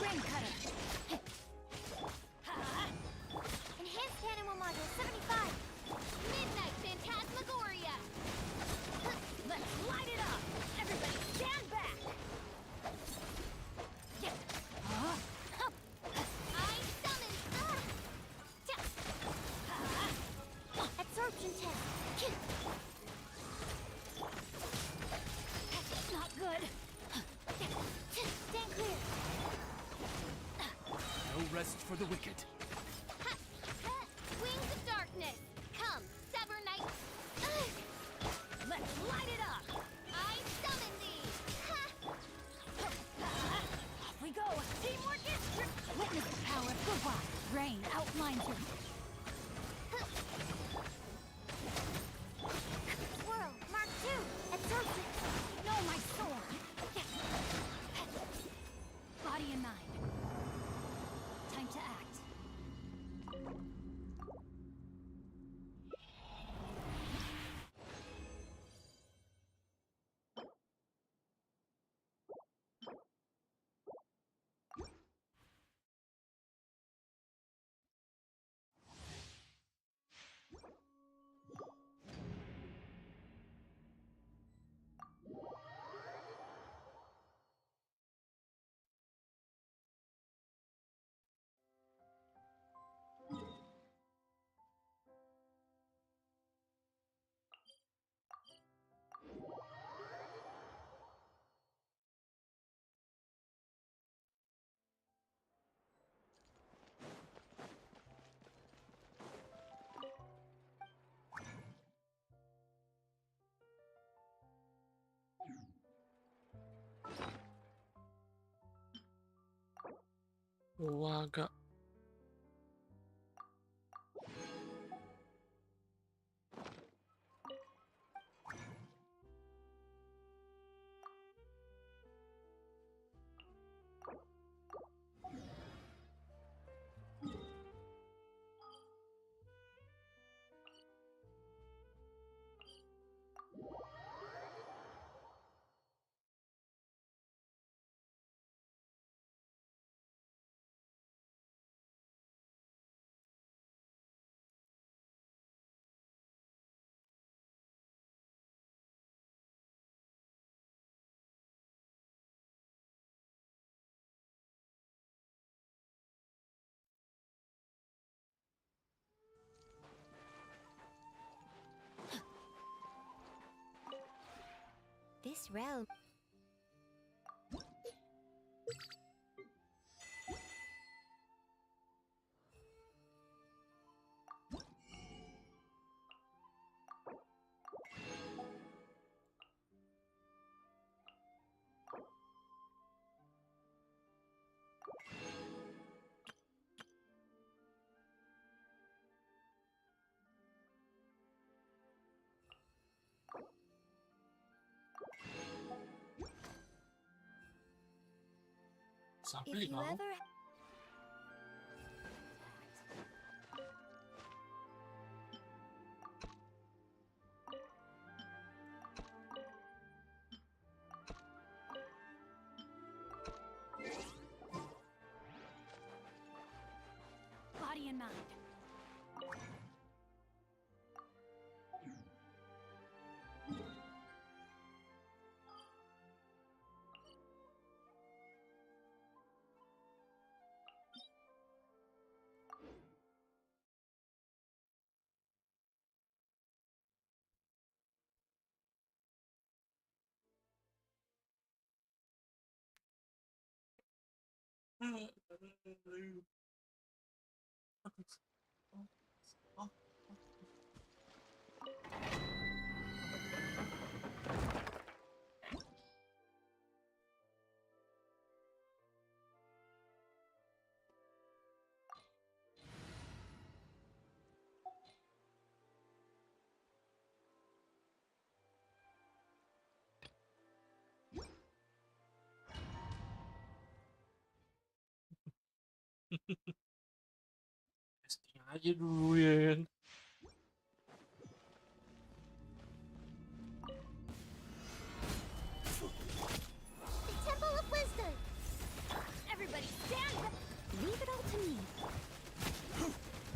Rain cutter. Enhanced animal module 75. Midnight Phantasmagoria. Let's light it up. Everybody stand back. I summon. Absorption test. Not good. Stand clear. No rest for the wicked. Wings of darkness. Come, sever night. Let's light it up. I summon thee. Off we go. Teamwork is witness the power of the wild. Rain outlines it. Swirl, Mark 2. Absorption. No, my sword. Body and mind. Time to act. Agak This realm. Sampai If you kau. ever Body and mind. Testing aja dulu ya kan. the Temple of Wisdom. Everybody stand back. Leave it all to me.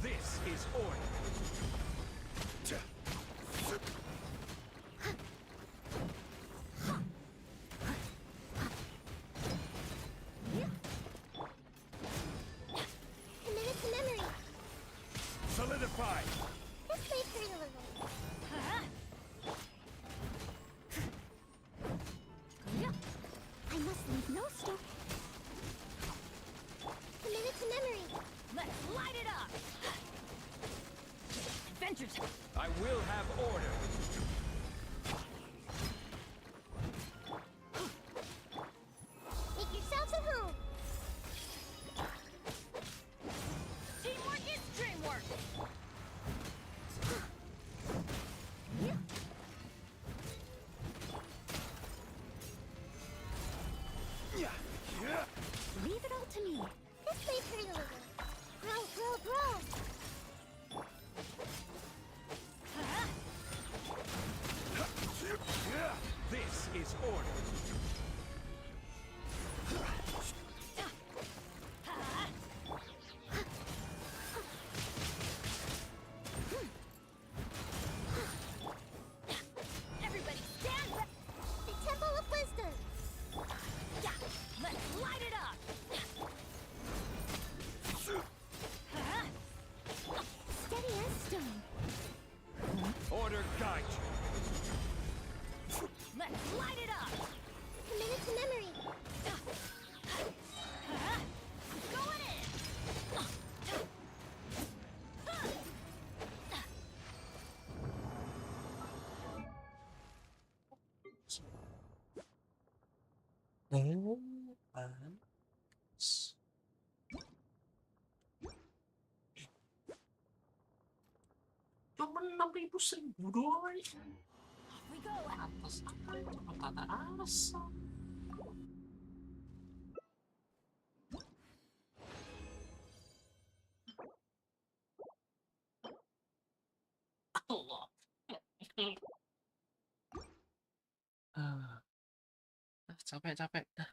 This is order. Commit it to memory. Solidify. This may hurt a little. I must leave no stone. Commit it to memory. Let's light it up. Adventure time. I will have order. Make yourselves at home. Teamwork is dreamwork. Leave it all to me. This may hurt a little. Grow, grow, grow. This is order. Everybody stand back. The Temple of Wisdom. Yeah, let's light it up. Steady as stone. Order guide you. Let's light it up. Commit it to memory. Going in. Cuma 6.000 doang. Off we go. Atas apa? Cuma tata rasa. Allah. Capek. Dah.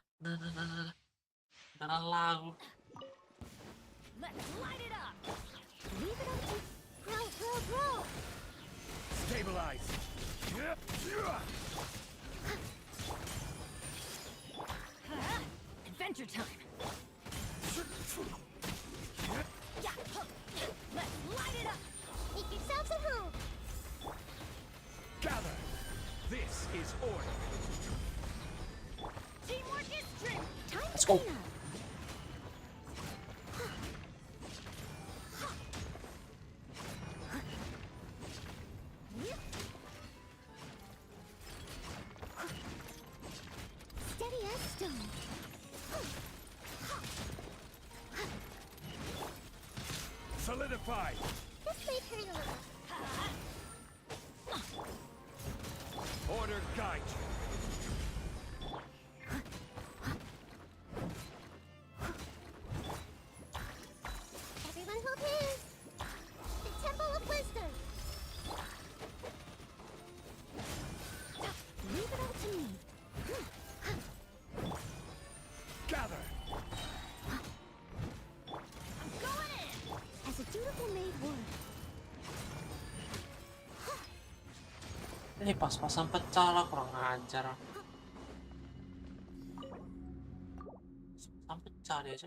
Dah lalu. Let's light it up. Leave it all to grow, grow, grow. Stabilize. Adventure time. Yeah, let's light it up. Make yourselves at home. Gather. This is order. Teamwork is strength. Time Let's to go. clean up. Steady as stone. Solidify. This may hurt a little. Order guide you. Everyone hold hands. The Temple of Wisdom. Leave it all to me. Gather. I'm going in. As a dutiful maid would. Ini pas-pasan pecah lah, kurang ajar. Pas pecah dia aja.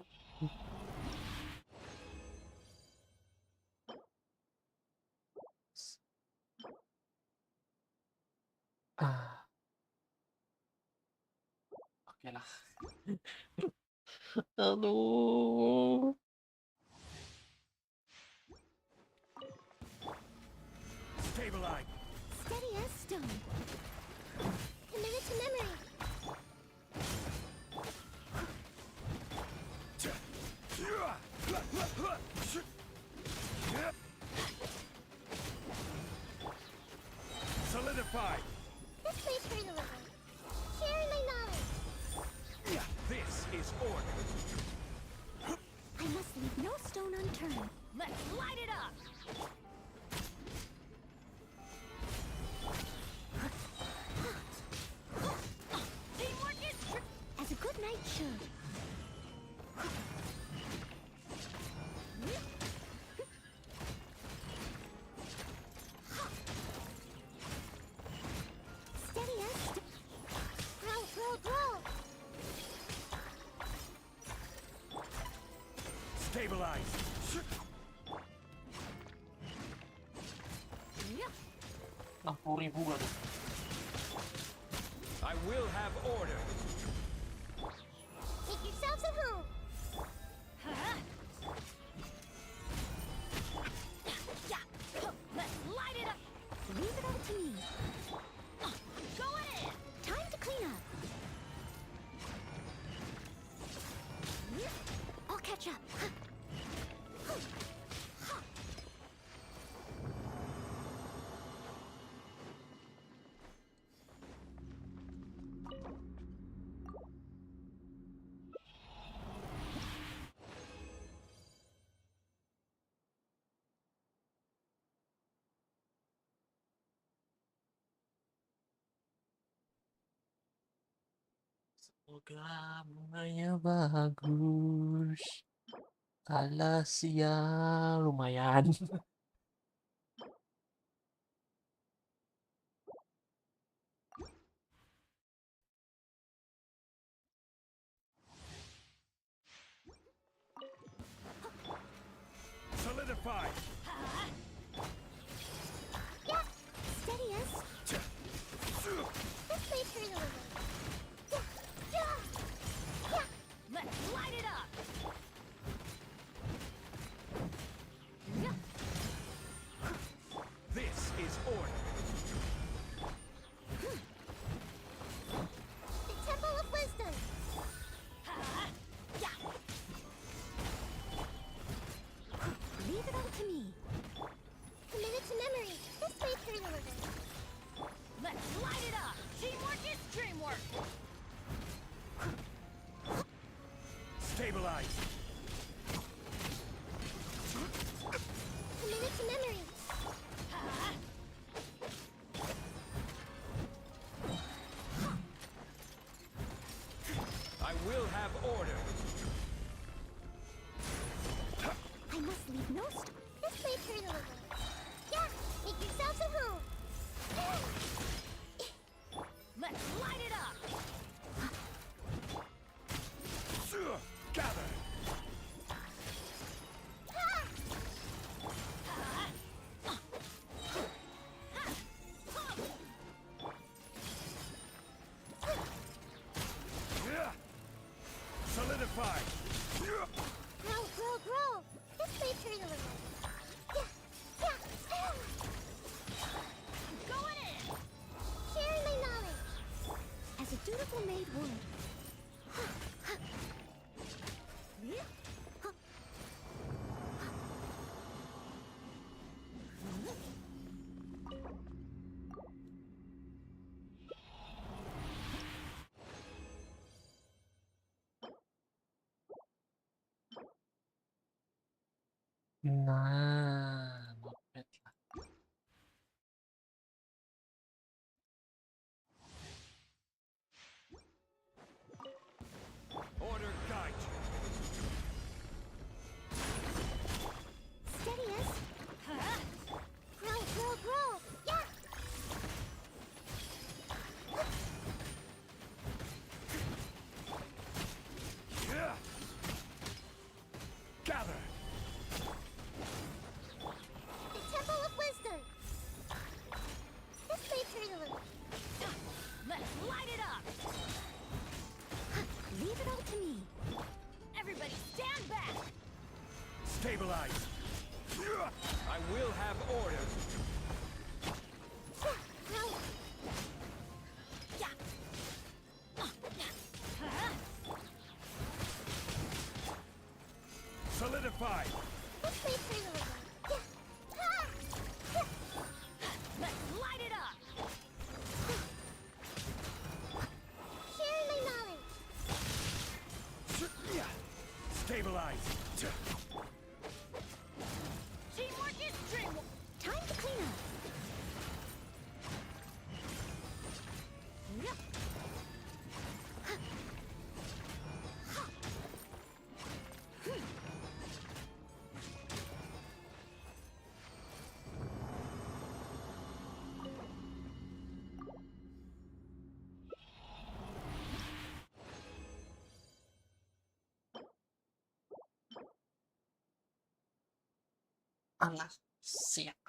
Oke lah. Aduh. Stabilize. Steady as stone. Committed to memory. Solidify. This may hurt a little. Sharing my knowledge. This is order. I must leave no stone unturned. Let's light it up! Teamwork is as a good knight should. Steady as roll, roll, roll. Stabilize. 60.000 kan. I will have order. Make yourselves at home. Let's light it up! Leave it all to me. Going in! Time to clean up. I'll catch up. Semoga bunganya bagus. Alas ya lumayan. Solidify. Yeah, steady as. This may hurt a little. Let's light it up! This is order. The Temple of Wisdom. Leave it all to me. Committed to memory. This may hurt a little. Let's light it up! Teamwork is dreamwork! Stabilize. Committed to memory. I will have order. I must leave no stone. This may hurt a little. Yeah, make yourselves at home. Let's light it up! Gather. Homemade wood. Nah, not bad lah. Order guide you. Steady us. Grow, grow, grow. Yeah. Yeah. Gather. The Temple of Wisdom. This way, Trailer. Let's light it up! Leave it all to me. Everybody stand back! Stabilize. I will have order. Solidify. This way, Trailer. Let's light it up! Sharing my knowledge. Stabilize. Teamwork is dreamwork! Time to clean up! Yep. Alah, siap.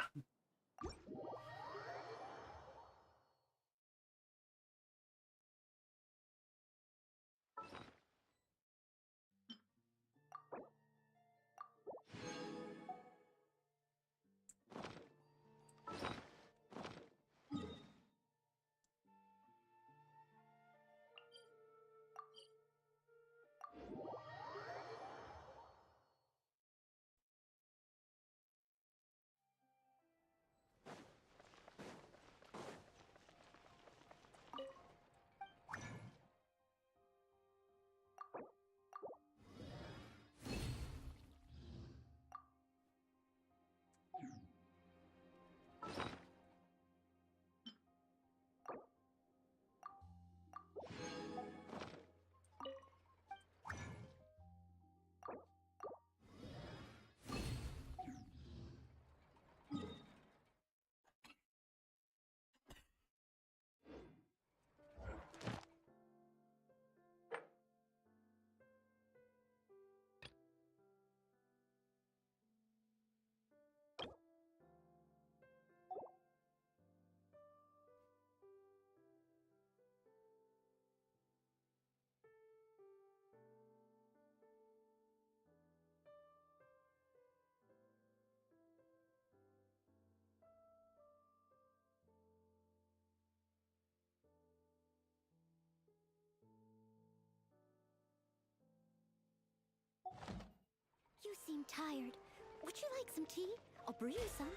You seem tired. Would you like some tea? I'll brew you some.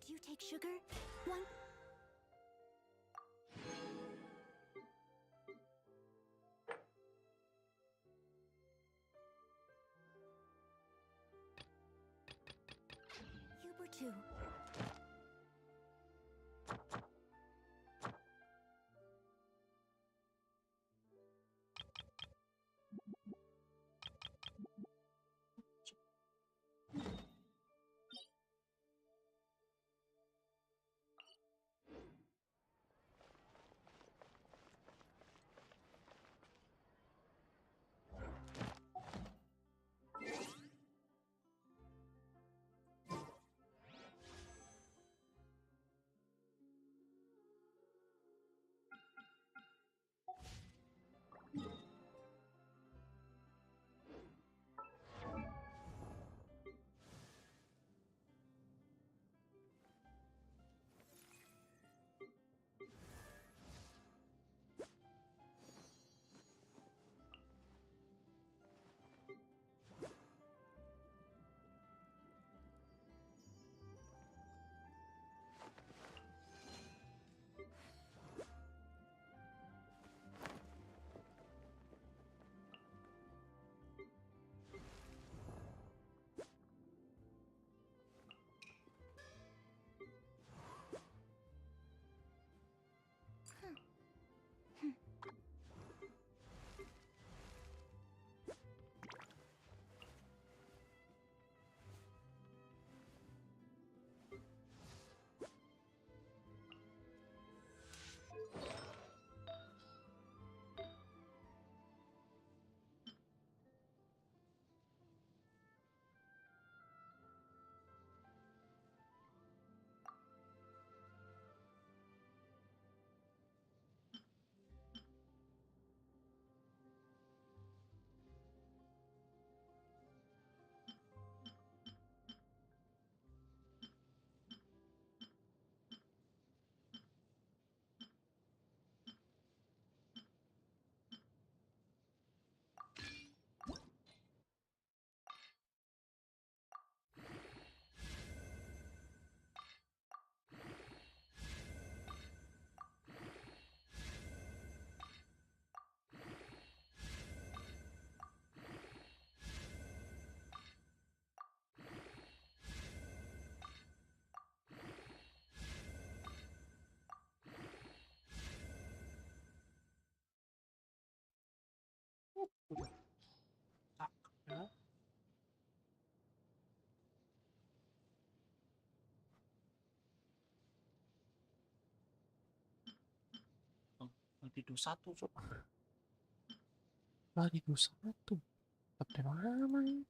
Do you take sugar? One. Huber too. 21 cok. Lagi 21. Update mana ini?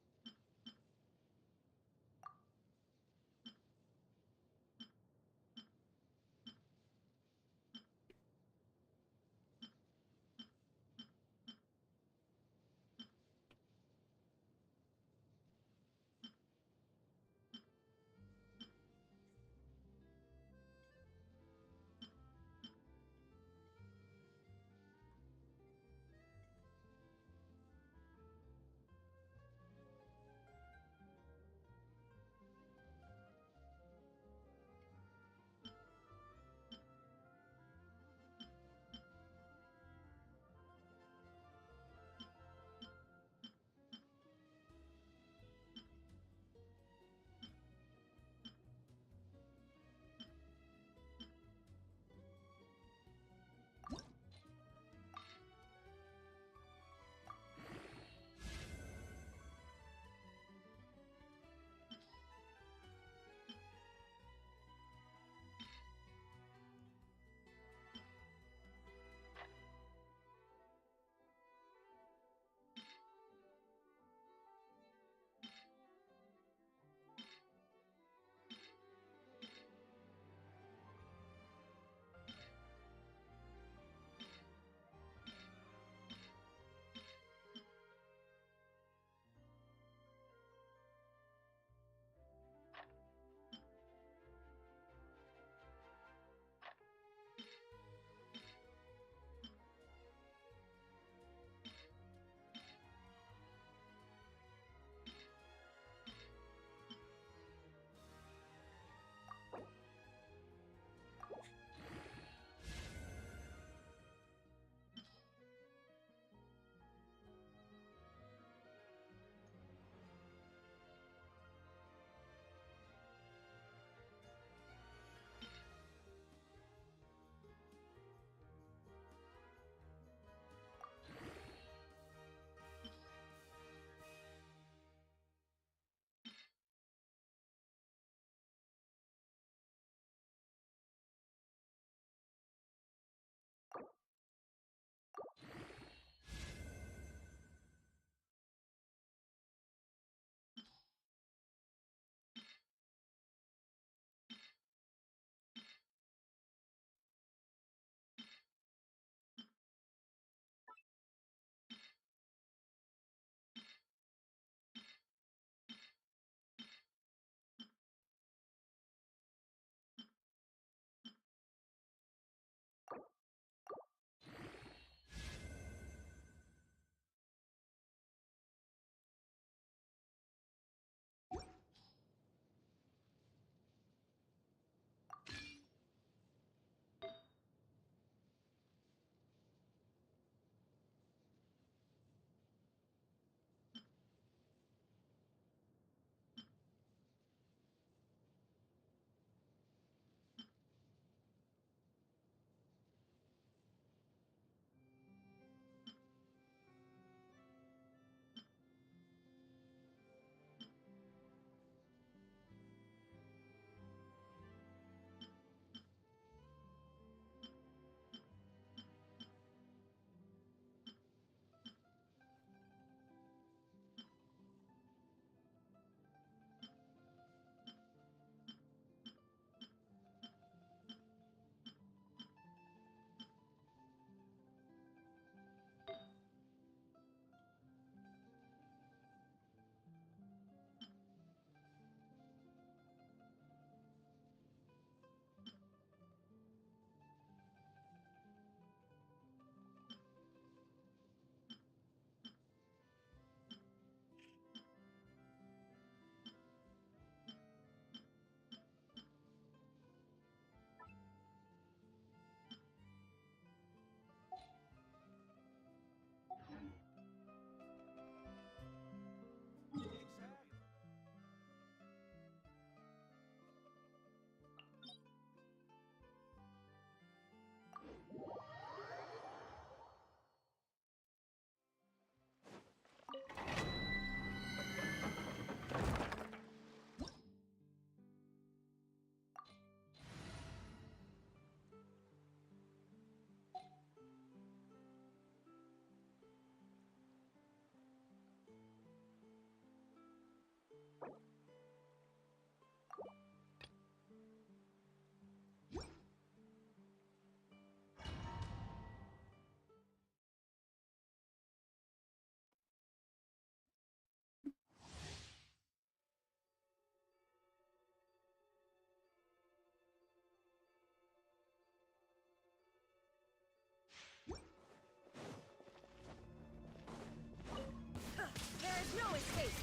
escape.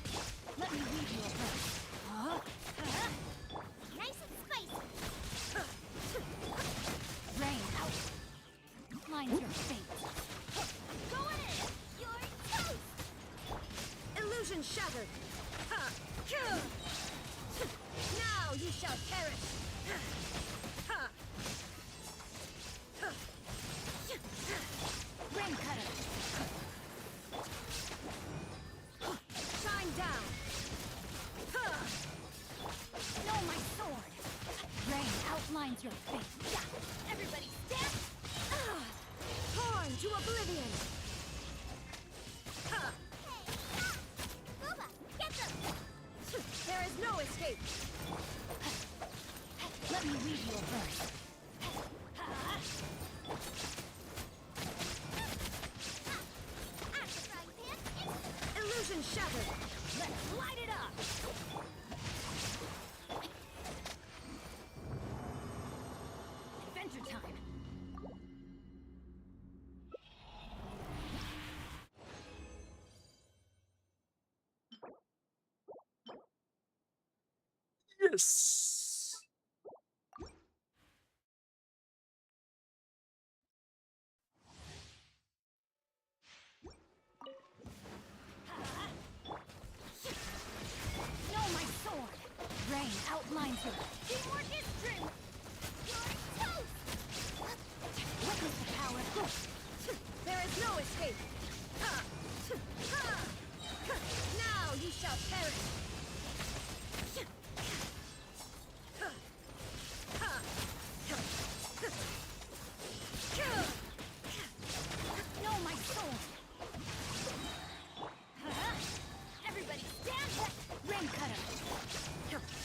Let me lead you approach. Nice and spicy. Rain out. Mine's your fate. Go on in. You're toast. Illusion shattered. Now you shall perish. Rain cutter. Shine down. No, my sword. Rain outlines your fate. Everybody stand. Torn to oblivion. Booba, get them. There is no escape. Let me read your verse. Illusion shattered. Let's light it up. Adventure time. Yes. No, my sword. Rain outlines your Teamwork is strength. You're toast. witness the power. There is no escape. Now you shall perish. No, my sword. Everybody stand back. Rain cutter.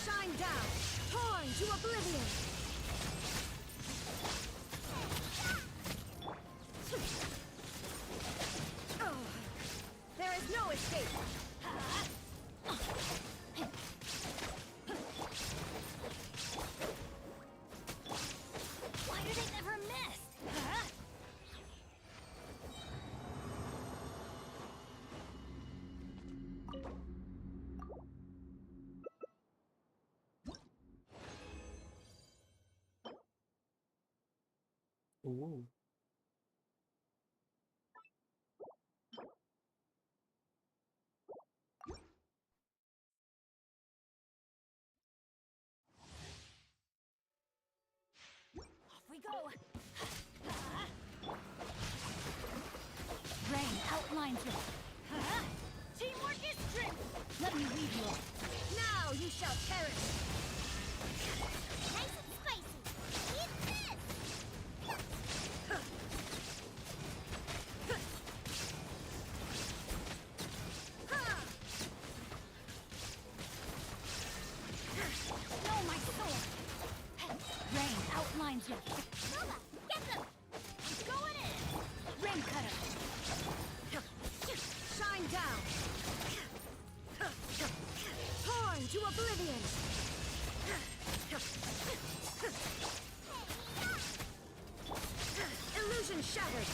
Shine down. Torn to oblivion. There is no escape. Why do they never miss? Oh. Off we go. Rain outlines your. Teamwork is strength. Let me read you. Now you shall perish. Nice and spicy. Eat this. No, my sword. Rain outlines your. Nova, get them. Go on in. Rain cutter. Shine down. Torn to oblivion. Illusion shattered.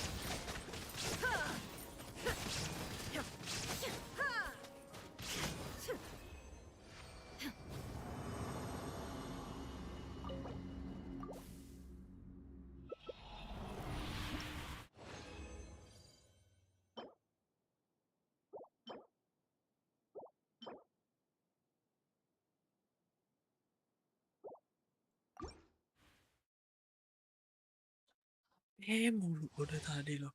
Mulu udah tadi loh.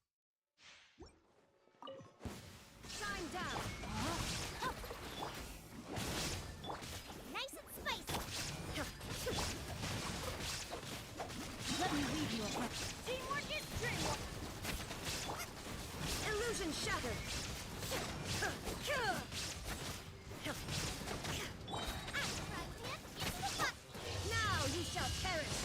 Shine down. Nice and spicy. Let me read you a book. Teamwork is strength. Illusion shattered. Now you shall perish.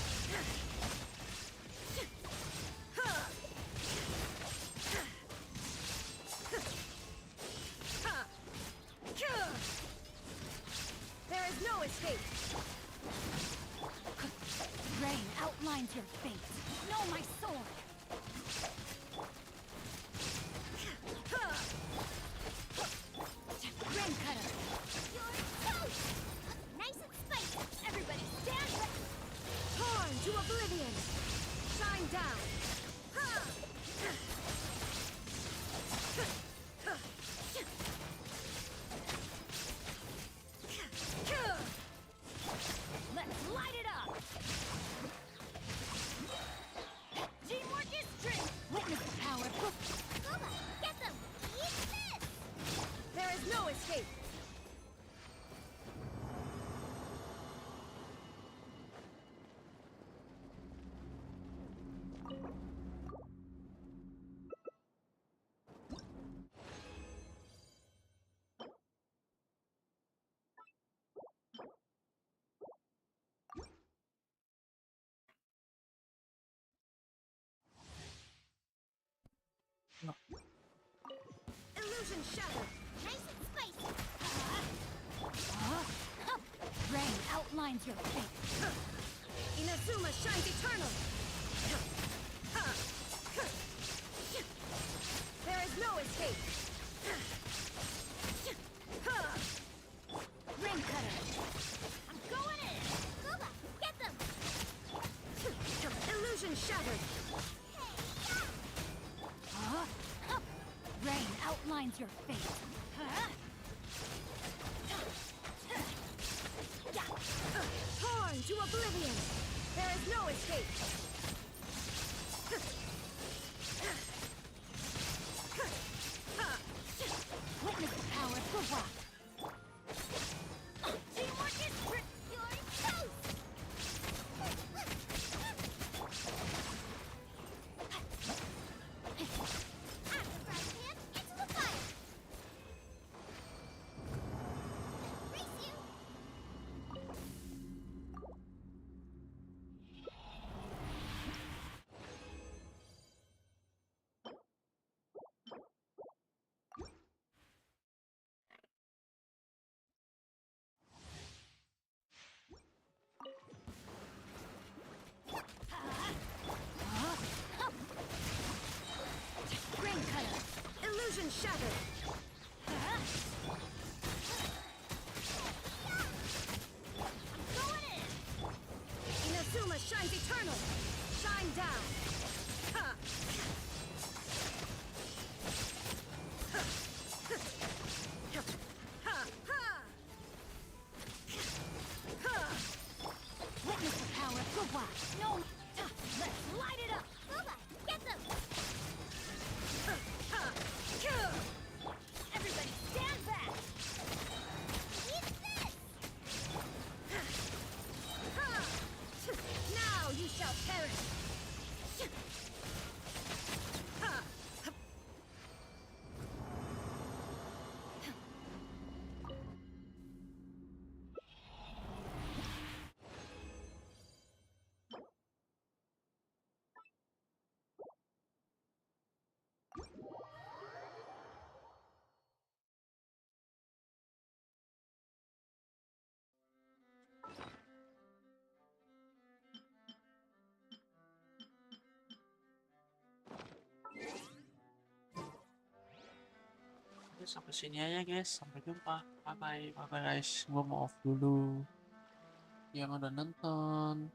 There is no escape. Rain outlines your fate. No, my sword. Rain Shine down. Let's light it up! Teamwork is strength! Witness the power. Guba, get them! Eat this! There is no escape. Illusion shattered. Nice and spicy! Rain outlines your fate. Inazuma shines eternal. There is no escape. Ring cutter. I'm going in! Guba, get them! Illusion shattered. Rain outlines your fate. Torn to oblivion. There is no escape. Witness the power of the rock. Teamwork is strength. You're toast! After frying pan, into the fire! Race you! Ring cutter. Illusion shattered. Going in! Inazuma shines eternal. Shine down. Ha! Ha! Ha! Ha! Witness the power of the rock. No! Let's light it up! Guba, get them! Everybody stand back! Eat this! Now you shall perish. Oke, sampai sini aja guys. Sampai jumpa. Bye bye. Bye bye guys. Gua mau off dulu. Yang udah nonton.